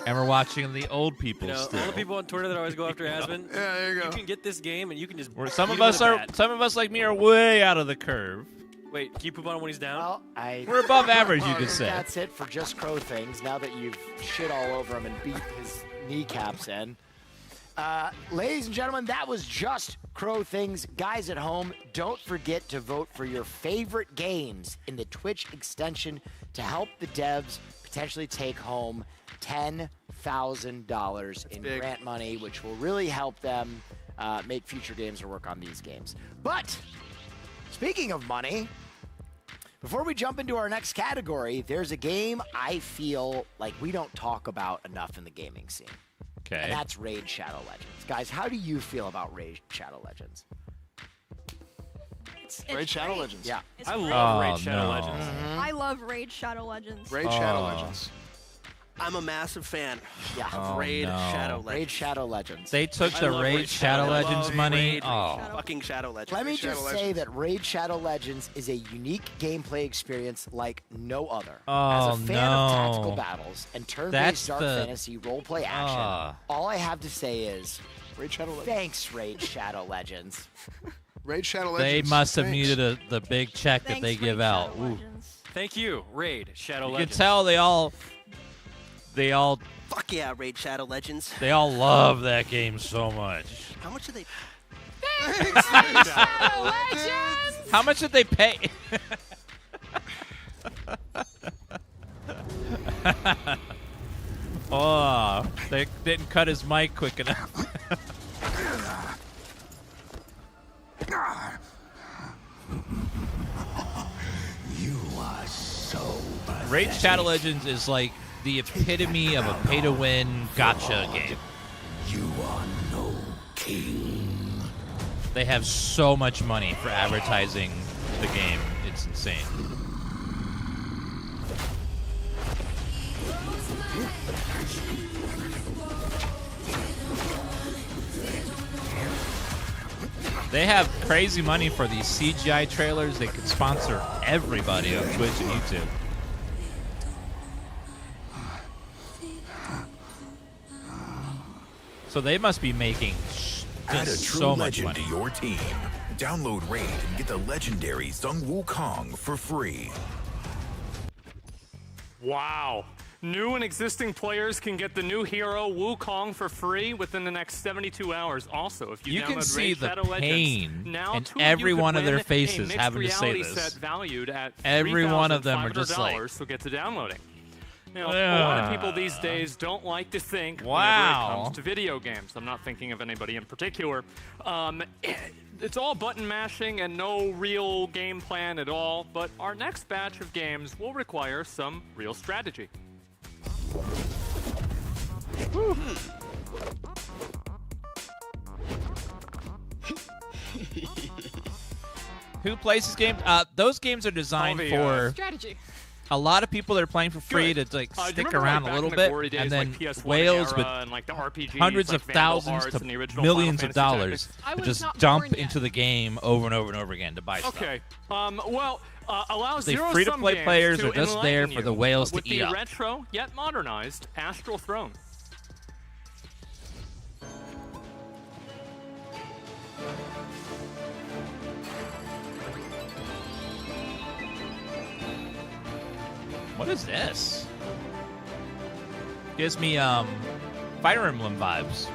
and we're watching the old people You know, still. all the people on Twitter that always go after Asmund. Yeah, there you go. You can get this game and you can just. Some beat of him us with a are, bat. some of us like me are way out of the curve. Wait, can you poop on him when he's down? Well, We're above average, you could say. That's it for Just Crow Things. Now that you've shit all over him and beat his kneecaps in. Ladies and gentlemen, that was Just Crow Things. Guys at home, don't forget to vote for your favorite games in the Twitch extension to help the devs potentially take home $10,000 in big. grant money, which will really help them make future games or work on these games. But speaking of money, before we jump into our next category, there's a game I feel like we don't talk about enough in the gaming scene. Okay. And that's Raid Shadow Legends. Guys, how do you feel about Raid Shadow Legends? Raid Shadow Legends. Yeah. I love Raid Shadow no. Legends. I love Raid Shadow Legends. Raid Shadow Legends. I'm a massive fan Yeah. of Raid no. Shadow Legends. Raid Shadow Legends. They took I the love Raid Raid Shadow Shadow Legends Love money. Raid, Oh. fucking Shadow Legends. Let me Raid just Shadow say Legends. that Raid Shadow Legends is a unique gameplay experience like no other. Oh, As a fan of tactical no. battles and That's turn-based dark the- fantasy roleplay action, all I have to say is, Raid Shadow Legends. thanks, Raid Shadow Legends. Raid Shadow They Legends. must have Thanks. needed the big check that Thanks, they give Raid out. Shadow Ooh. Legends. Thank you, Raid Shadow You can Legends. tell they all Fuck yeah, Raid Shadow Legends. love that game so much. How much do they? Shadow Legends! How much did they pay? Oh, they didn't cut his mic quick enough. You are so Raid Shadow Legends is like the epitome of a pay-to-win gotcha game. You are no king. They have so much money for advertising the game. It's insane. They have crazy money for these CGI trailers. They could sponsor everybody on Twitch and YouTube. So they must be making Add a just true so much legend money. to your team. Download Raid and get the legendary Sung Wukong for free. Wow. New and existing players can get the new hero Wukong for free within the next 72 hours. Also, if you You can download see Raid the Shadow Legends, pain now in two every of you could one of their win faces a mixed having to say reality this. set valued at Every one of them are just like, $3,500, so get to downloading. Now, a Yeah. lot of people these days don't like to think whenever Wow. it comes to video games. I'm not thinking of anybody in particular. It's all button mashing and no real game plan at all, but our next batch of games will require some real strategy. Who plays this game? Those games are designed All the, for Strategy. a lot of people that are playing for free Good. to like Do you stick remember, around like, a back little in the bit, glory days, and then like PS1 whales era with and, like, the RPGs, hundreds like of Vandal thousands Hearts and the to original millions Final of Fantasy dollars I to was just not dump born into the game over and over and over again to buy stuff. Okay. Well, allows The zero-sum free-to-play games players to are just there enlighten for the you whales to with eat the up. retro yet modernized Astral Throne. What is this? Gives me Fire Emblem vibes.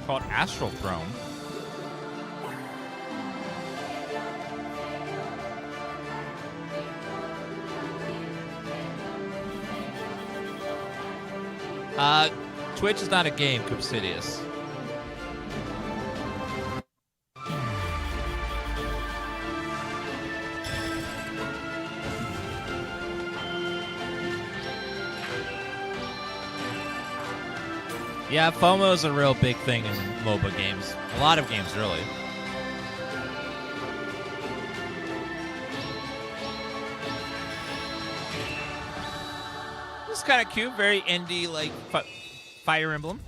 Called Astral Throne. Twitch is not a game, Cubsidious. Yeah, FOMO is a real big thing in MOBA games. A lot of games, really. This is kind of cute, very indie, like Fire Emblem.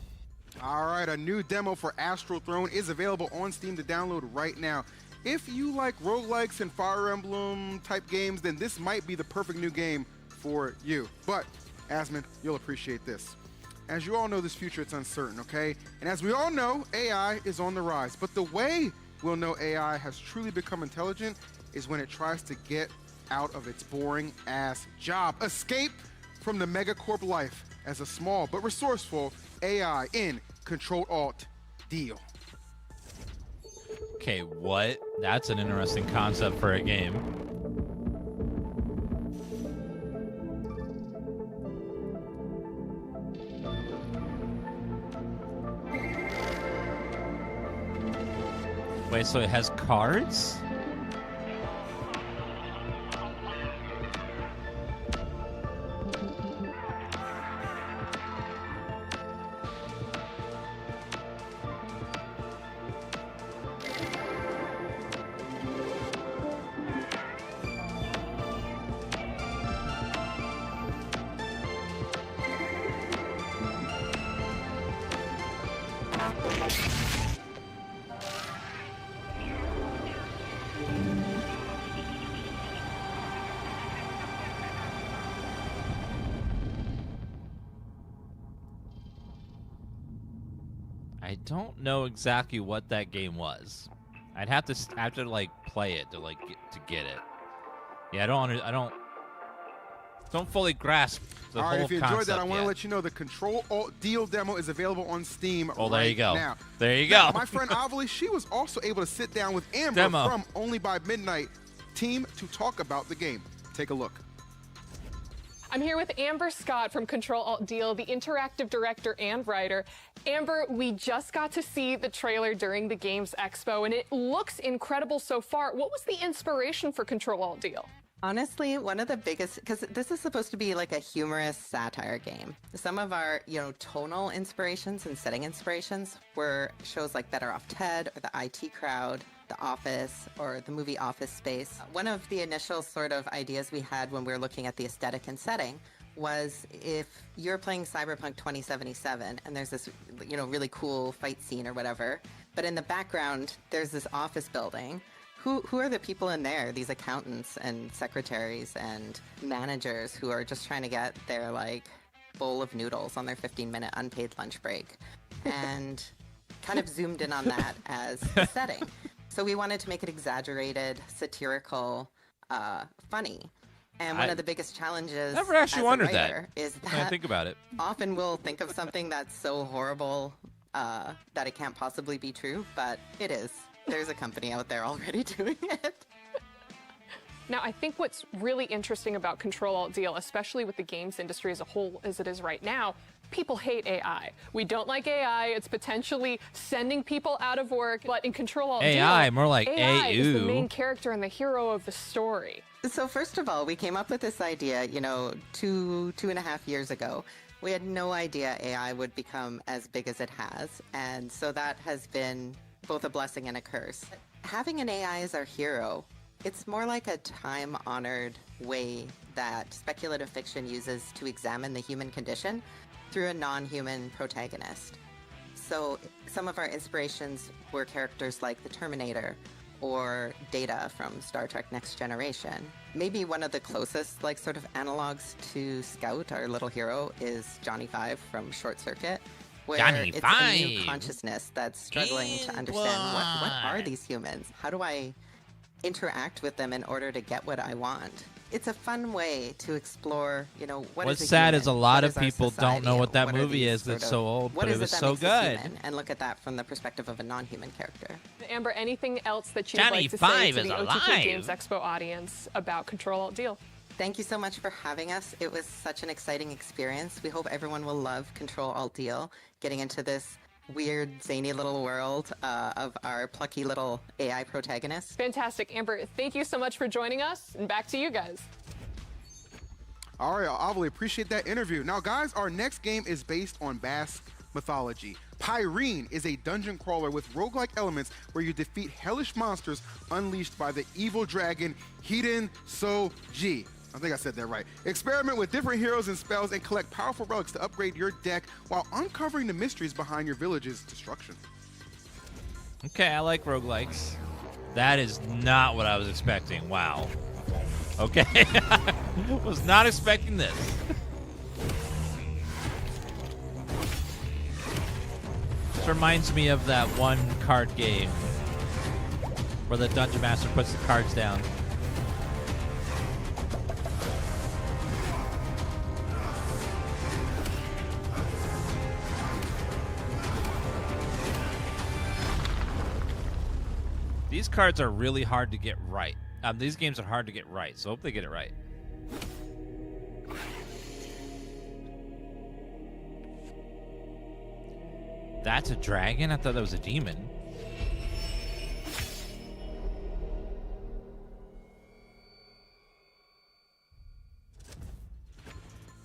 All right, a new demo for Astral Throne is available on Steam to download right now. If you like roguelikes and Fire Emblem type games, then this might be the perfect new game for you. But, Asmon, you'll appreciate this. As you all know, this future, it's uncertain, okay? And as we all know, AI is on the rise. But the way we'll know AI has truly become intelligent is when it tries to get out of its boring-ass job. Escape from the megacorp life as a small but resourceful AI in Control-Alt-Deal. Okay, what? That's an interesting concept for a game. Wait, so it has cards? I don't know exactly what that game was. I'd have to like play it to like get it. Yeah, I don't fully grasp the All whole right, if you enjoyed that, I want to yet. let you know the Control-Alt-Deal demo is available on Steam Oh, there right you go. now. There you Now, go. my friend Avali, she was also able to sit down with Amber Demo. from Only by Midnight team to talk about the game. Take a look. I'm here with Amber Scott from Control-Alt-Deal, the interactive director and writer. Amber, we just got to see the trailer during the Games Expo, and it looks incredible so far. What was the inspiration for Control-Alt-Deal? Honestly, one of the biggest, because this is supposed to be like a humorous satire game. Some of our, tonal inspirations and setting inspirations were shows like Better Off Ted or the IT Crowd, The Office, or the movie Office Space. One of the initial sort of ideas we had when we were looking at the aesthetic and setting was if you're playing Cyberpunk 2077 and there's this, really cool fight scene or whatever, but in the background, there's this office building. Who are the people in there, these accountants and secretaries and managers who are just trying to get their, bowl of noodles on their 15-minute unpaid lunch break? And kind of zoomed in on that as the setting. So we wanted to make it exaggerated, satirical, funny. And one of the biggest challenges Never actually as a wondered writer that. is When I that think about it. often we'll think of something that's so horrible that it can't possibly be true, but it is. There's a company out there already doing it. Now, I think what's really interesting about Control-Alt-Deal, especially with the games industry as a whole as it is right now, people hate AI. We don't like AI. It's potentially sending people out of work. But in Control-Alt-Deal, AI, more like AI is the AU. main character and the hero of the story. So first of all, we came up with this idea, 2.5 years ago. We had no idea AI would become as big as it has. And so that has been both a blessing and a curse. Having an AI as our hero, it's more like a time-honored way that speculative fiction uses to examine the human condition through a non-human protagonist. So some of our inspirations were characters like the Terminator or Data from Star Trek Next Generation. Maybe one of the closest sort of analogs to Scout, our little hero, is Johnny Five from Short Circuit, where Johnny it's Five. a new consciousness that's struggling to understand what are these humans? How do I interact with them in order to get what I want? It's a fun way to explore, what What's is a sad human? is a lot What of is our people don't know society? what that are movie these is that's sort so of- old, what but it is was that so makes us good. human? And look at that from the perspective of a non-human character. Amber, anything else that you'd Johnny like to say Five to is the OTK alive. Games Expo audience about Control-Alt-Deal? Thank you so much for having us. It was such an exciting experience. We hope everyone will love Control-Alt-Deal, getting into this weird, zany little world of our plucky little AI protagonist. Fantastic. Amber, thank you so much for joining us, and back to you guys. All right, Avali, appreciate that interview. Now, guys, our next game is based on Basque mythology. Pyrene is a dungeon crawler with roguelike elements where you defeat hellish monsters unleashed by the evil dragon Hiden So-ji. I think I said that right. Experiment with different heroes and spells and collect powerful relics to upgrade your deck while uncovering the mysteries behind your village's destruction. Okay, I like roguelikes. That is not what I was expecting. Wow. Okay. Was not expecting this. This reminds me of that one card game where the dungeon master puts the cards down. These cards are really hard to get right. These games are hard to get right, so hope they get it right. That's a dragon? I thought that was a demon.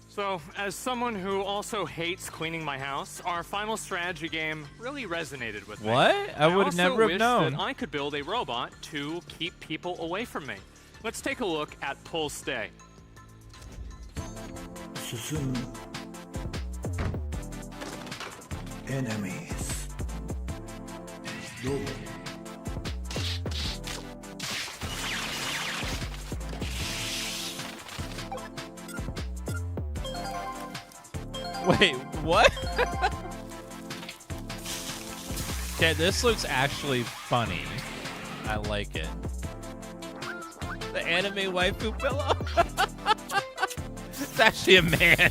So, as someone who also hates cleaning my house, our final strategy game really resonated with me. What? I would have never have known. That I could build a robot to keep people away from me. Let's take a look at Pull Stay. Enemies. Wait, what? Okay, this looks actually funny. I like it. The anime waifu pillow? It's actually a man.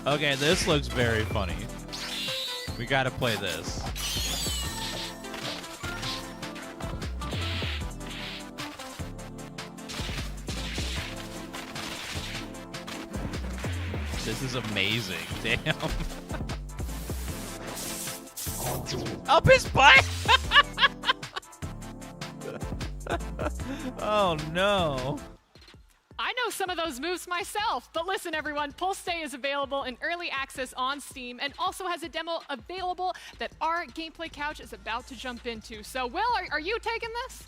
Okay, this looks very funny. We gotta play this. This is amazing. Damn. Up his butt! Oh no. I know some of those moves myself, but listen everyone, Pull Stay is available in early access on Steam and also has a demo available that our Gameplay Couch is about to jump into. So Will, are you taking this?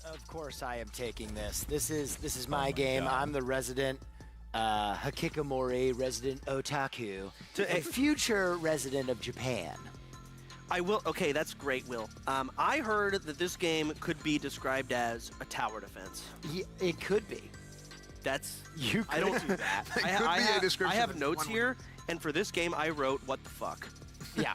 Of course I am taking this. This is my game. God. I'm the resident Hikikomori, resident otaku, a future resident of Japan. I will. Okay, that's great, Will. I heard that this game could be described as a tower defense. Yeah, it could be. That's you. I don't do that. I have notes here, and for this game, I wrote "What the fuck." Yeah.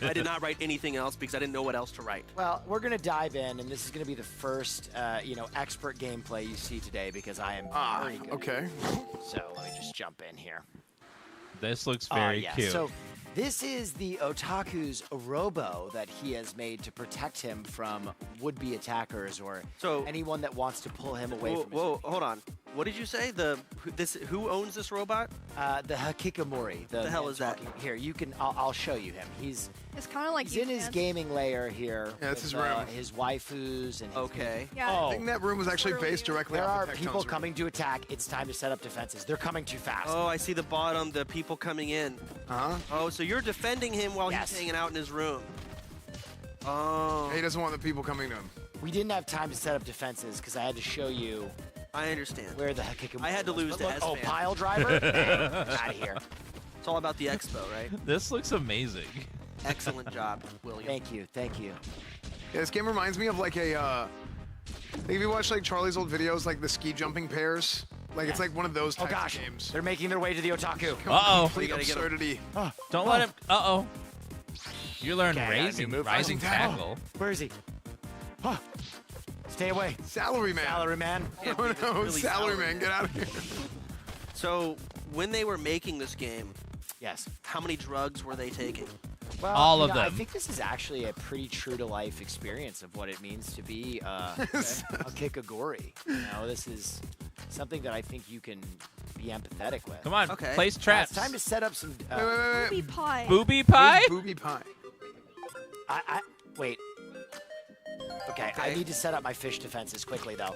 I did not write anything else because I didn't know what else to write. Well, we're gonna dive in, and this is gonna be the first, expert gameplay you see today because I am very good. Okay. So let me just jump in here. This looks very cute. So this is the otaku's robo that he has made to protect him from would-be attackers or anyone that wants to pull him away from. Whoa, hold on. What did you say? Who owns this robot? The Hikikomori. The hell is that? Here, you can. I'll show you him. It's kind of like he's in his gaming lair here. Yeah, that's his room. His waifus and. Okay. Yeah. I think that room was actually based directly. There off are the people coming to attack. It's time to set up defenses. They're coming too fast. Oh, I see the bottom. The people coming in. Oh, so you're defending him while he's hanging out in his room. Oh. He doesn't want the people coming to him. We didn't have time to set up defenses because I had to show you. I understand. Where the Hikikomori I had to lose to S-Fan. Oh, pile driver? Out of here. It's all about the Expo, right? This looks amazing. Excellent job, William. Thank you. Yeah, this game reminds me of like a. If you watch like Charlie's old videos, like the ski jumping pairs, like it's like one of those types of games. They're making their way to the otaku. Complete absurdity. Don't let him. You learned rising tackle. Where is he? Stay away. Salary man. Salary man. Oh no, salary man, get out of here. So, when they were making this game, yes, how many drugs were they taking? Well, all of them. I think this is actually a pretty true-to-life experience of what it means to be a Kikagori. This is something that I think you can be empathetic with. Come on, place traps. It's time to set up some... Booby pie. Booby pie? Booby pie. Wait. Okay, I need to set up my fish defenses quickly, though.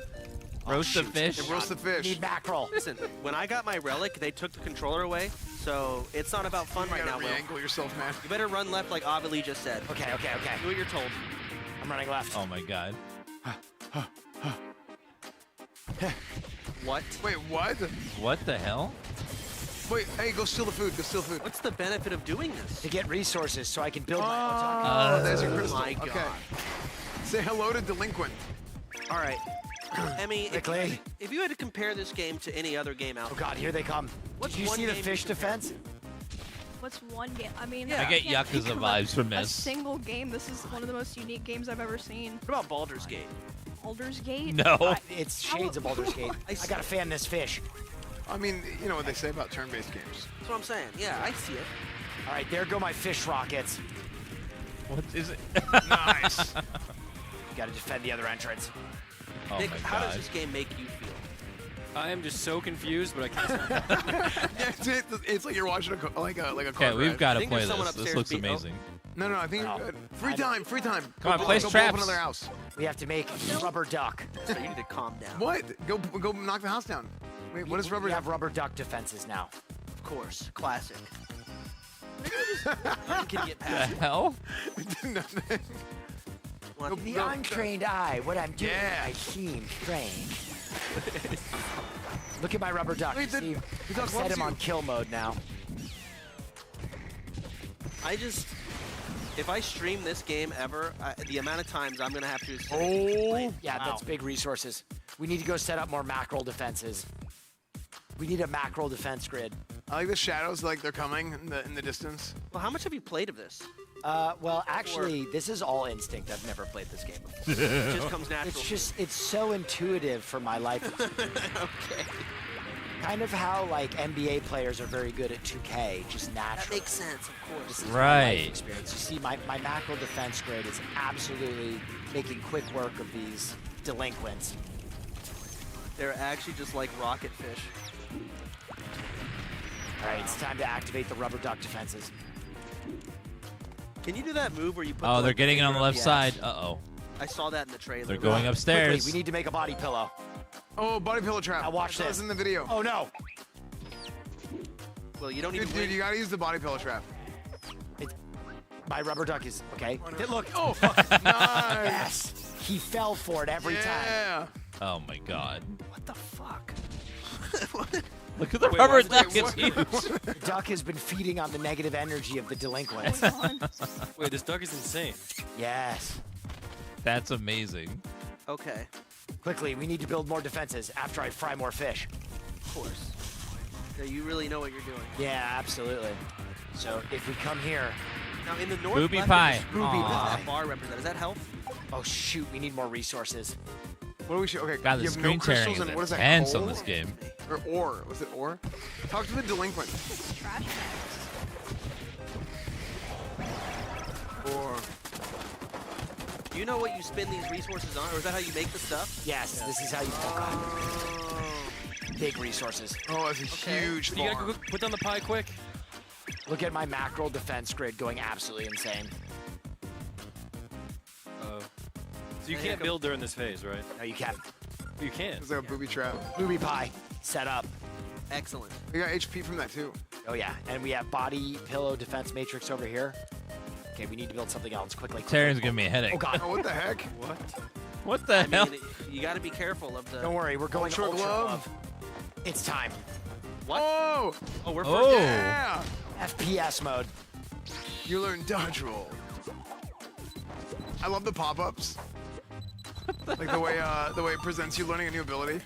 Roast the fish. Yeah, roast the fish. Need mackerel. Listen, when I got my relic, they took the controller away, so it's not about fun right now, Will. Re-angle yourself, man. You better run left like Avilee just said. Okay. Do what you're told. I'm running left. Oh my god. What? Wait, what? What the hell? Wait, hey, go steal the food. Go steal the food. What's the benefit of doing this? To get resources so I can build my Oh, there's a crystal. My God. Okay. Say hello to Delinquent. All right. Emmy, Quickly. if you had to compare this game to any other game out Oh God, here they come. What's Did you one see the game fish you compare? defense? What's one game? I mean, Yeah. I get can't think Yakuza of vibes from a this. single game. This is one of the most unique games I've ever seen. What about Baldur's Gate? Baldur's Gate? No. It's shades of Baldur's Gate. I gotta fan this fish. I mean, you know what they say about turn-based games. That's what I'm saying. Yeah, I see it. All right, there go my fish rockets. What is it? Nice. Gotta defend the other entrance. Oh Nick, my how god. does this game make you feel? I am just so confused, but I can't. Yeah, it's like you're watching a car Okay, ride. we've got to think play there's someone this. This upstairs looks beat- oh. amazing. No, I think you're good. Free time. Come on, place go blow up traps. another house. We have to make rubber duck. So you need to calm down. What? Go knock the house down. Wait, what is rubber? We have rubber duck defenses now. Of course, classic. You can get The past it. hell? Well, The untrained eye, what I'm doing, Yeah. I seem strange. Look at my rubber duck. Wait, See, the duck I've set loves him you. on kill mode now. If I stream this game ever, the amount of times I'm gonna have to. Oh, yeah, Wow. that's big resources. We need to go set up more mackerel defenses. We need a mackerel defense grid. I like the shadows, like they're coming in the distance. Well, how much have you played of this? Well, actually, this is all instinct. I've never played this game before. It just comes natural. It's so intuitive for my life. Okay. Kind of how like NBA players are very good at 2K, just That naturally. makes sense, of course. This is my Right. life experience. You see, my mackerel defense grid is absolutely making quick work of these delinquents. They're actually just like rocket fish. All right, it's time to activate the rubber duck defenses. Can you do that move where you put? Oh, the, they're like, getting it on the finger up left ass? side. Uh-oh. I saw that in the trailer. They're going upstairs. Quickly, we need to make a body pillow. Oh, body pillow trap. Now watch I saw this. in the video. Oh no! Well, you don't need to Dude, win. you gotta use the body pillow trap. My rubber duck is okay. Look! Oh, fuck. Nice. Yes! He fell for it every time. Yeah. Oh my god. What the fuck? Look at the Wait, rubber what's duck. the- It's huge. The duck has been feeding on the negative energy of the delinquents. Wait, this duck is insane. Yes. That's amazing. Okay, Quickly, we need to build more defenses after I fry more fish. of course. Yeah, you really know what you're doing. Yeah, absolutely. So if we come here, Now in the north, Booby left, pie. there's- Booby What does pie. that bar represent? Is that health? oh shoot, we need more resources. What do we show? Okay, God, the you have no screen tearing crystals is and what is that? intense on coal? this game. Or ore? Was it ore? Talk to the delinquent. Trash bags. Or Do you know what you spend these resources on, or is that how you make the stuff? Yes, this is how you. Oh, God. Big resources. oh, it's a huge You gotta farm. go put down the pie quick. Look at my mackerel defense grid going absolutely insane. So you can't build during this phase, right? No, you can. You can. It's like a booby trap. Booby pie set up. Excellent. We got HP from that too. Oh yeah, and we have body pillow defense matrix over here. Okay, we need to build something else quickly. Terran's giving me a headache. Oh God. Oh, what the heck? What? What the I hell? mean, you got to be careful of the. Don't worry, we're going Ultra ultra glove. glove. It's time. What? Oh, Oh, we're Oh. first. yeah. FPS mode. You learn dodge roll. I love the pop-ups. Like the way it presents you learning a new ability.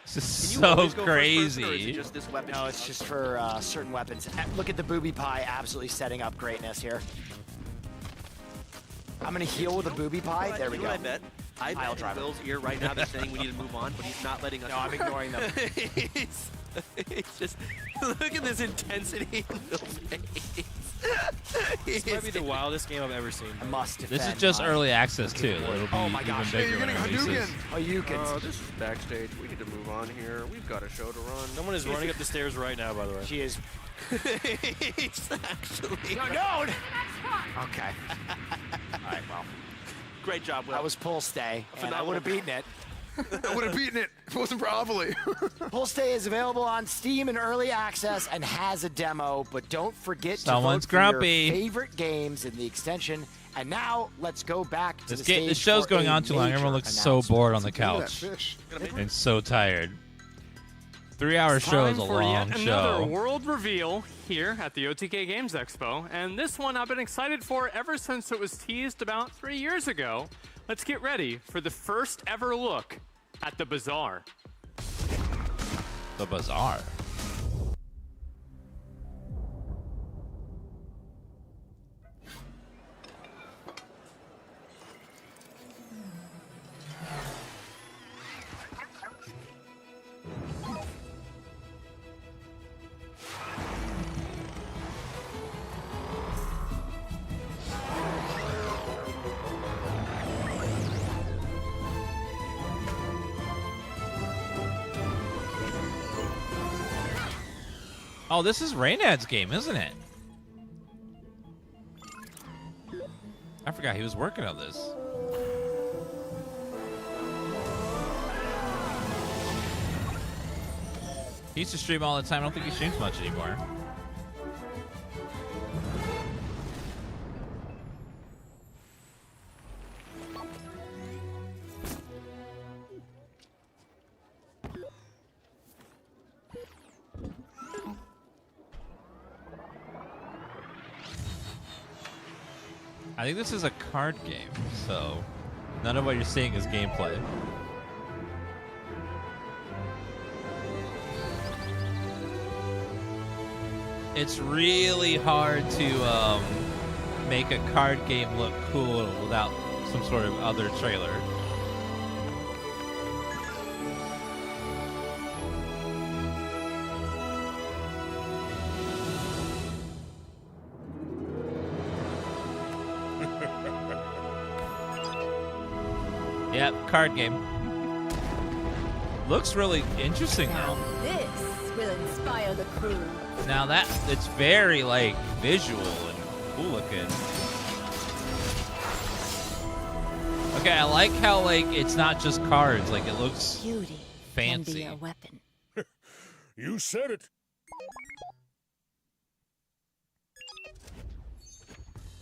This is Can you so always go first person, or is it crazy. just this weapon? No, it's just for certain weapons. Look at the booby pie absolutely setting up greatness here. I'm gonna heal with a booby pie. There we You know go. what I bet. I bet in drive it. Will's ear right now they're saying we need to move on, but he's not letting us. No, I'm ignoring them. It's just look at this intensity in Will's face. This might be the wildest game I've ever seen. I must defend. This is just my- early access too. It'll be Oh my even gosh. bigger Hey, you're when getting it releases. Hadouken. Oh, you can. This is backstage. We need to move on here. We've got a show to run. Someone is running up the stairs right now, by the way. She is. It's actually. No. Okay. All right. Well. Great job, Will. That was pull stay, and I would have beaten it. I would have beaten it if it wasn't for Avali. Pull Stay is available on Steam in early access and has a demo, but don't forget Someone's to vote for grumpy. your favorite games in the extension. And now let's go back to the stage. This show's for going a on too long. major Everyone looks so announcement. bored on the Look at that couch fish. and so tired. 3-hour show is a Time for long yet show. another world reveal here at the OTK Games Expo, and this one I've been excited for ever since it was teased about 3 years ago. Let's get ready for the first ever look at the Bazaar. The Bazaar. Oh, this is Raynad's game, isn't it? I forgot he was working on this. He used to stream all the time. I don't think he streams much anymore. I think this is a card game, so none of what you're seeing is gameplay. It's really hard to make a card game look cool without some sort of other trailer. Yep, card game. Looks really interesting though. This will inspire the crew. Now that it's very like visual and cool looking. Okay, I like how like it's not just cards, like it looks Beauty fancy. can be a weapon. You said it.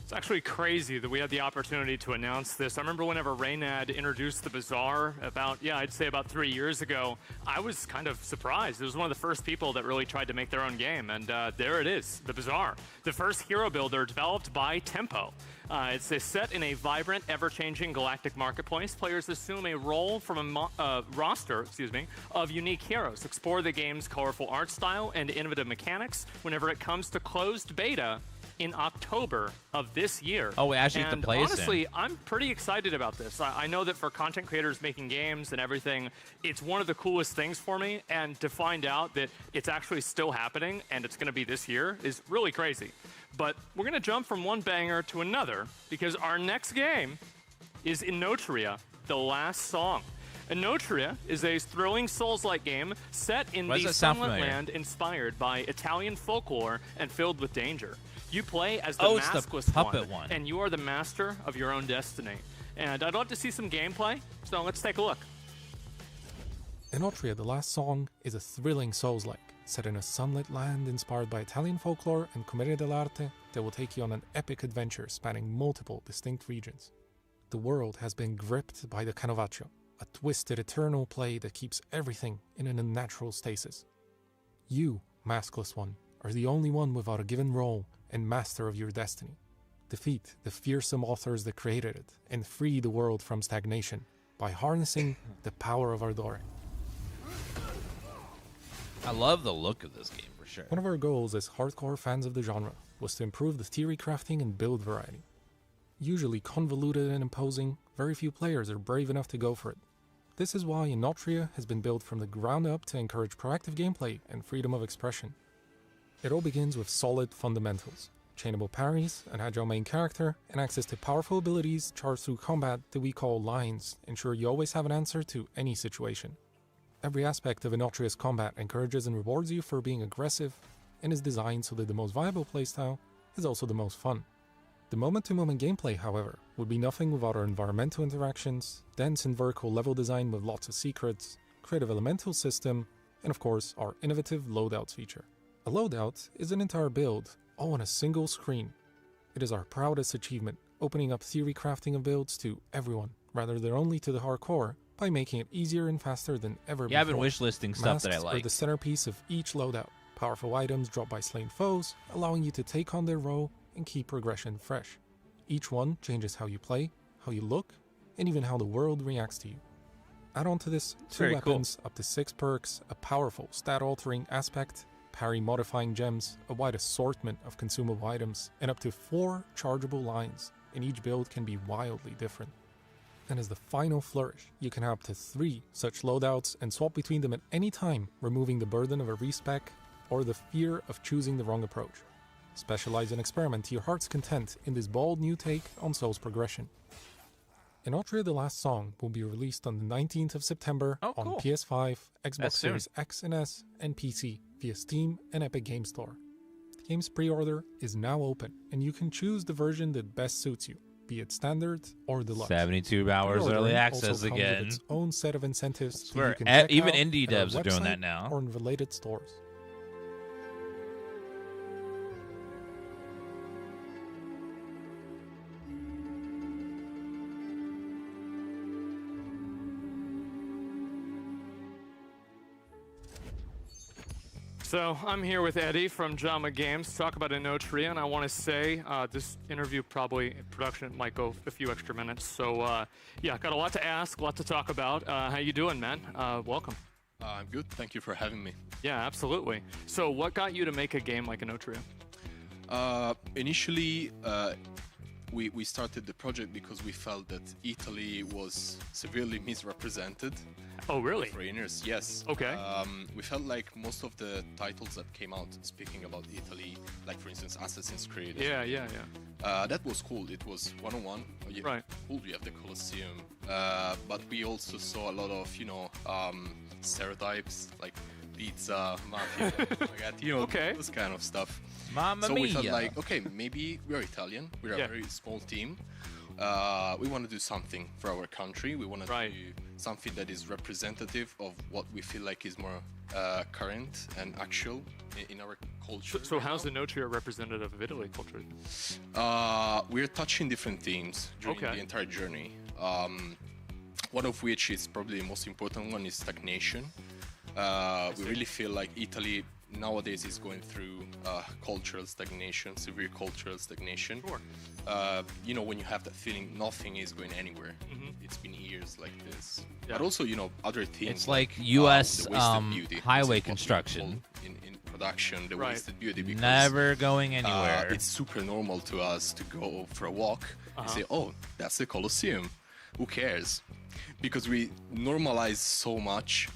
It's actually crazy that we had the opportunity to announce this. I remember whenever Raynad introduced the Bazaar I'd say about 3 years ago, I was kind of surprised. It was one of the first people that really tried to make their own game, and there it is, the Bazaar. The first hero builder developed by Tempo. It's set in a vibrant, ever-changing galactic marketplace. Players assume a role from a roster, of unique heroes. Explore the game's colorful art style and innovative mechanics whenever it comes to closed beta in October of this year. Oh, we actually have to play honestly, I'm pretty excited about this. I know that for content creators making games and everything, it's one of the coolest things for me, and to find out that it's actually still happening and it's going to be this year is really crazy. But we're going to jump from one banger to another because our next game is Inotria, The Last Song. Inotria is a thrilling Souls-like game set in the Sunlit Land inspired by Italian folklore and filled with danger. You play as the maskless puppet one, and you are the master of your own destiny. And I'd love to see some gameplay, so let's take a look. Inotria, The Last Song is a thrilling Souls-like, set in a sunlit land inspired by Italian folklore and commedia dell'arte that will take you on an epic adventure spanning multiple distinct regions. The world has been gripped by the Canovaccio, a twisted eternal play that keeps everything in an unnatural stasis. You, maskless one, are the only one without a given role and master of your destiny. Defeat the fearsome authors that created it and free the world from stagnation by harnessing the power of Ardore. I love the look of this game for sure. One of our goals as hardcore fans of the genre was to improve the theory crafting and build variety. Usually convoluted and imposing, very few players are brave enough to go for it. This is why Inotria has been built from the ground up to encourage proactive gameplay and freedom of expression. It all begins with solid fundamentals, chainable parries, an agile main character, and access to powerful abilities charged through combat that we call lines, ensure you always have an answer to any situation. Every aspect of Inotria's combat encourages and rewards you for being aggressive, and is designed so that the most viable playstyle is also the most fun. The moment-to-moment gameplay, however, would be nothing without our environmental interactions, dense and vertical level design with lots of secrets, creative elemental system, and of course our innovative loadouts feature. A loadout is an entire build, all on a single screen. It is our proudest achievement, opening up theory crafting of builds to everyone, rather than only to the hardcore, by making it easier and faster than ever before. Yeah, I've been wishlisting stuff that I Masks like. are the centerpiece of each loadout. Powerful items dropped by slain foes, allowing you to take on their role and keep progression fresh. Each one changes how you play, how you look, and even how the world reacts to you. Add on to this 2 Very weapons, up to 6 perks, a powerful stat-altering aspect, parry-modifying gems, a wide assortment of consumable items, and up to 4 chargeable lines, and each build can be wildly different. And as the final flourish, you can have up to 3 such loadouts and swap between them at any time, removing the burden of a respec or the fear of choosing the wrong approach. Specialize and experiment to your heart's content in this bold new take on Souls progression. Inotria The Last Song will be released on the 19th of September on PS5, Xbox Series X and S, and PC via Steam and Epic Game Store. The game's pre-order is now open, and you can choose the version that best suits you, be it standard or deluxe. 72 hours early Pre-ordering access also comes again. with its own set of incentives that Swear, you can check even out indie at our devs are doing website that now. or in related stores. So I'm here with Eddie from Jama Games to talk about Inotria, and I want to say this interview probably production might go a few extra minutes. So yeah, got a lot to ask, a lot to talk about. How you doing, man? Welcome. I'm good. Thank you for having me. Yeah, absolutely. So what got you to make a game like Inotria? Initially, we started the project because we felt that Italy was severely misrepresented. Oh, really? Foreigners, yes. Okay. We felt like most of the titles that came out speaking about Italy, like for instance Assassin's Creed. Yeah. That was cool. It was 101. Oh, yeah, right. Cool. We have the Colosseum, but we also saw a lot of stereotypes like pizza, mafia, like this kind of stuff. Mamma so we felt mia. like, okay, maybe we're Italian. We're a very small team. We want to do something for our country. We want to do something that is representative of what we feel like is more current and actual in our culture. So how's Inotria representative of Italy culture? We're touching different themes during the entire journey. One of which is probably the most important one is stagnation. We really feel like Italy nowadays is going through cultural stagnation, severe cultural stagnation. Sure. When you have that feeling nothing is going anywhere. It's been years like this. Yeah. But also, other things. It's like U.S. the wasted beauty. highway This is what we construction. call in production, the wasted beauty. Because, Never going anywhere. It's super normal to us to go for a walk and say, oh, that's the Colosseum. Who cares? Because we normalize so much.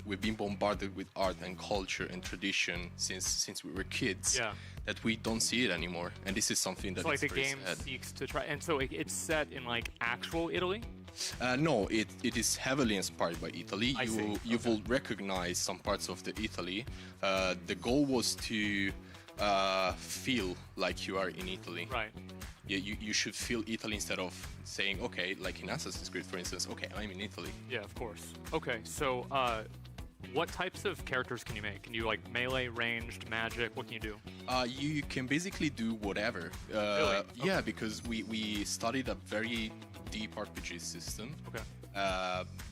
We've been bombarded with art and culture and tradition since we were kids that we don't see it anymore. And this is something that it's like the very game sad. seeks to try, and so it's set in like actual Italy. No, it is heavily inspired by Italy. I see. You will recognize some parts of the Italy. The goal was to feel like you are in Italy. Right. You should feel Italy instead of saying, okay, like in Assassin's Creed, for instance, okay, I'm in Italy. Yeah, of course. Okay, so what types of characters can you make? Can you like melee, ranged, magic? What can you do? You can basically do whatever. Really? Yeah, because we studied a very deep RPG system. Okay.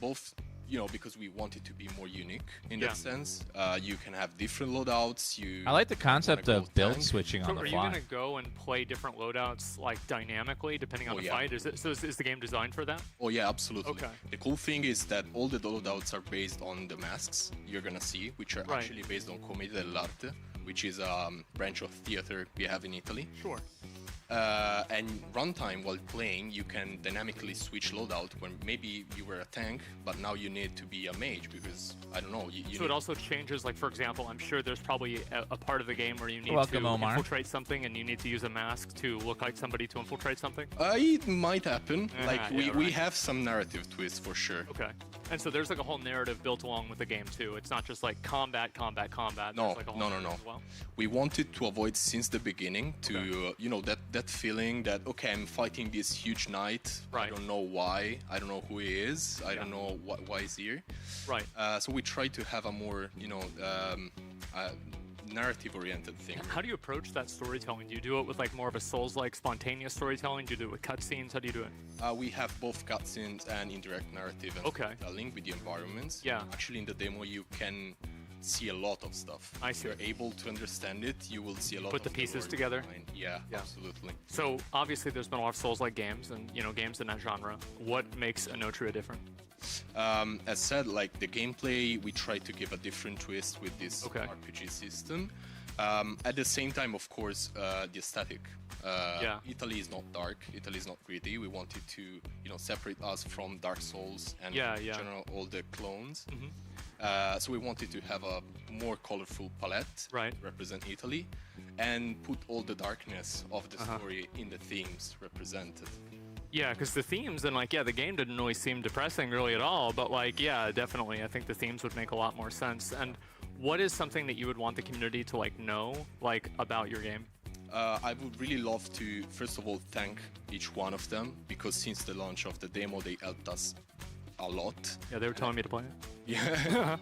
Both, because we want it to be more unique in that sense. You can have different loadouts. I like the concept of build tank. switching on the Are fly. you gonna go and play different loadouts like dynamically depending on the fight? Is the game designed for that? Oh yeah, absolutely. Okay. The cool thing is that all the loadouts are based on the masks you're gonna see, which are actually based on Commedia dell'arte, which is a branch of theater we have in Italy. Sure. And runtime while playing, you can dynamically switch loadout when maybe you were a tank, but now you need to be a mage because, I don't know. So it also changes, like for example, I'm sure there's probably a part of the game where you need Welcome, to Omar. infiltrate something and you need to use a mask to look like somebody to infiltrate something? It might happen. Yeah, Like yeah, we right. have some narrative twists for sure. Okay. And so there's like a whole narrative built along with the game too. It's not just like combat. No, There's like a whole no. narrative as well. We wanted to avoid since the beginning to, you know, that feeling that, okay, I'm fighting this huge knight. Right. I don't know why. I don't know who he is. I don't know why he's here. Right. So we try to have a more, you know, narrative-oriented thing. How do you approach that storytelling? Do you do it with like more of a Souls-like spontaneous storytelling? Do you do it with cutscenes? How do you do it? We have both cutscenes and indirect narrative and storytelling with the environments. Yeah. Actually, in the demo, you can see a lot of stuff. I see. If you're able to understand it, you will see a lot. Put the pieces together. Yeah, absolutely. So obviously, there's been a lot of Souls-like games, and you know, games in that genre. What makes Anotria different? As said, like the gameplay, we try to give a different twist with this RPG system. At the same time, of course, the aesthetic. Italy is not dark. Italy is not gritty. We wanted to, you know, separate us from Dark Souls and in general all the clones. So we wanted to have a more colorful palette to represent Italy, and put all the darkness of the story in the themes represented. Yeah, because the themes and like, the game didn't really seem depressing really at all, but like, definitely, I think the themes would make a lot more sense. And what is something that you would want the community to like know, like about your game? I would really love to, first of all, thank each one of them, because since the launch of the demo, they helped us a lot. Yeah, they were telling me to play it. Yeah,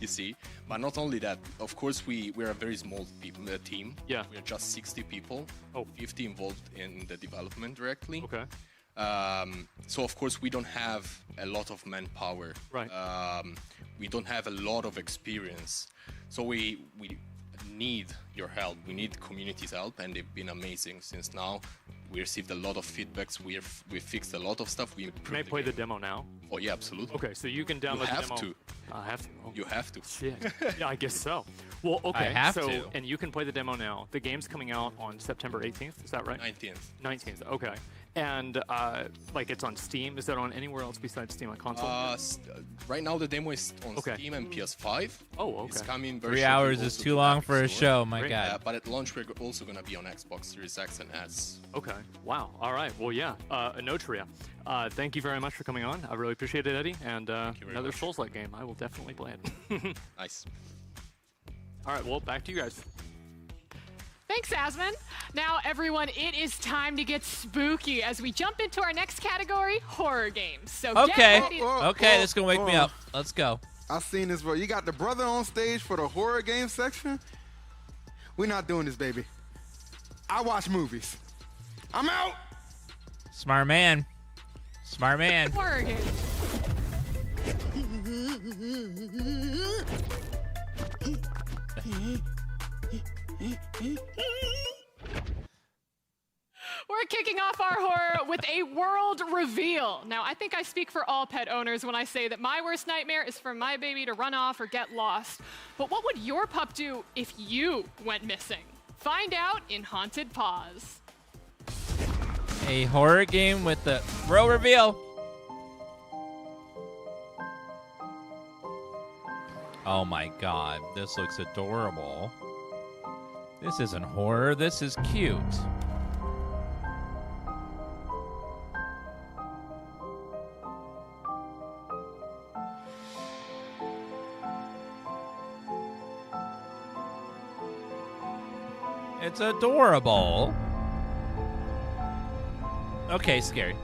you see. But not only that, of course, we're a very small team. Yeah. We're just 60 people. 50 involved in the development directly. Okay. So of course we don't have a lot of manpower. Right. We don't have a lot of experience. So we need your help. We need the community's help, and they've been amazing since now. We received a lot of feedbacks. We fixed a lot of stuff. We Can I play the demo now? Oh yeah, absolutely. Okay, so you can download You have the demo. to. I have to. Oh. You have to. Shit. Yeah, I guess so. Well, okay. I have so, to. And you can play the demo now. The game's coming out on September 18th. Is that right? 19th. 19th. Okay. And like it's on Steam. Is that on anywhere else besides Steam, like console? Right now the demo is on Steam and PS5. Oh, okay. It's coming very 3 hours shortly is also too to long Epic for a Store. show, my God. But at launch we're also going to be on Xbox Series X and S. Okay. Wow. All right. Well, yeah. Anotria. Thank you very much for coming on. I really appreciate it, Eddie. And another Souls-like game. I will definitely play it. Nice. All right. Well, back to you guys. Thanks, Asmon. Now, everyone, it is time to get spooky as we jump into our next category, horror games. So Okay. get ready. Okay, this is going to wake me up. Let's go. I seen this, bro. You got the brother on stage for the horror game section? We're not doing this, baby. I watch movies. I'm out. Smart man. Smart man. Horror games. We're kicking off our horror with a world reveal. Now, I think I speak for all pet owners when I say that my worst nightmare is for my baby to run off or get lost. But what would your pup do if you went missing? Find out in Haunted Paws. A horror game with the world reveal. Oh my God, this looks adorable. This isn't horror, this is cute. It's adorable. Okay, scary.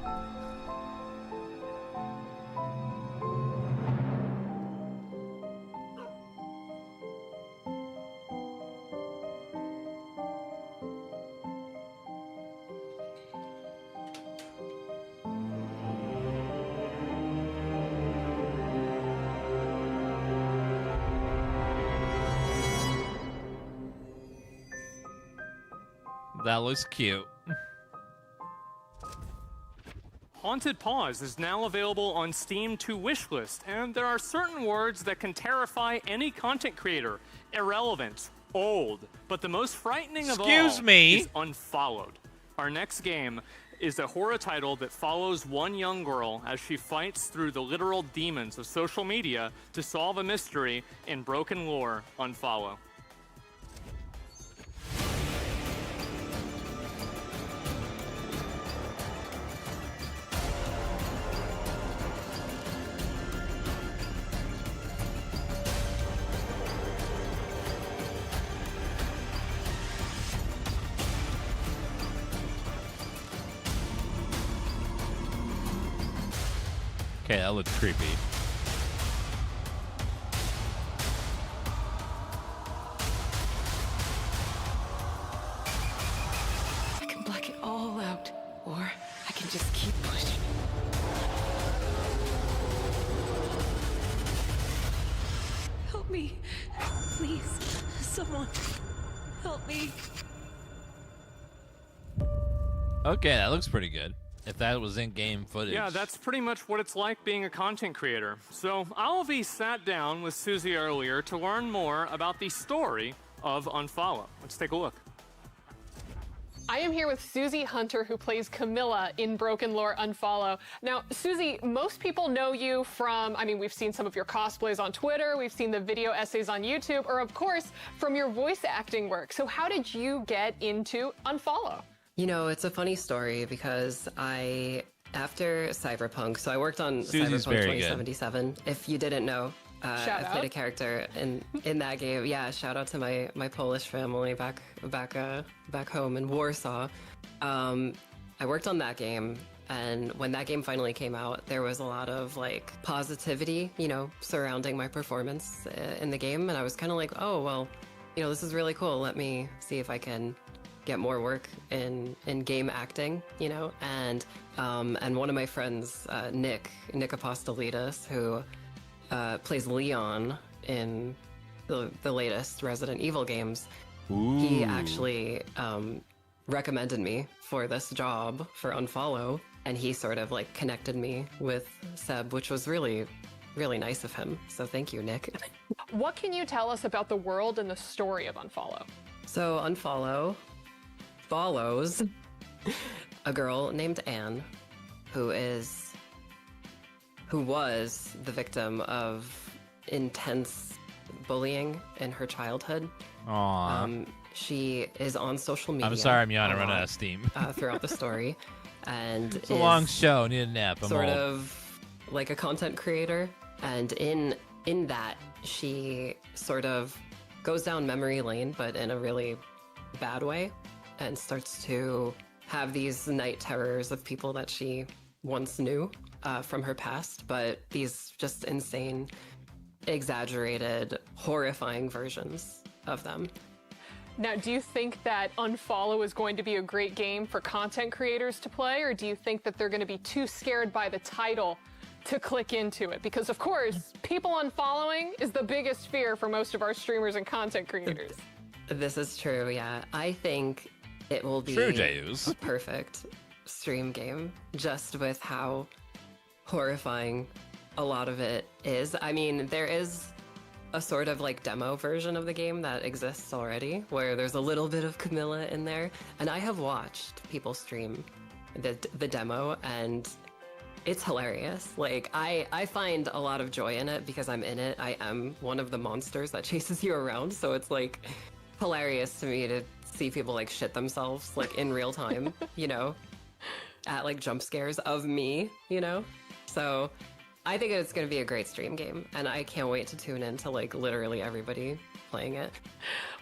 That looks cute. Haunted Paws is now available on Steam to Wishlist, and there are certain words that can terrify any content creator. Irrelevant, old, but the most frightening of all is unfollowed. Our next game is a horror title that follows one young girl as she fights through the literal demons of social media to solve a mystery in broken lore. Unfollow. Okay, that looks creepy. I can black it all out, or I can just keep pushing. Help me. Please. Someone. Help me. Okay, that looks pretty good. If that was in-game footage. Yeah, that's pretty much what it's like being a content creator. So Alvi sat down with Susie earlier to learn more about the story of Unfollow. Let's take a look. I am here with Susie Hunter, who plays Camilla in Broken Lore Unfollow. Now, Susie, most people know you from, I mean, we've seen some of your cosplays on Twitter, we've seen the video essays on YouTube, or of course, from your voice acting work. So how did you get into Unfollow? You know, it's a funny story because after Cyberpunk, so I worked on Susie's Cyberpunk very 2077. If you didn't know, Shout I played out. a character in that game. Yeah, shout out to my Polish family back home in Warsaw. I worked on that game, and when that game finally came out, there was a lot of like positivity, you know, surrounding my performance in the game, and I was kind of like, oh well, you know, this is really cool. Let me see if I can get more work in game acting, you know, and one of my friends, Nick Apostolides, who plays Leon in the latest Resident Evil games. Ooh. He actually recommended me for this job for Unfollow, and he sort of like connected me with Seb, which was really, really nice of him. So thank you, Nick. What can you tell us about the world and the story of Unfollow? So Unfollow follows a girl named Anne, who was the victim of intense bullying in her childhood. Aww. She is on social media. I'm sorry, I'm yawning. I run out of steam. Throughout the story, and It's a long show. I need a nap. I'm sort old. of like a content creator, and in that she sort of goes down memory lane, but in a really bad way, and starts to have these night terrors of people that she once knew from her past, but these just insane, exaggerated, horrifying versions of them. Now, do you think that Unfollow is going to be a great game for content creators to play, or do you think that they're going to be too scared by the title to click into it? Because, of course, people unfollowing is the biggest fear for most of our streamers and content creators. This is true, yeah. I think it will be True, Jayus. a perfect stream game, just with how horrifying a lot of it is. I mean, there is a sort of like demo version of the game that exists already, where there's a little bit of Camilla in there, and I have watched people stream the demo, and it's hilarious. Like, I find a lot of joy in it because I'm in it. I am one of the monsters that chases you around, so it's like hilarious to me to see people like shit themselves like in real time, you know, at like jump scares of me, you know. So I think it's going to be a great stream game, and I can't wait to tune in to like literally everybody playing it.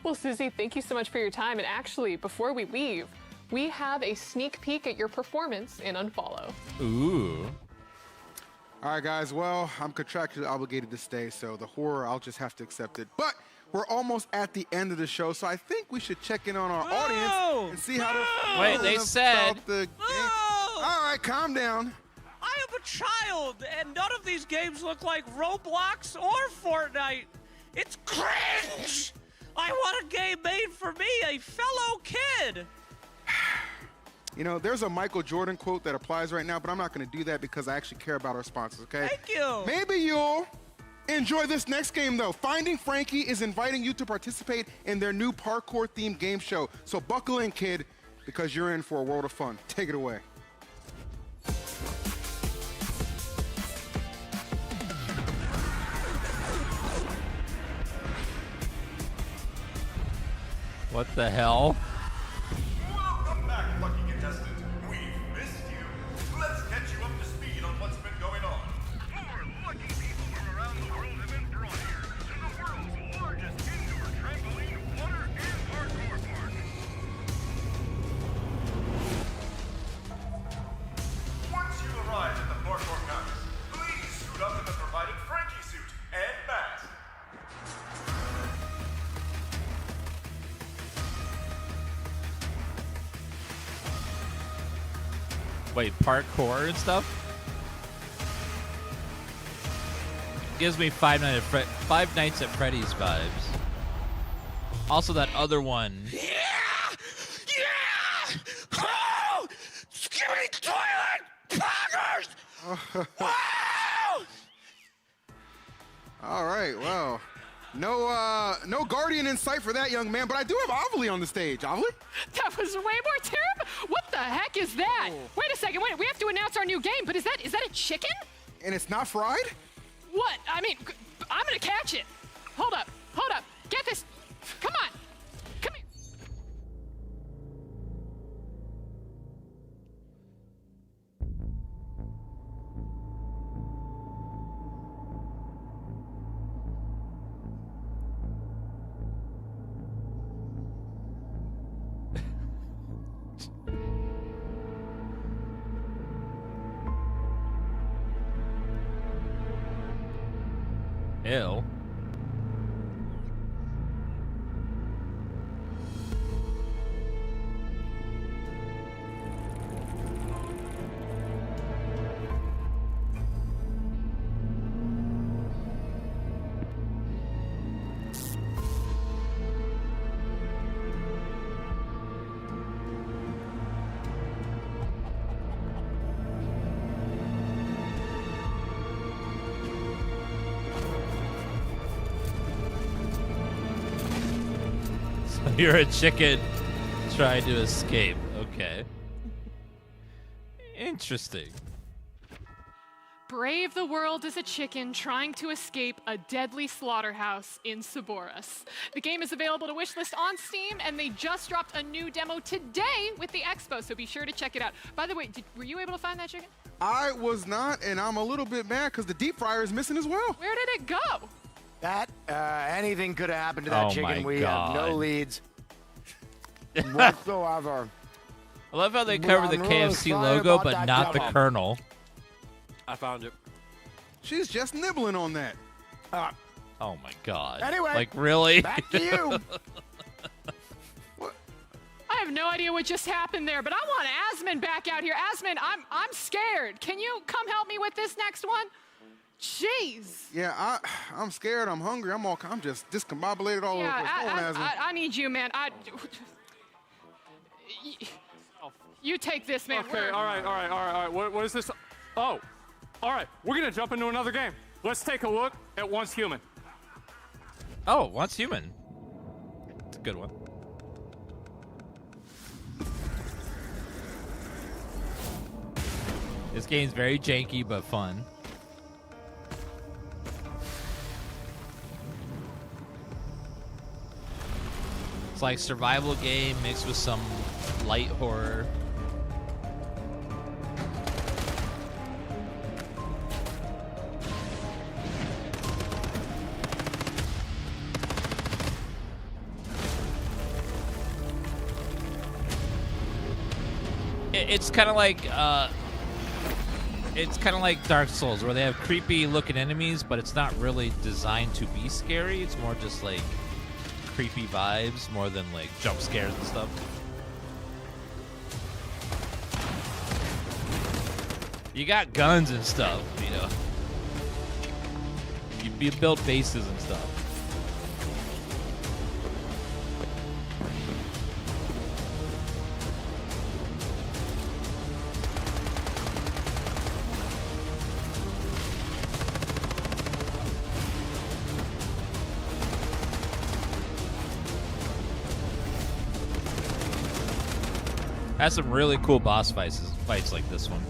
Well, Susie, thank you so much for your time. And actually, before we leave, we have a sneak peek at your performance in Unfollow. Ooh. All right, guys. Well, I'm contractually obligated to stay, so the horror, I'll just have to accept it. But we're almost at the end of the show, so I think we should check in on our audience and see how they're Wait, they feeling said. about the game. All right, calm down. I am a child, and none of these games look like Roblox or Fortnite. It's cringe! I want a game made for me, a fellow kid! You know, there's a Michael Jordan quote that applies right now, but I'm not going to do that because I actually care about our sponsors, okay? Thank you! Maybe you'll enjoy this next game, though. Finding Frankie is inviting you to participate in their new parkour-themed game show. So buckle in, kid, because you're in for a world of fun. Take it away. What the hell? Welcome back, lucky contestant. We've missed you. Let's catch you up to speed on what's been going on. More lucky people from around the world have been brought here to the world's largest indoor trampoline, water, and parkour park. Once you arrive at the parkour campus, please Wait, parkour and stuff? Gives me Five Nights at Freddy's vibes. Also, that other one. Yeah! Oh! Skibbity toilet! Poggers! Wow! All right, well, no Guardian in sight for that young man, but I do have Ovely on the stage. Ovely? That was way more terrible. What the heck is that? Wait a second. Wait, we have to announce our new game, but is that a chicken? And it's not fried? What? I mean, I'm gonna catch it. Hold up. Get this. Come on. Come here. Ew. You're a chicken trying to escape. Okay. Interesting. Brave the world as a chicken trying to escape a deadly slaughterhouse in Saboris. The game is available to wishlist on Steam, and they just dropped a new demo today with the Expo, so be sure to check it out. By the way, were you able to find that chicken? I was not, and I'm a little bit mad because the deep fryer is missing as well. Where did it go? That, anything could have happened to that Oh chicken. my We have no God. leads whatsoever. I love how they cover the I'm really KFC sorry logo, about but that not the demo. kernel. I found it. She's just nibbling on that. Oh my God. Anyway, like really? back to you. I have no idea what just happened there, but I want Asmon back out here. Asmon, I'm scared. Can you come help me with this next one? Jeez. Yeah, I'm scared. I'm hungry. I'm just discombobulated all over. What's going on, Asmon? I need you, man. You take this, man. Okay, all right. What is this? Oh, all right. We're gonna jump into another game. Let's take a look at Once Human. Oh, Once Human. It's a good one. This game's very janky but fun. It's like survival game mixed with some light horror. It's kind of like Dark Souls, where they have creepy looking enemies, but it's not really designed to be scary. It's more just like creepy vibes more than like jump scares and stuff. You got guns and stuff, you know. You build bases and stuff. Has some really cool boss fights like this one.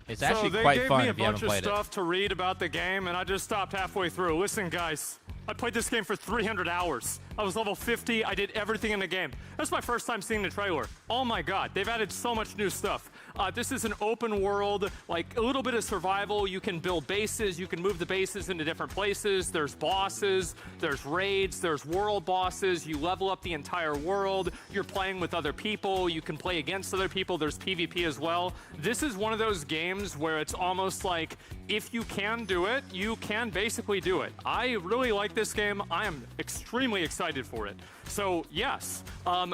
It's actually quite fun if you haven't played it. So they gave me a bunch of stuff to read about the game, and I just stopped halfway through. Listen, guys, I played this game for 300 hours. I was level 50. I did everything in the game. That's my first time seeing the trailer. Oh my God, they've added so much new stuff. This is an open world, like a little bit of survival. You can build bases. You can move the bases into different places. There's bosses. There's raids. There's world bosses. You level up the entire world. You're playing with other people. You can play against other people. There's PvP as well. This is one of those games where it's almost like if you can do it, you can basically do it. I really like this game. I am extremely excited for it. So yes,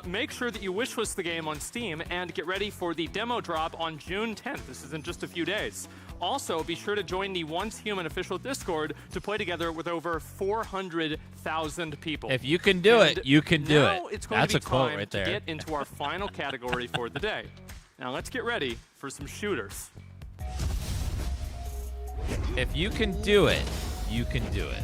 make sure that you wishlist the game on Steam and get ready for the demo drop on June 10th. This is in just a few days. Also, be sure to join the Once Human official Discord to play together with over 400,000 people. If you can do it, you can do it. Now it's going That's to a be quote time right to there. get into our final category for the day. Now let's get ready for some shooters. If you can do it, you can do it.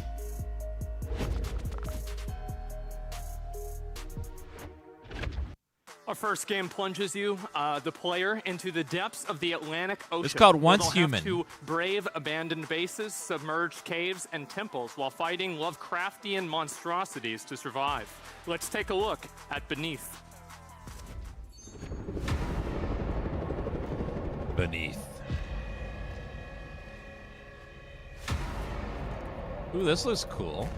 Our first game plunges you, the player, into the depths of the Atlantic Ocean. It's called where Once they'll Human. have to brave abandoned bases, submerged caves, and temples while fighting Lovecraftian monstrosities to survive. Let's take a look at Beneath. Beneath. Ooh, this looks cool.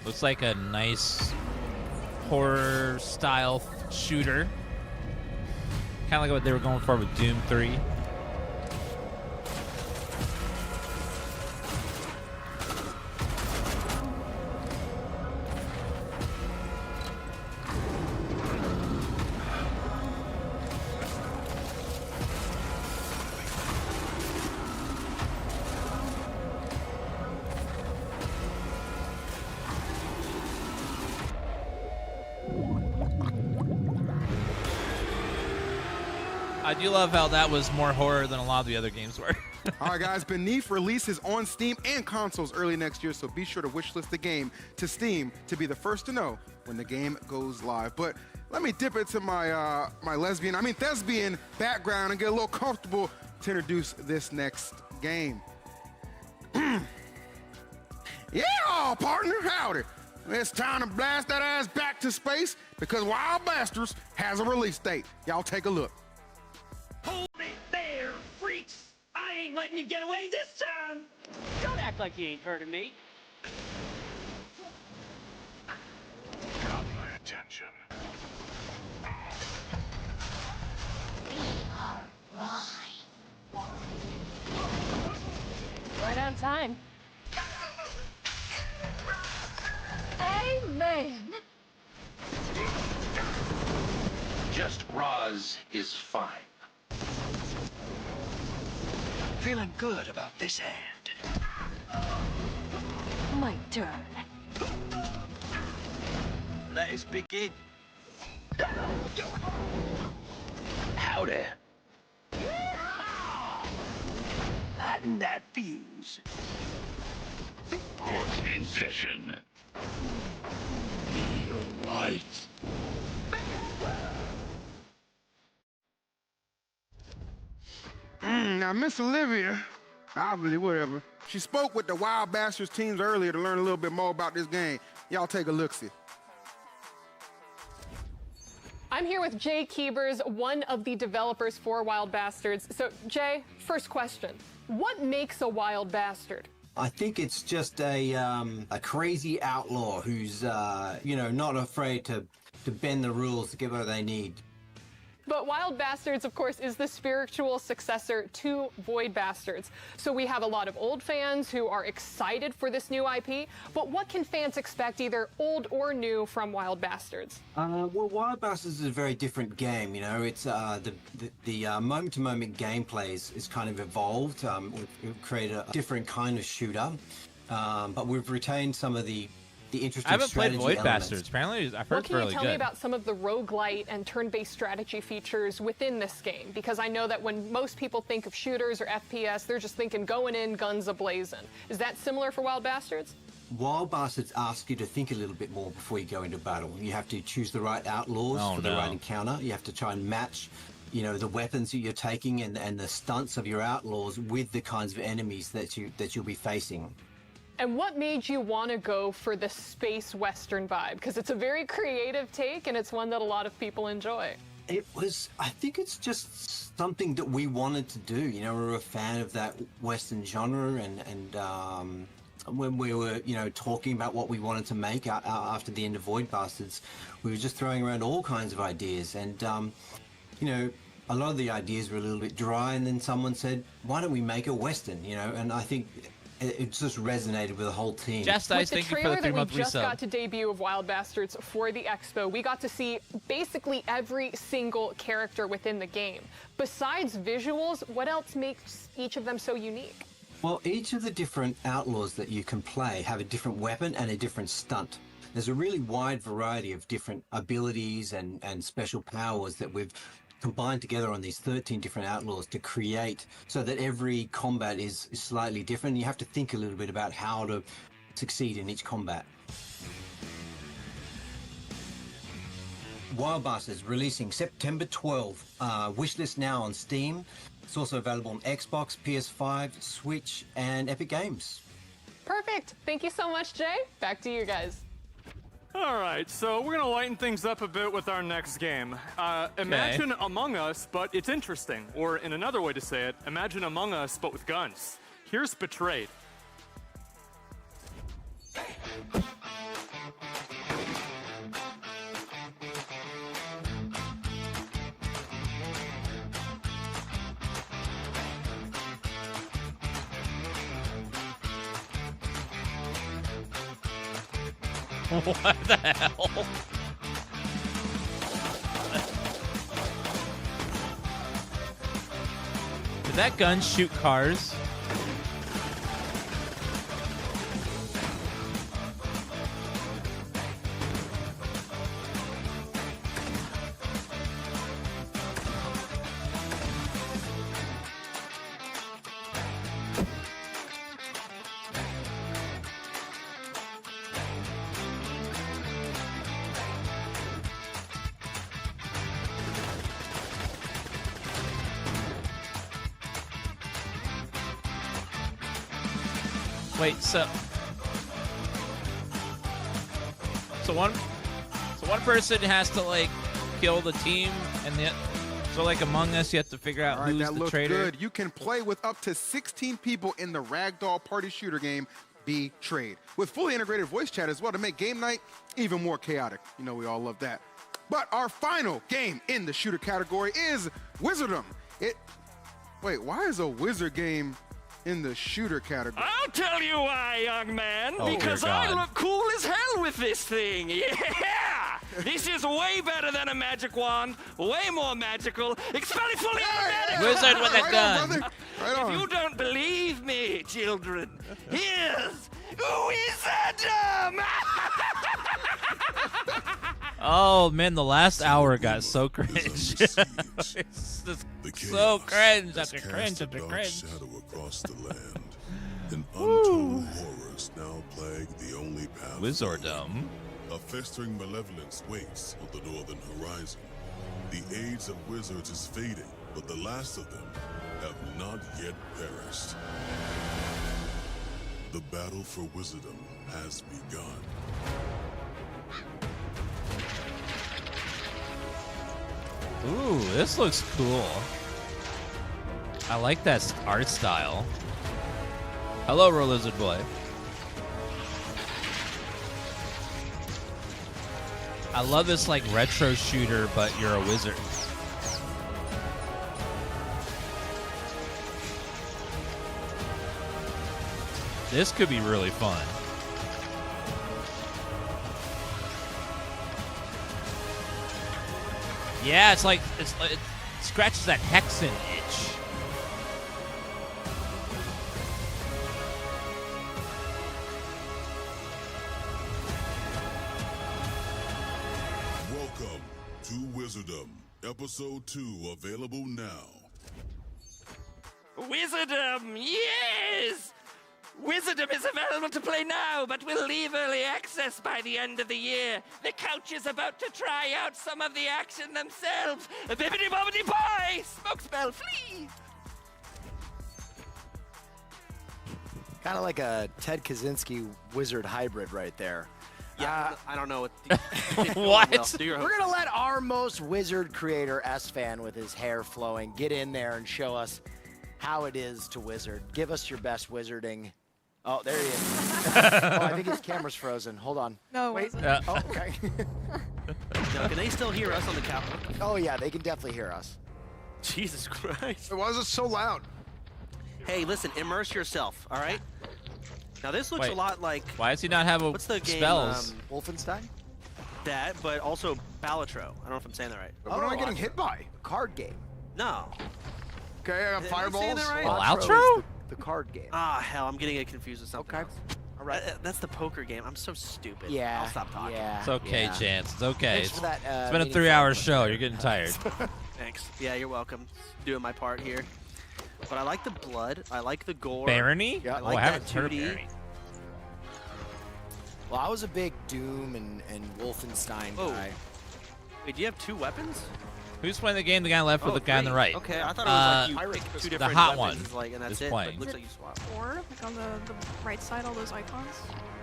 Looks like a nice horror style shooter. Kind of like what they were going for with Doom 3. I do love how that was more horror than a lot of the other games were. All right, guys, Beneath releases on Steam and consoles early next year, so be sure to wishlist the game to Steam to be the first to know when the game goes live. But let me dip into my thespian background and get a little comfortable to introduce this next game. Yeah, partner, howdy. It's time to blast that ass back to space because Wild Bastards has a release date. Y'all take a look. Hold it there, freaks! I ain't letting you get away this time! Don't act like you ain't heard of me. Got my attention. Right on time. Amen. Just Roz is fine. Feeling good about this hand. My turn. Let us begin. Howdy. Lighten that fuse. Course in session. Lights. Now, Miss Olivia, obviously, whatever. She spoke with the Wild Bastards teams earlier to learn a little bit more about this game. Y'all take a look-see. I'm here with Jay Keebers, one of the developers for Wild Bastards. So, Jay, first question. What makes a Wild Bastard? I think it's just a crazy outlaw who's, not afraid to bend the rules to get what they need. But Wild Bastards, of course, is the spiritual successor to Void Bastards. So we have a lot of old fans who are excited for this new IP, but what can fans expect, either old or new, from Wild Bastards? Well, Wild Bastards is a very different game, It's the moment-to-moment gameplay is kind of evolved. We've created a different kind of shooter, but we've retained some of the interesting I haven't played strategy Void elements. Bastards. Apparently, I've heard What it's can really you tell good. me about some of the roguelite and turn-based strategy features within this game? Because I know that when most people think of shooters or FPS, they're just thinking going in, guns a-blazing. Is that similar for Wild Bastards? Wild Bastards ask you to think a little bit more before you go into battle. You have to choose the right outlaws for the right encounter. You have to try and match, the weapons that you're taking and the stunts of your outlaws with the kinds of enemies that you'll be facing. And what made you want to go for the space western vibe? Because it's a very creative take, and it's one that a lot of people enjoy. I think it's just something that we wanted to do. We're a fan of that Western genre, and when we were, talking about what we wanted to make after the end of Void Bastards, we were just throwing around all kinds of ideas. And, a lot of the ideas were a little bit dry. And then someone said, why don't we make a Western, And I think it just resonated with the whole team. Just With the trailer that we just got to debut of Wild Bastards for the Expo, we got to see basically every single character within the game. Besides visuals, what else makes each of them so unique? Well, each of the different outlaws that you can play have a different weapon and a different stunt. There's a really wide variety of different abilities and special powers that we've combined together on these 13 different outlaws to create so that every combat is slightly different. You have to think a little bit about how to succeed in each combat. Wild Bastards releasing September 12th. Wishlist now on Steam. It's also available on Xbox, PS5, Switch, and Epic Games. Perfect. Thank you so much, Jay. Back to you guys. All right, so we're gonna lighten things up a bit with our next game. Imagine Among Us, but it's interesting. Or in another way to say it, imagine Among Us, but with guns. Here's Betrayed. What the hell? Did that gun shoot cars? Wait, so one person has to like kill the team, and so like Among Us, you have to figure out who's the traitor. Good. You can play with up to 16 people in the Ragdoll Party Shooter game, Betrayed, with fully integrated voice chat as well to make game night even more chaotic. You know we all love that. But our final game in the shooter category is Wizardom. Wait, why is a wizard game in the shooter category? I'll tell you why, young man. Oh, because dear I God. look cool as hell with this thing. Yeah! This is way better than a magic wand. Way more magical. Especially fully automatic. Wizard with a gun. If you don't believe me, children, here's Wizardom! Oh man, the last hour got so cringe. It's just so cringe after cringe after cringe. Shadow across the land. And untold horrors now plague the only path. Wizardom. A festering malevolence waits on the northern horizon. The age of wizards is fading, but the last of them have not yet perished. The battle for Wizardom has begun. Ooh, this looks cool. I like that art style. Hello, Lizard Boy. I love this like retro shooter, but you're a wizard. This could be really fun. Yeah, it's like it scratches that Hexen itch. Welcome to Wizardom, Episode 2, available now. Wizardom, yes! Wizardom is available to play now, but will leave early access by the end of the year. The couch is about to try out some of the action themselves. Bibbidi bobbidi pie! Smoke spell, flee! Kind of like a Ted Kaczynski wizard hybrid right there. Yeah, I don't know what. What? We're gonna let our most wizard creator, S-Fan, with his hair flowing, get in there and show us how it is to wizard. Give us your best wizarding Oh, there he is. Oh, I think his camera's frozen. Hold on. No, wait. wasn't. Oh, okay. Now, can they still hear us on the Capitol? Oh yeah, they can definitely hear us. Jesus Christ. Why is it so loud? Hey, listen, immerse yourself, all right? Now, this looks Wait, a lot like... Why does he not have a What's the game? spells? Wolfenstein? That, but also Balatro. I don't know if I'm saying that right. What am I getting hit by? Card game. No. Okay, I got Am I fireballs. saying that right? Balatro? The card game. Ah, hell, I'm getting it confused with something else. All right. That's the poker game. I'm so stupid. Yeah. I'll stop talking. Yeah. It's okay, Chance. It's okay. Thanks for that, It's been a meaningful 3-hour input show. there. You're getting tired. Thanks. Yeah, you're welcome. Doing my part here. But I like the blood. I like the gore. Barony? Yeah, I Oh, like I haven't that heard of 2D. Barony. Well, I was a big Doom and Wolfenstein Oh. guy. Wait, do you have 2 weapons? Who's playing the game? The guy on the left or the guy on the right? Okay, I thought it was like you pick 2 the different hot weapons, one like, and that's is it. playing. But it looks like you swap. Or like on the right side, all those icons.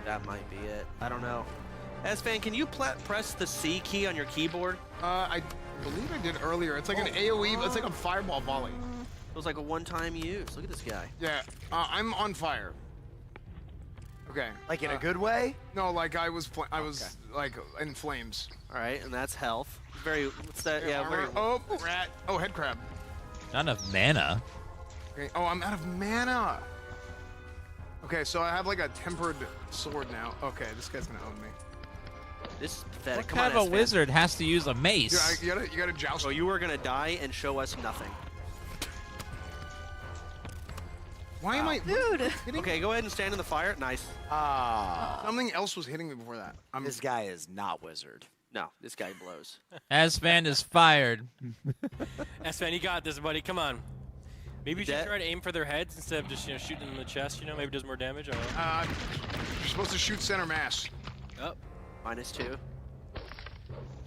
That might be it. I don't know. S-Fan, can you press the C key on your keyboard? I believe I did earlier. It's like an AoE, but it's like a fireball volley. It was like a one-time use. Look at this guy. Yeah, I'm on fire. Okay. Like in a good way? No, like I was like in flames. All right, and that's health. Very. What's that? Yeah, Yeah, very. Oh, rat. Oh, head crab. Not enough mana. Okay. Oh, I'm out of mana. Okay, so I have like a tempered sword now. Okay, this guy's gonna own me. This is pathetic. What Come kind on, of a S-Fan. wizard has to use a mace? You gotta joust. So you are gonna die and show us nothing. Why am I, dude? Okay, go ahead and stand in the fire. Nice. Something else was hitting me before that. This guy is not wizard. No, this guy blows. Asvan is fired. S-Fan, you got this, buddy. Come on. Maybe you should try to aim for their heads instead of just shooting them in the chest. Maybe it does more damage. I don't know. You're supposed to shoot center mass. Oh. -2.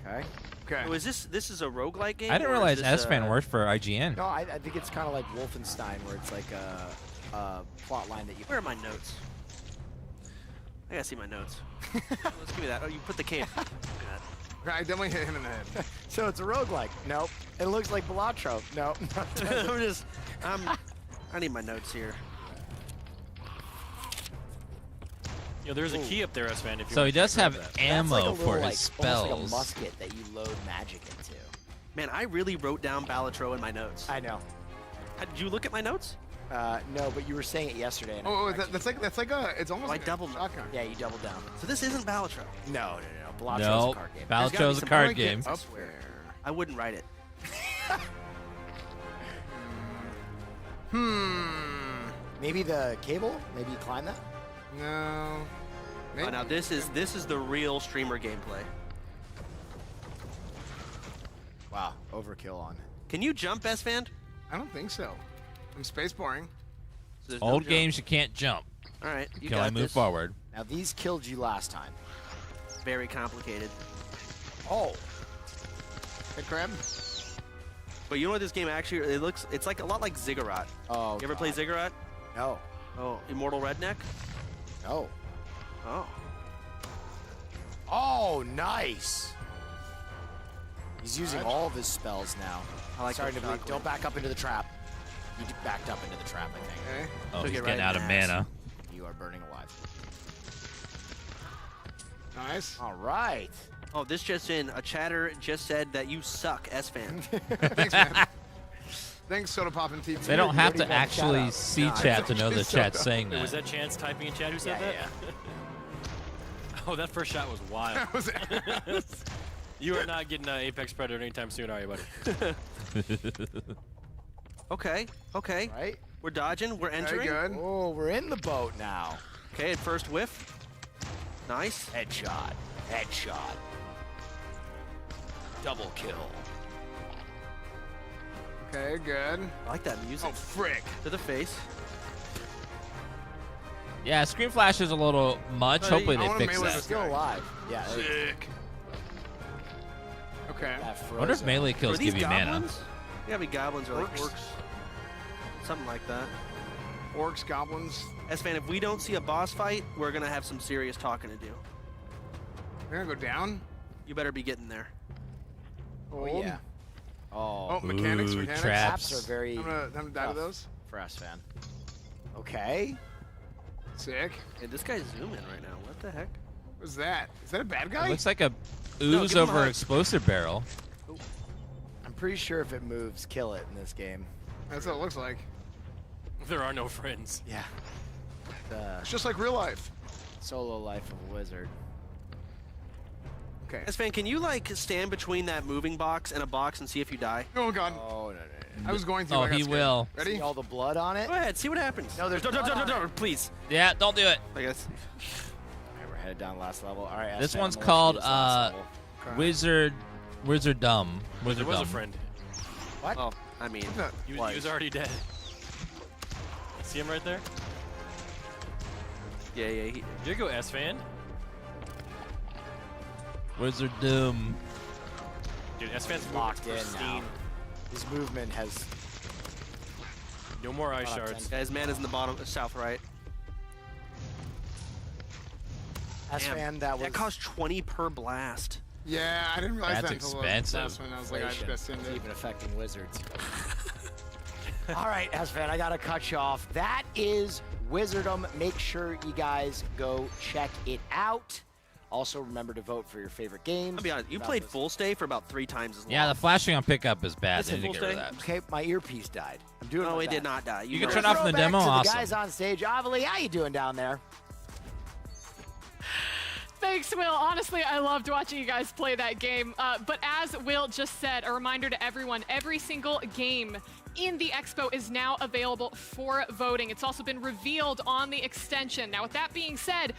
Okay. Okay. So this is a roguelike game? I didn't or is realize this, Asvan worked for IGN. No, I think it's kind of like Wolfenstein, where it's like a plot line that you. Where are my notes? I gotta see my notes. Let's give me that. Oh, you put the cape. I definitely hit him in the head. So it's a roguelike. Nope. It looks like Balatro. Nope. I need my notes here. There's a key up there, S-Fan. If you So want he to does grab have that. ammo That's like a for little, his like, almost like a spells. musket that you load magic into. Man, I really wrote down Balatro in my notes. I know. Did you look at my notes? No, but you were saying it yesterday. And Oh, that's like a. It's almost like doubled. shotgun. Yeah, you doubled down. So this isn't Balatro. No. Balatro's No, a card game. Balatro's a card game. Up there. I wouldn't write it. Maybe the cable? Maybe you climb that? No. Oh, now this is the real streamer gameplay. Wow, overkill on. Can you jump, S-Fan? I don't think so. I'm spacebarring. So there's no Old jump. games you can't jump. All right, you You can only got move this. forward. Now these killed you last time. Very complicated. Oh. Head crab. But you know what this game actually it's like a lot like Ziggurat. Oh. You ever play Ziggurat? No. Oh, Immortal Redneck? No. Oh. Oh, nice. He's using all of his spells now. I like Sorry the to believe. shockwave. Don't back up into the trap. You backed up into the trap, I think. Okay. Oh, Took he's it getting right out in of the ass. mana. You are burning alive. Nice. All right. Oh, this just in. A chatter just said that you suck, S-Fan. Thanks, man. Thanks, Soda Pop and TV. They don't have to Nobody got a shout actually out. see No, chat to know the it's chat's so saying Was that. that Chance typing in chat who said that? Yeah. Oh, that first shot was wild. That was You are not getting Apex Predator anytime soon, are you, buddy? Okay. Right? We're dodging. We're entering. Very good. Oh, we're in the boat now. Okay, first whiff. Nice. Headshot. Headshot. Double kill. Okay, good. I like that music. Oh, frick. To the face. Yeah, Screen Flash is a little much. Hey, Hopefully I they wanna fix melee that. this Still guy. alive. Yeah. Sick. Okay. That I wonder if frozen. melee Are kills these give you mana. goblins? Yeah, be goblins or like Orcs? orcs. Something like that. Orcs, goblins. S-Fan, if we don't see a boss fight, we're gonna have some serious talking to do. They're gonna go down. You better be getting there. Oh, Hold. yeah. Oh, Oh, mechanics. Ooh, Mechanics. traps. traps are very I'm gonna die to tough those. for us, fan. Okay. Sick. Hey, this guy's zooming right now. What the heck? What's that? Is that a bad guy? It looks like a No, ooze give him a over hug. explosive barrel. I'm pretty sure if it moves, kill it in this game. That's what it looks like. There are no friends. Yeah. It's just like real life. Solo life of a wizard. Okay. Sven, can you like stand between that moving box and a box and see if you die? Oh god. Oh, no. I was going to. Oh, I got he scared. will. Ready? See all the blood on it? Go ahead, see what happens. No, there's don't, please. Yeah, don't do it. I guess. Alright, we're headed down last level. All right. This Sven, one's I'm gonna let you called do this last level. Wizard Dumb. There Wizard was a Dumb. friend. What? Well, I mean, He was already dead. See him right there? yeah. Here you go, S-Fan. Wizard Doom. Dude, S-Fan's Locked in pristine. now. His movement has. No more eye Not up shards. Yeah, his man is in the bottom, south right. S-Fan, that was. That cost 20 per blast. Yeah, I didn't realize That's that until the expensive. last one. I was like, I inflation. just It's ended. even affecting wizards. All right, S-Fan, I gotta cut you off. That is Wizardom. Make sure you guys go check it out. Also, remember to vote for your favorite games. I'll be honest, you played full stay for about 3 times as long. Yeah, the flashing on pickup is bad. Listen, They need to full get rid of that. Okay, my earpiece died. I'm doing. No, my it did best. not die. You can know turn it. off in the Throw back demo. to Awesome. the guys on stage. Avalie, how you doing down there? Thanks, Will. Honestly, I loved watching you guys play that game. But as Will just said, a reminder to everyone, every single game in the Expo is now available for voting. It's also been revealed on the extension. Now, with that being said,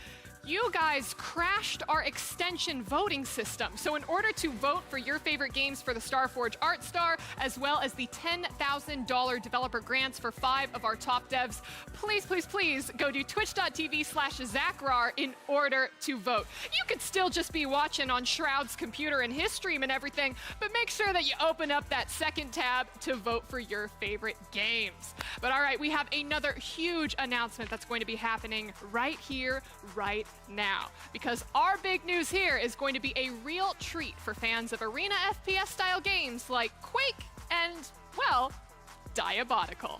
you guys crashed our extension voting system. So in order to vote for your favorite games for the Starforge Art Star, as well as the $10,000 developer grants for 5 of our top devs, please go to twitch.tv/Zachrar in order to vote. You could still just be watching on Shroud's computer and his stream and everything, but make sure that you open up that second tab to vote for your favorite games. But all right, we have another huge announcement that's going to be happening right here, right now, because our big news here is going to be a real treat for fans of arena FPS style games like Quake and, well, Diabotical.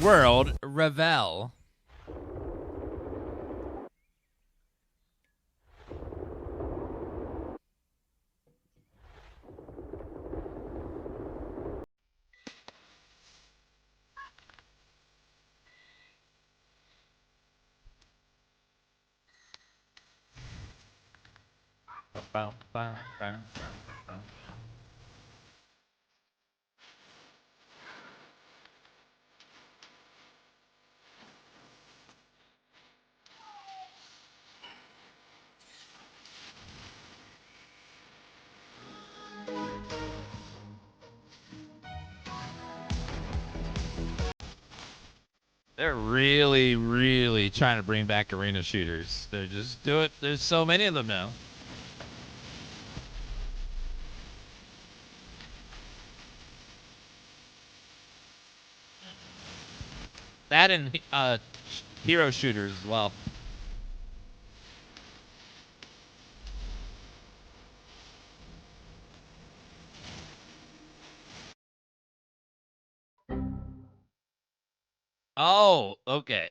World Revel. Bow, bow, bow, bow. They're really trying to bring back arena shooters. They're just do it. There's so many of them now. That and hero shooters as well. Oh, okay.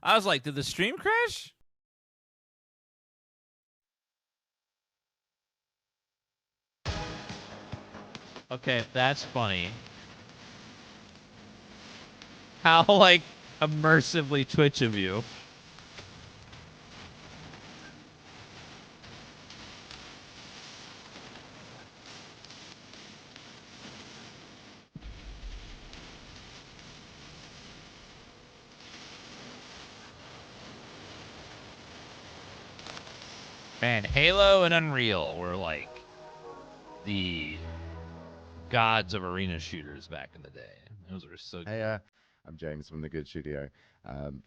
I was like, did the stream crash? Okay, that's funny. How, like, immersively Twitch of you. Man, Halo and Unreal were like the gods of arena shooters back in the day. Those were so good. Hey, I'm James from The Good Studio.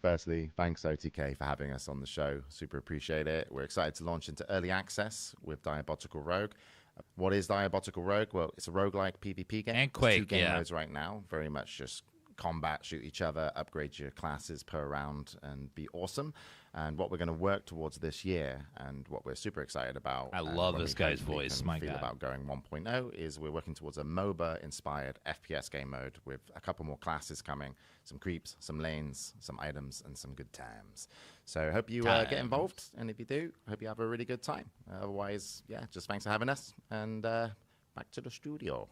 Firstly, thanks OTK for having us on the show. Super appreciate it. We're excited to launch into early access with Diabotical Rogue. What is Diabotical Rogue? Well, it's a roguelike PvP game. And There's Quake, 2 game yeah. modes right now. Very much just combat, shoot each other, upgrade your classes per round, and be awesome. And what we're going to work towards this year, and what we're super excited about. I love when this we guy's hopefully voice, can my feel God. about going 1.0 is we're working towards a MOBA-inspired FPS game mode with a couple more classes coming, some creeps, some lanes, some items, and some good times. So hope you get involved, and if you do, hope you have a really good time. Otherwise, yeah, just thanks for having us, and back to the studio.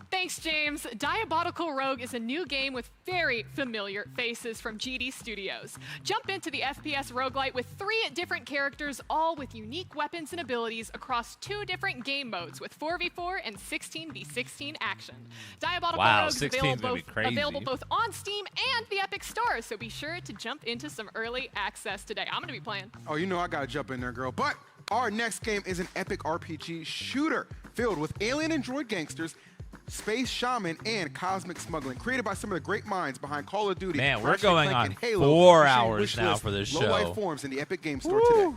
Thanks, James. Diabolical Rogue is a new game with very familiar faces from GD Studios. Jump into the FPS roguelite with 3 different characters, all with unique weapons and abilities across 2 different game modes with 4v4 and 16v16 action. Diabolical Rogue is available both on Steam and the Epic Store, so be sure to jump into some early access today. I'm going to be playing. Oh, you know I got to jump in there, girl. But our next game is an epic RPG shooter filled with alien and droid gangsters, space shaman, and cosmic smuggling, created by some of the great minds behind Call of Duty. Man, we're Ratchet going Clank, on and Halo. 4 Machine hours wish now list, for this low show. life forms in the Epic Game Store today.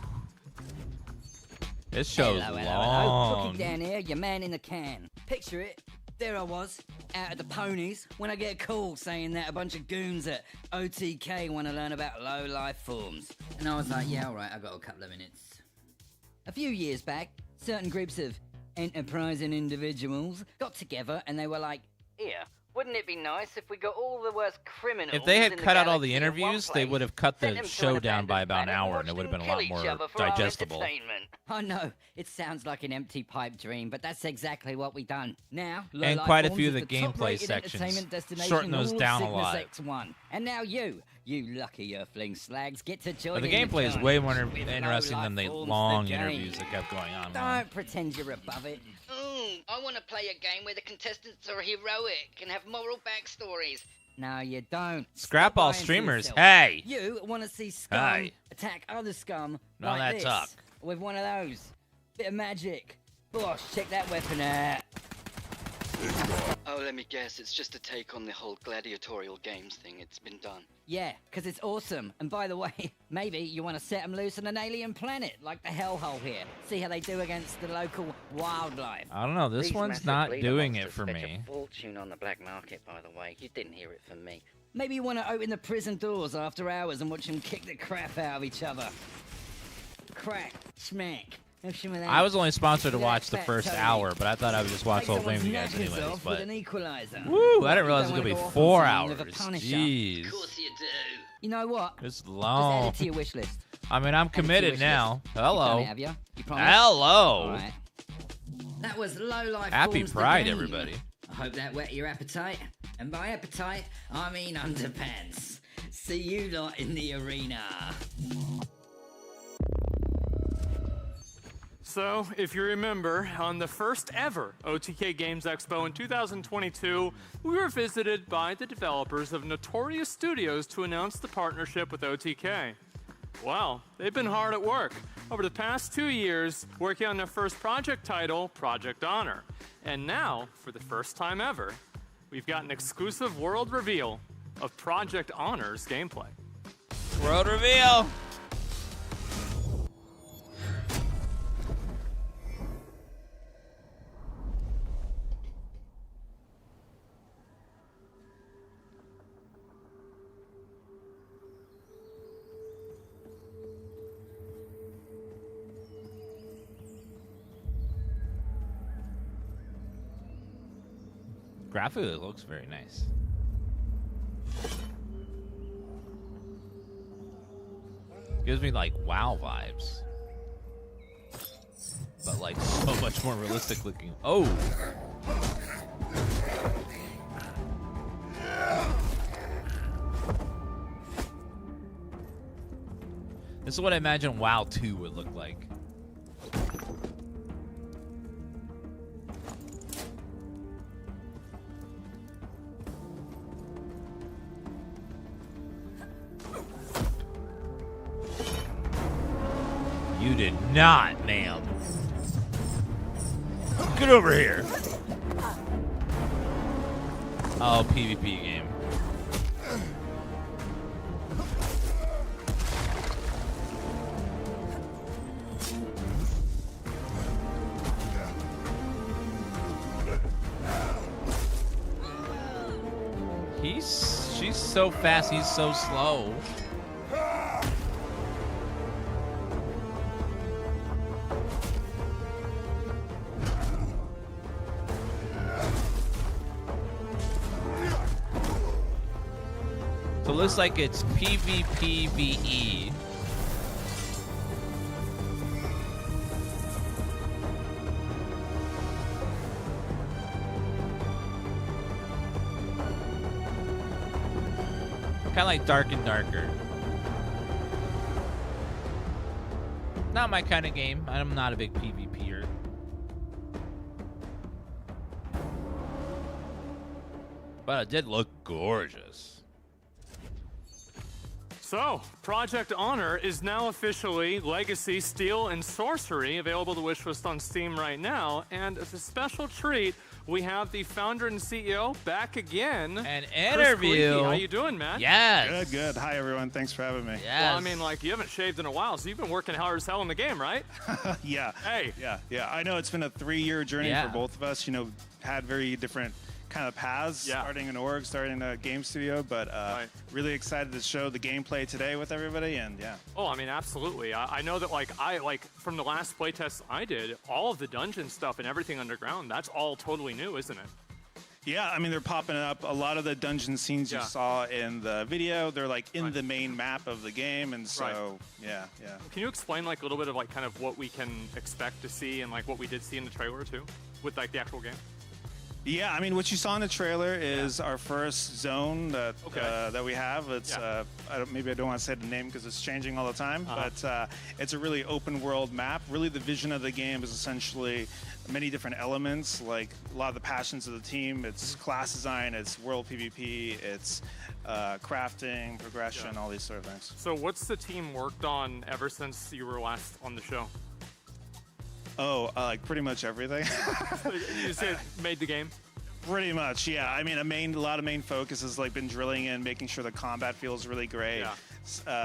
This show's Hello. long. Cookie down here, your man in the can. Picture it. There I was, out at the ponies, when I get a call saying that a bunch of goons at OTK want to learn about low life forms. And I was like, yeah, all right, I've got a couple of minutes. A few years back, certain groups of enterprising individuals got together and they were like, here, wouldn't it be nice if we got all the worst criminals? If they had in the cut out all the galaxy in one interviews, they place, would have cut sent the them to show an down by about an abandoned hour, planet and it would have been a kill lot each more other for our digestible. entertainment. I know, it sounds like an empty pipe dream, but that's exactly what we done. Now, And Low Life quite a Forms few of is the the gameplay top-rated sections. entertainment destination Shorten in those all down a Cygnus lot. X1. And now you lucky earthling slags, get to join But the in gameplay is fun way more with interesting Low than the Life Forms, long game. interviews that kept going on. Man. Don't pretend you're above it. I want to play a game where the contestants are heroic and have moral backstories. No, you don't. Scrap all lying to streamers. yourself. Hey! You want to see scum Hey. attack other scum None of like that this, talk. with one of those. Bit of magic. Boss, check that weapon out. Oh, let me guess, it's just a take on the whole gladiatorial games thing. It's been done. Yeah, because it's awesome. And by the way, maybe you want to set them loose on an alien planet, like the hellhole here. See how they do against the local wildlife. I don't know. This These one's massive not leader doing monsters it for fetch me. a fortune on the black market, by the way. You didn't hear it from me. Maybe you want to open the prison doors after hours and watch them kick the crap out of each other. Crack, smack. I was only sponsored to That watch the fat first Tony. hour, but I thought I would just watch the whole thing with you guys Take someone's anyways. knackers off with But an equalizer. woo, I didn't realize it was You gonna don't be wanna 4 go off on someone hours. with a Punisher. Jeez, Of course you do. You know what? it's Just long. add it to your wish list. I mean, I'm Add it to your committed wish now. list. You've Hello. done it, have you? You promise? Hello. All right. That was Low Life Happy Forms, the Pride, game. everybody. I hope that whet your appetite. And by appetite, I mean underpants. See you lot in the arena. So, if you remember, on the first ever OTK Games Expo in 2022, we were visited by the developers of Notorious Studios to announce the partnership with OTK. Well, they've been hard at work over the past 2 years working on their first project title, Project Honor. And now, for the first time ever, we've got an exclusive world reveal of Project Honor's gameplay. World reveal. Graphically, it looks very nice. Gives me like WoW vibes, but like so much more realistic looking. Oh, this is what I imagine WoW 2 would look like. You did not, ma'am. Get over here. Oh, PvP game. She's so fast, he's so slow. So it looks like it's PvPvE. Kind of like Dark and Darker. Not my kind of game. I'm not a big PvPer. But it did look gorgeous. So, Project Honor is now officially Legacy, Steel, and Sorcery, available to wishlist on Steam right now. And as a special treat, we have the founder and CEO back again. An Chris interview. Gleeke. How you doing, man? Yes. Good. Hi, everyone. Thanks for having me. Yes. Well, I mean, like, you haven't shaved in a while, so you've been working hard as hell in the game, right? Yeah. Hey. Yeah. I know it's been a 3-year journey Yeah. for both of us. You know, had very different kind of paths, starting an org, starting a game studio, but really excited to show the gameplay today with everybody, and yeah. Oh, I mean, absolutely. I know that, like, from the last playtest I did, all of the dungeon stuff and everything underground, that's all totally new, isn't it? Yeah, I mean, they're popping up. A lot of the dungeon scenes you saw in the video, they're like in the main map of the game, and so, yeah. Can you explain, like, a little bit of, like, kind of what we can expect to see and, like, what we did see in the trailer, too, with, like, the actual game? Yeah, I mean, what you saw in the trailer is our first zone that that we have. It's maybe I don't want to say the name because it's changing all the time, but it's a really open world map. Really, the vision of the game is essentially many different elements, like a lot of the passions of the team. It's class design, it's world PvP, it's crafting, progression, all these sort of things. So what's the team worked on ever since you were last on the show? Oh, like pretty much everything. You said made the game? Pretty much, yeah. I mean, a lot of main focus has like been drilling in, making sure the combat feels really great.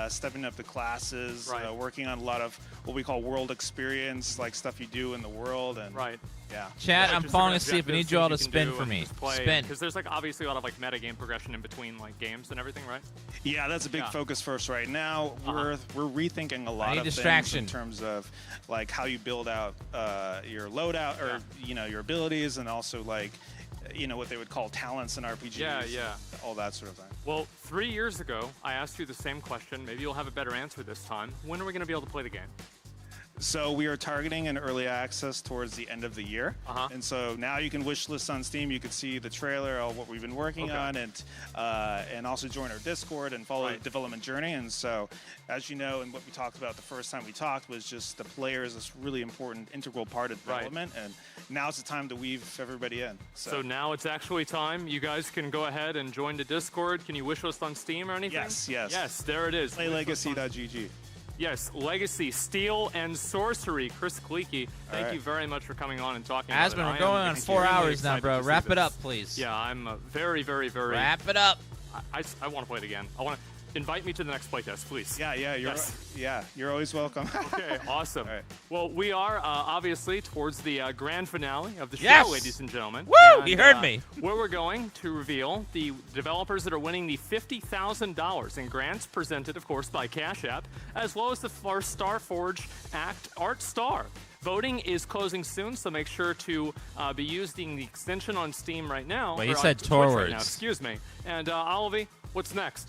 Stepping up the classes, working on a lot of what we call world experience, like stuff you do in the world, and yeah. Chat, I'm falling asleep. I need you all to spin for me. Spin. Because there's like obviously a lot of like meta game progression in between like games and everything, right? Yeah, that's a big focus for us right now. We're rethinking a lot of distraction. things in terms of like how you build out your loadout or you know your abilities, and also like you know what they would call talents in RPGs. Yeah. All that sort of thing. Well, 3 years ago, I asked you the same question. Maybe you'll have a better answer this time. When are we going to be able to play the game? So we are targeting an early access towards the end of the year, and so now you can wish list on Steam. You can see the trailer of what we've been working on, and also join our Discord and follow the development journey. And so, as you know, and what we talked about the first time we talked was just the player is this really important, integral part of development, and now's the time to weave everybody in. So now it's actually time. You guys can go ahead and join the Discord. Can you wish list on Steam or anything? Yes, there it is. Playlegacy.gg. Yes, Legacy, Steel, and Sorcery. Chris Gleeke, thank you very much for coming on and talking about it. Aspen, we're going on 4 hours now, bro. Wrap it up, please. Yeah, I'm very, very, very... Wrap it up. I want to play it again. I want to... Invite me to the next playtest, please. You're always welcome. Okay, awesome. Well, we are obviously towards the grand finale of the show, ladies and gentlemen. Woo! You heard me. Where we're going to reveal the developers that are winning the $50,000 in grants presented, of course, by Cash App, as well as the first Starforge Act Art Star. Voting is closing soon, so make sure to be using the extension on Steam right now. Wait, he said towards. Excuse me. And Olive, what's next?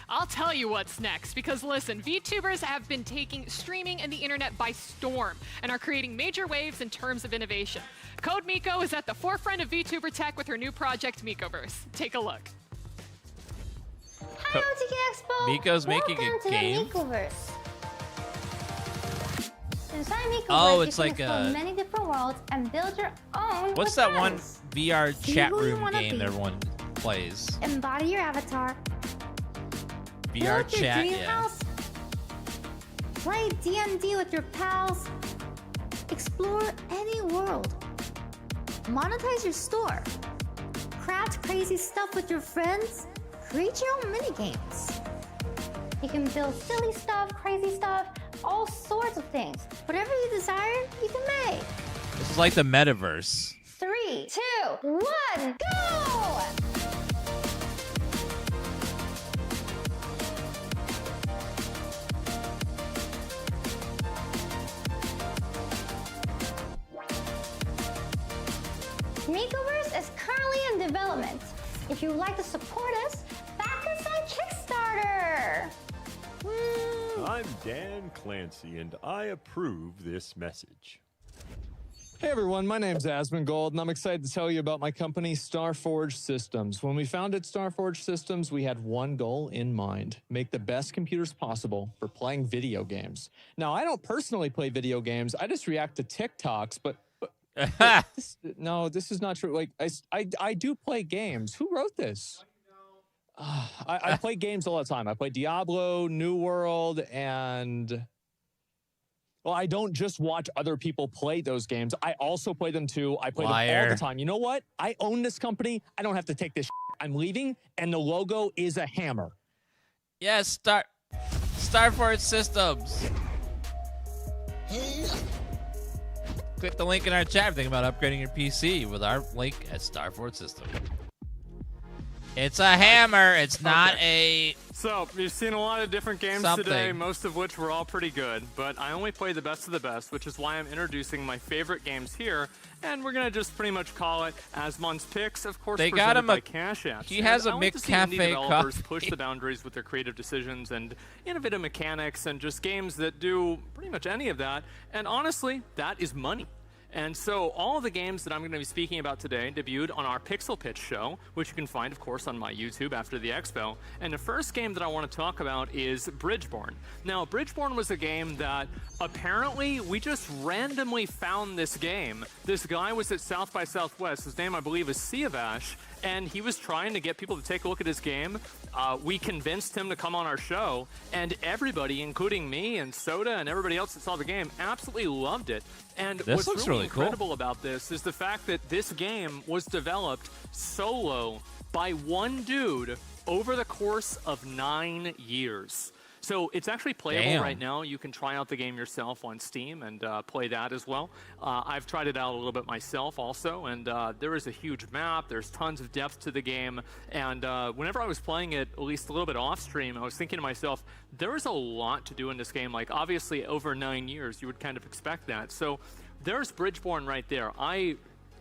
I'll tell you what's next, because listen, VTubers have been taking streaming and the internet by storm and are creating major waves in terms of innovation. Code Miko is at the forefront of VTuber tech with her new project, Mikoverse. Take a look. Hi, OTK Expo! Miko's making a game? To the Mikoverse. Inside Mikoverse, Oh, you it's can like explore a... many different worlds and build your own What's with that one friends. VR See chat who you room wanna game be. that everyone plays? Embody your avatar. VR Build your chat, dream yeah. house. Play D&D with your pals. Explore any world. Monetize your store. Craft crazy stuff with your friends. Create your own minigames. You can build silly stuff, crazy stuff, all sorts of things. Whatever you desire, you can make. This is like the metaverse. 3, 2, 1, go! Mikoverse is currently in development. If you would like to support us, back us Kickstarter! I'm Dan Clancy, and I approve this message. Hey everyone, my name's Asmongold, and I'm excited to tell you about my company, Starforge Systems. When we founded Starforge Systems, we had one goal in mind: make the best computers possible for playing video games. Now, I don't personally play video games, I just react to TikToks, but this is not true. Like, I do play games. Who wrote this? I play games all the time. I play Diablo, New World, and... Well, I don't just watch other people play those games. I also play them too. I play them all the time. You know what? I own this company. I don't have to take this shit. I'm leaving, and the logo is a hammer. Yes, Starforge Systems. Click the link in our chat if you're thinking about upgrading your PC with our link at Starforge Systems. It's a hammer. It's not a... So, you've seen a lot of different games today, most of which were all pretty good, but I only play the best of the best, which is why I'm introducing my favorite games here, and we're going to just pretty much call it Asmon's Picks, of course, They got him by a... Cash Apps. He has a I like to see McCafe indie developers coffee. push the boundaries with their creative decisions and innovative mechanics and just games that do pretty much any of that, and honestly, that is money. And so all of the games that I'm going to be speaking about today debuted on our Pixel Pitch show, which you can find, of course, on my YouTube after the Expo. And the first game that I want to talk about is Bridgeborn. Now, Bridgeborn was a game that apparently we just randomly found this game. This guy was at South by Southwest. His name, I believe, is Siavash. And he was trying to get people to take a look at his game. We convinced him to come on our show, and everybody, including me and Soda and everybody else that saw the game, absolutely loved it. And This what's looks really really cool. incredible about this is the fact that this game was developed solo by one dude over the course of 9 years. So it's actually playable right now. You can try out the game yourself on Steam and play that as well. I've tried it out a little bit myself also, and there is a huge map. There's tons of depth to the game. And whenever I was playing it, at least a little bit off stream, I was thinking to myself, there is a lot to do in this game. Like, obviously, over 9 years, you would kind of expect that. So there's Bridgeborn right there. I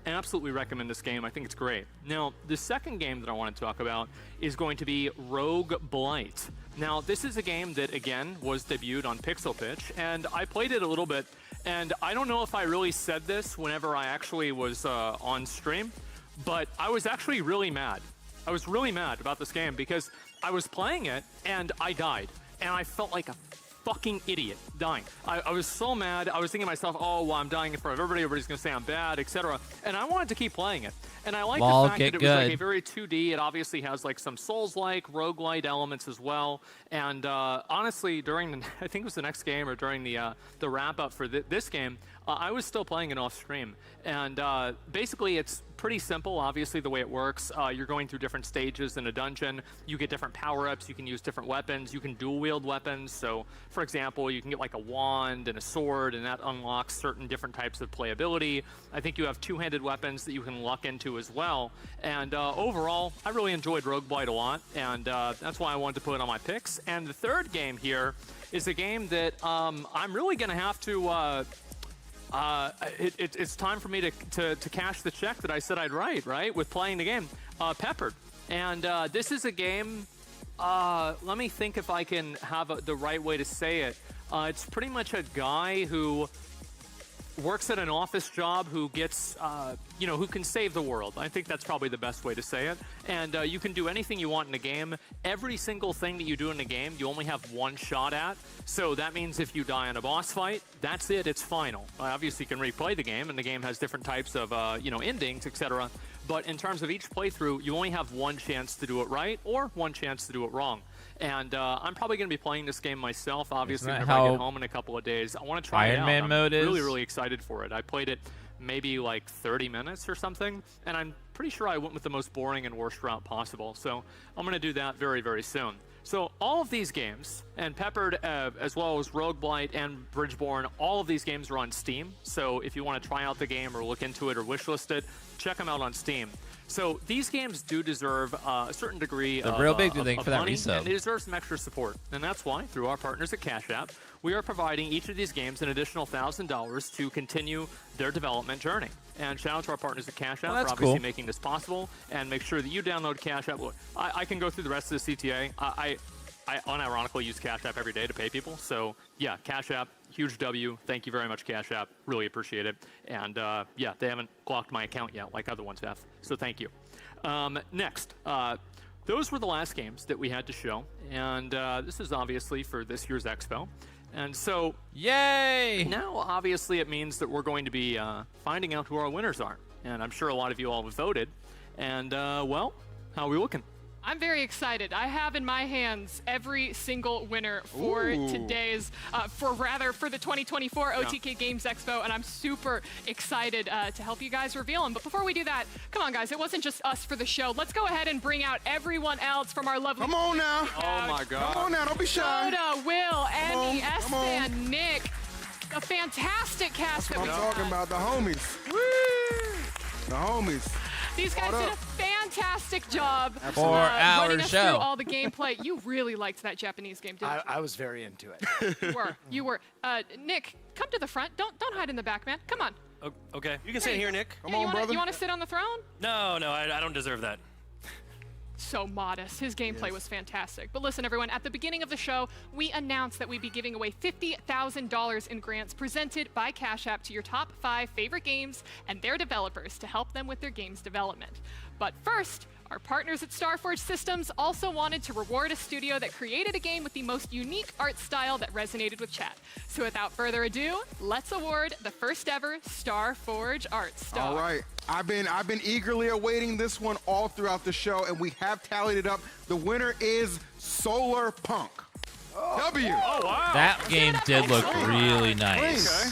absolutely recommend this game. I think it's great. Now, the second game that I want to talk about is going to be Rogue Blight. Now, this is a game that, again, was debuted on Pixel Pitch, and I played it a little bit, and I don't know if I really said this whenever I actually was on stream, but I was actually really mad. I was really mad about this game because I was playing it, and I died, and I felt like a fucking idiot dying. I was so mad. I was thinking to myself, oh, well, I'm dying in front of everybody. Everybody's going to say I'm bad, etc. And I wanted to keep playing it. And I like the fact that it was like a very 2D. It obviously has like some Souls-like, roguelite elements as well. And honestly, during the, I think it was the next game or during the wrap-up for this game, I was still playing it off stream. And basically, it's pretty simple, obviously, the way it works. You're going through different stages in a dungeon. You get different power-ups. You can use different weapons. You can dual-wield weapons. So, for example, you can get like a wand and a sword, and that unlocks certain different types of playability. I think you have two-handed weapons that you can luck into as well. And overall, I really enjoyed Rogue Blight a lot, and that's why I wanted to put it on my picks. And the third game here is a game that I'm really going to have to... it's time for me to cash the check that I said I'd write, right? With playing the game, Peppered. And this is a game, let me think if I can have the right way to say it. It's pretty much a guy who works at an office job who gets, who can save the world. I think that's probably the best way to say it. And you can do anything you want in the game. Every single thing that you do in the game, you only have one shot at. So that means if you die in a boss fight, that's it, it's final. Obviously, you can replay the game, and the game has different types of, endings, etc. But in terms of each playthrough, you only have one chance to do it right or one chance to do it wrong. And I'm probably going to be playing this game myself, obviously, whenever I get home in a couple of days. I want to try it out. Iron Man mode is? I'm really, really excited for it. I played it maybe like 30 minutes or something, and I'm pretty sure I went with the most boring and worst route possible. So I'm going to do that very, very soon. So all of these games, and Peppered, as well as Rogue Blight and Bridgeborn, all of these games are on Steam. So if you want to try out the game or look into it or wishlist it, check them out on Steam. So these games do deserve a certain degree of real big thing for that money, resub. and they deserve some extra support. And that's why, through our partners at Cash App, we are providing each of these games an additional $1,000 to continue their development journey. And shout out to our partners at Cash App for obviously making this possible. And make sure that you download Cash App. Look, I can go through the rest of the CTA. I unironically use Cash App every day to pay people. So yeah, Cash App, huge W. Thank you very much, Cash App. Really appreciate it. And yeah, they haven't blocked my account yet like other ones have. So thank you. Next, those were the last games that we had to show. And this is obviously for this year's Expo. And so, yay! Now, obviously, it means that we're going to be finding out who our winners are. And I'm sure a lot of you all have voted. And, well, how are we looking? I'm very excited. I have in my hands every single winner for today's, for the 2024 OTK Games Expo, and I'm super excited to help you guys reveal them. But before we do that, come on, guys, it wasn't just us for the show. Let's go ahead and bring out everyone else from our lovely. Come on now. Oh my God. Come on now, don't be shy. Soda, Will, Emmy, Espan, Nick, a fantastic cast that I'm we talking about the homies. The homies. These guys did a fantastic job For our running us show. through all the gameplay. You really liked that Japanese game, didn't you? I was very into it. You were. Nick, come to the front. Don't hide in the back, man. Come on. Okay. You can sit here, Nick. Come on, brother. You want to sit on the throne? No, I don't deserve that. So modest. His gameplay was fantastic. But listen, everyone, at the beginning of the show, we announced that we'd be giving away $50,000 in grants presented by Cash App to your top 5 favorite games and their developers to help them with their games development. But first, our partners at Starforge Systems also wanted to reward a studio that created a game with the most unique art style that resonated with chat. So without further ado, let's award the first ever Starforge Art Star. All right. I've been eagerly awaiting this one all throughout the show, and we have tallied it up. The winner is Solar Punk. W. Oh, wow. That game did look really nice. Okay.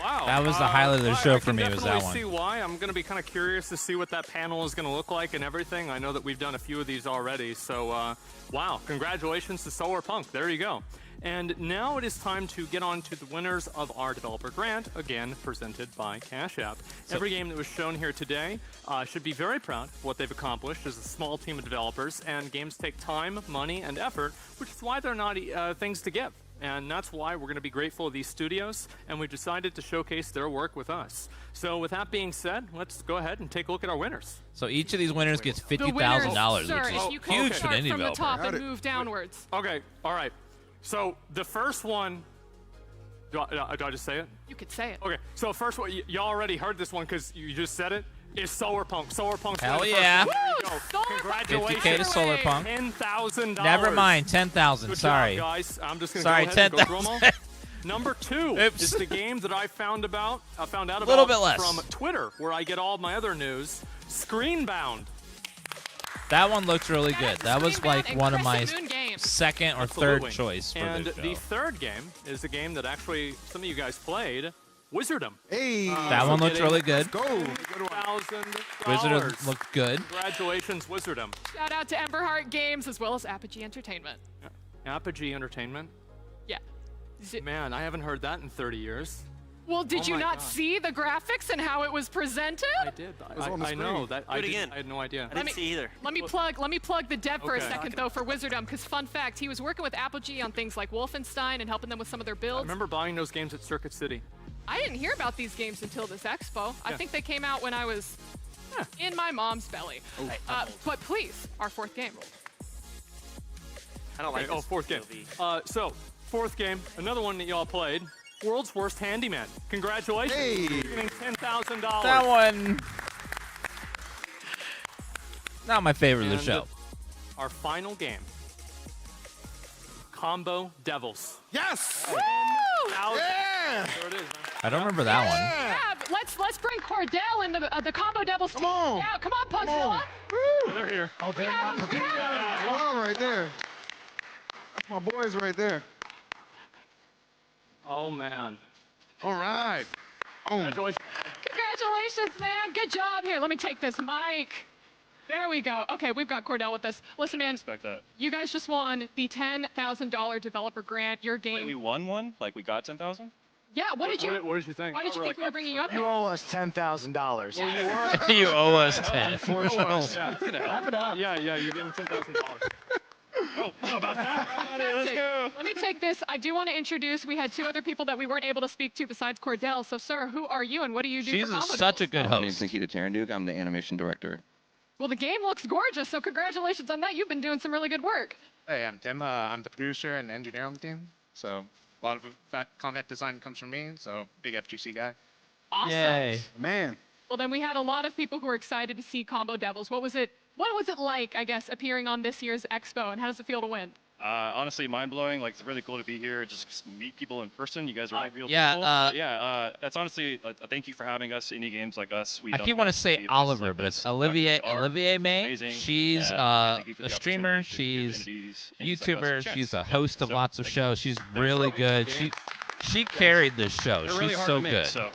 Wow. That was the highlight of the show for me, was that I one. see why. I'm going to be kind of curious to see what that panel is going to look like and everything. I know that we've done a few of these already. So, wow. Congratulations to Solar Punk. There you go. And now it is time to get on to the winners of our developer grant, again, presented by Cash App. Every game that was shown here today should be very proud of what they've accomplished as a small team of developers, and games take time, money, and effort, which is why they're not things to give. And that's why we're going to be grateful of these studios, and we've decided to showcase their work with us. So with that being said, let's go ahead and take a look at our winners. So each of these winners gets $50,000, Sir, which is if you could huge for start an indie from the developer. top and move downwards. Okay, all right. So the first one, do I just say it? You could say it. Okay, so first one, y'all already heard this one because you just said it, is Solar Punk. Solar Punk's Hell winning yeah. first. There you go. Congratulations. 50K to Solar Punk. $10,000. Never mind, 10,000. Good Sorry. job, guys. I'm just going to Sorry, go ahead and go through them all. 10,000. Number 2 Oops. is the game that I found out about Little bit less. from Twitter, where I get all my other news. Screenbound. That one looked really good. That was like one of my second or Absolutely. third choice for And this show. the third game is a game that actually some of you guys played, Wizardom. Hey, that one looked really good. Go. Wizardom looked good. Congratulations, Wizardom. Shout out to Emberheart Games as well as Apogee Entertainment. Apogee Entertainment. Yeah. Man, I haven't heard that in 30 years. Well, did Oh you my not God. see the graphics and how it was presented? I did. I know that. Do it again. I had no idea. I didn't see either. Let me plug the dev for a Okay. second though for Wizardom, because fun fact, he was working with Apogee on things like Wolfenstein and helping them with some of their I builds. remember buying those games at Circuit City. I didn't hear about these games until this expo. I Yeah. think they came out when I was in my mom's belly. But please, our fourth game. I don't like Okay, this. fourth game. POV. So, fourth game, another one that y'all played. World's Worst Handyman. Congratulations. Hey. You're getting $10,000. That one. Not my favorite of the And show. Our final game. Combo Devils. Yes. Woo! Yeah. There it is, man. I don't remember that one. Yeah, let's bring Cordell and the Combo Devils. Come on. Yeah, come on, Pugzilla. They're here. Oh, they're right there. That's my boys right there. Oh, man. All right. Oh. Congratulations. Congratulations, man. Good job. Here, let me take this mic. There we go. Okay, we've got Cordell with us. Listen, man, Expect that. you guys just won the $10,000 developer grant. Your game. Wait, we won one? Like we got 10,000? Yeah, what did you think? Why did you think we were bringing you up You here? owe us $10,000. You owe us 10. Yeah, you're getting $10,000. Oh, how about that? Fantastic. Let me take this. I do want to introduce, we had 2 other people that we weren't able to speak to besides Cordell. So, sir, who are you and what do you do She's for Combo such a Devils? good My name's host. Nikita Taranduke. I'm the animation director. Well, the game looks gorgeous, so congratulations on that. You've been doing some really good work. Hey, I'm Tim. I'm the producer and engineer on the team. So a lot of content design comes from me. So big FGC guy. Awesome. Yay. Man. Well, then we had a lot of people who were excited to see Combo Devils. What was it like, I guess, appearing on this year's Expo, and how does it feel to win? Honestly, mind-blowing. Like, it's really cool to be here, just meet people in person. You guys are really real Yeah, people. That's honestly a thank you for having us. Indie games like us. I keep want to say Oliver, but it's Olivier May. She's a streamer. She's a YouTuber. She's a host of lots of shows. She's really good. She carried this show. They're really She's hard so to make, good. so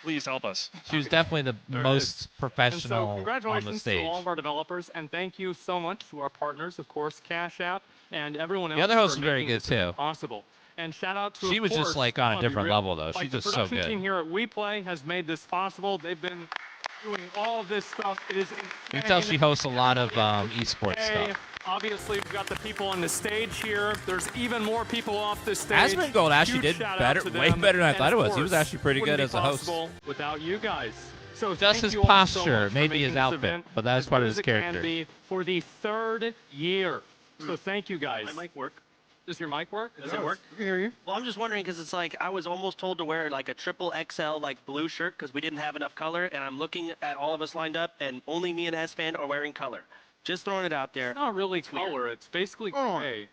please help us. She was definitely the most professional on the Congratulations stage. to all of our developers, and thank you so much to our partners, of course, Cash App, and everyone else. The other host for was very making good this too. Possible. And shout out to, She of was just course, like on a I'll be different real, level though. like She's the just so production good. team here at WePlay has made this possible. They've been doing all of this stuff. It is You can tell she hosts a lot of esports insane. stuff. Obviously, we've got the people on the stage here. There's even more people off the stage. Aspen Gold actually Huge did shout out better, to way them. better than I And thought it of was. He was course, actually pretty wouldn't good be as a host. possible without you guys. So Just thank his you all so posture, much for maybe making his this outfit, event but that's as part good of as his it can character. be for the 3rd year. So thank you guys. My mic work. Does your mic work? Does it work? I can hear you. Well, I'm just wondering because it's like I was almost told to wear like a triple XL like blue shirt because we didn't have enough color, and I'm looking at all of us lined up, and only me and S-Fan are wearing color. Just throwing it out there. It's not really color. It's basically gray.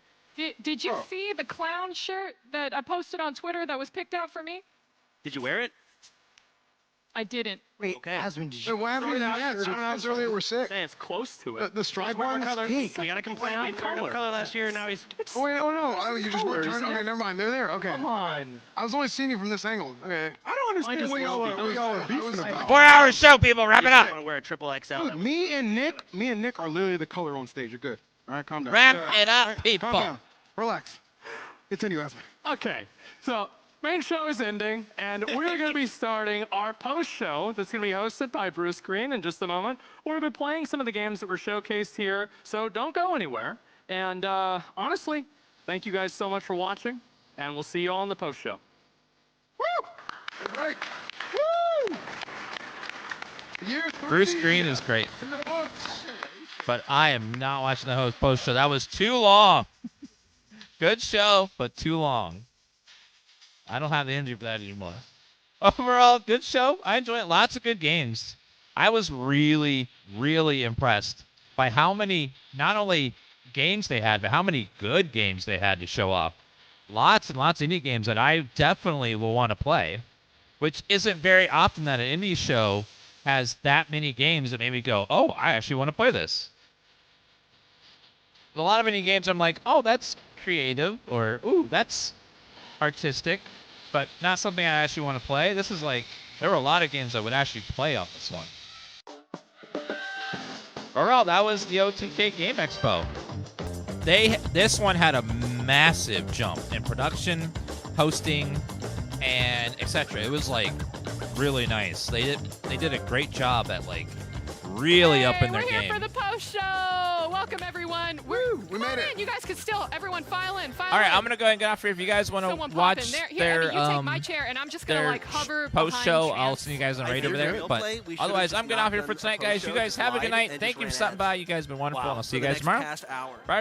Did you see the clown shirt that I posted on Twitter that was picked out for me? Did you wear it? I didn't. Wait, Asmund, did you? Wait, what happened? Yeah, some of us earlier were sick. It's close to it. The stripe one's pink. We gotta complain. We didn't wear color last year, and now he's. Oh wait, oh no! Oh, you just were colors. trying. Okay, never mind. They're there. Okay. Come on. I was only seeing you from this angle. Okay. I don't understand what y'all are beefing about. 4-hour show, people. Wrap it I up. want to wear a triple XL. Look, me and Nick are literally the color on stage. You're good. All right, calm down. Wrap it up, All right, people. Calm down. Relax. Continue, Asmund. Okay, so main show is ending, and we're going to be starting our post show that's going to be hosted by Bruce Green in just a moment. We're going to be playing some of the games that were showcased here, so don't go anywhere. And honestly, thank you guys so much for watching, and we'll see you all in the post show. Woo! Right. Woo! Bruce Green is great. But I am not watching the host post show. That was too long. Good show, but too long. I don't have the energy for that anymore. Overall, good show. I enjoyed it. Lots of good games. I was really, really impressed by how many, not only games they had, but how many good games they had to show off. Lots and lots of indie games that I definitely will want to play, which isn't very often that an indie show has that many games that made me go, oh, I actually want to play this. A lot of indie games, I'm like, oh, that's creative, or, ooh, that's artistic, but not something I actually want to play. This is like, there were a lot of games I would actually play on this one. Overall, that was the OTK Game Expo. This one had a massive jump in production, hosting, and etc. It was like really nice. They did a great job at like really up in their we're game. here for the post show. Welcome everyone. We made it. You guys can still, everyone file in. All right, I'm gonna go ahead and get off here. If you guys want to Someone pop watch in there. Here, their Eddie, you take my chair, and I'm just gonna their like hover post behind show, Chance. I'll send you guys on right over there. But otherwise, I'm getting off here for tonight, guys. You guys have a good night. Thank you for stopping by. You guys have been wonderful. And I'll see you guys tomorrow. Bye.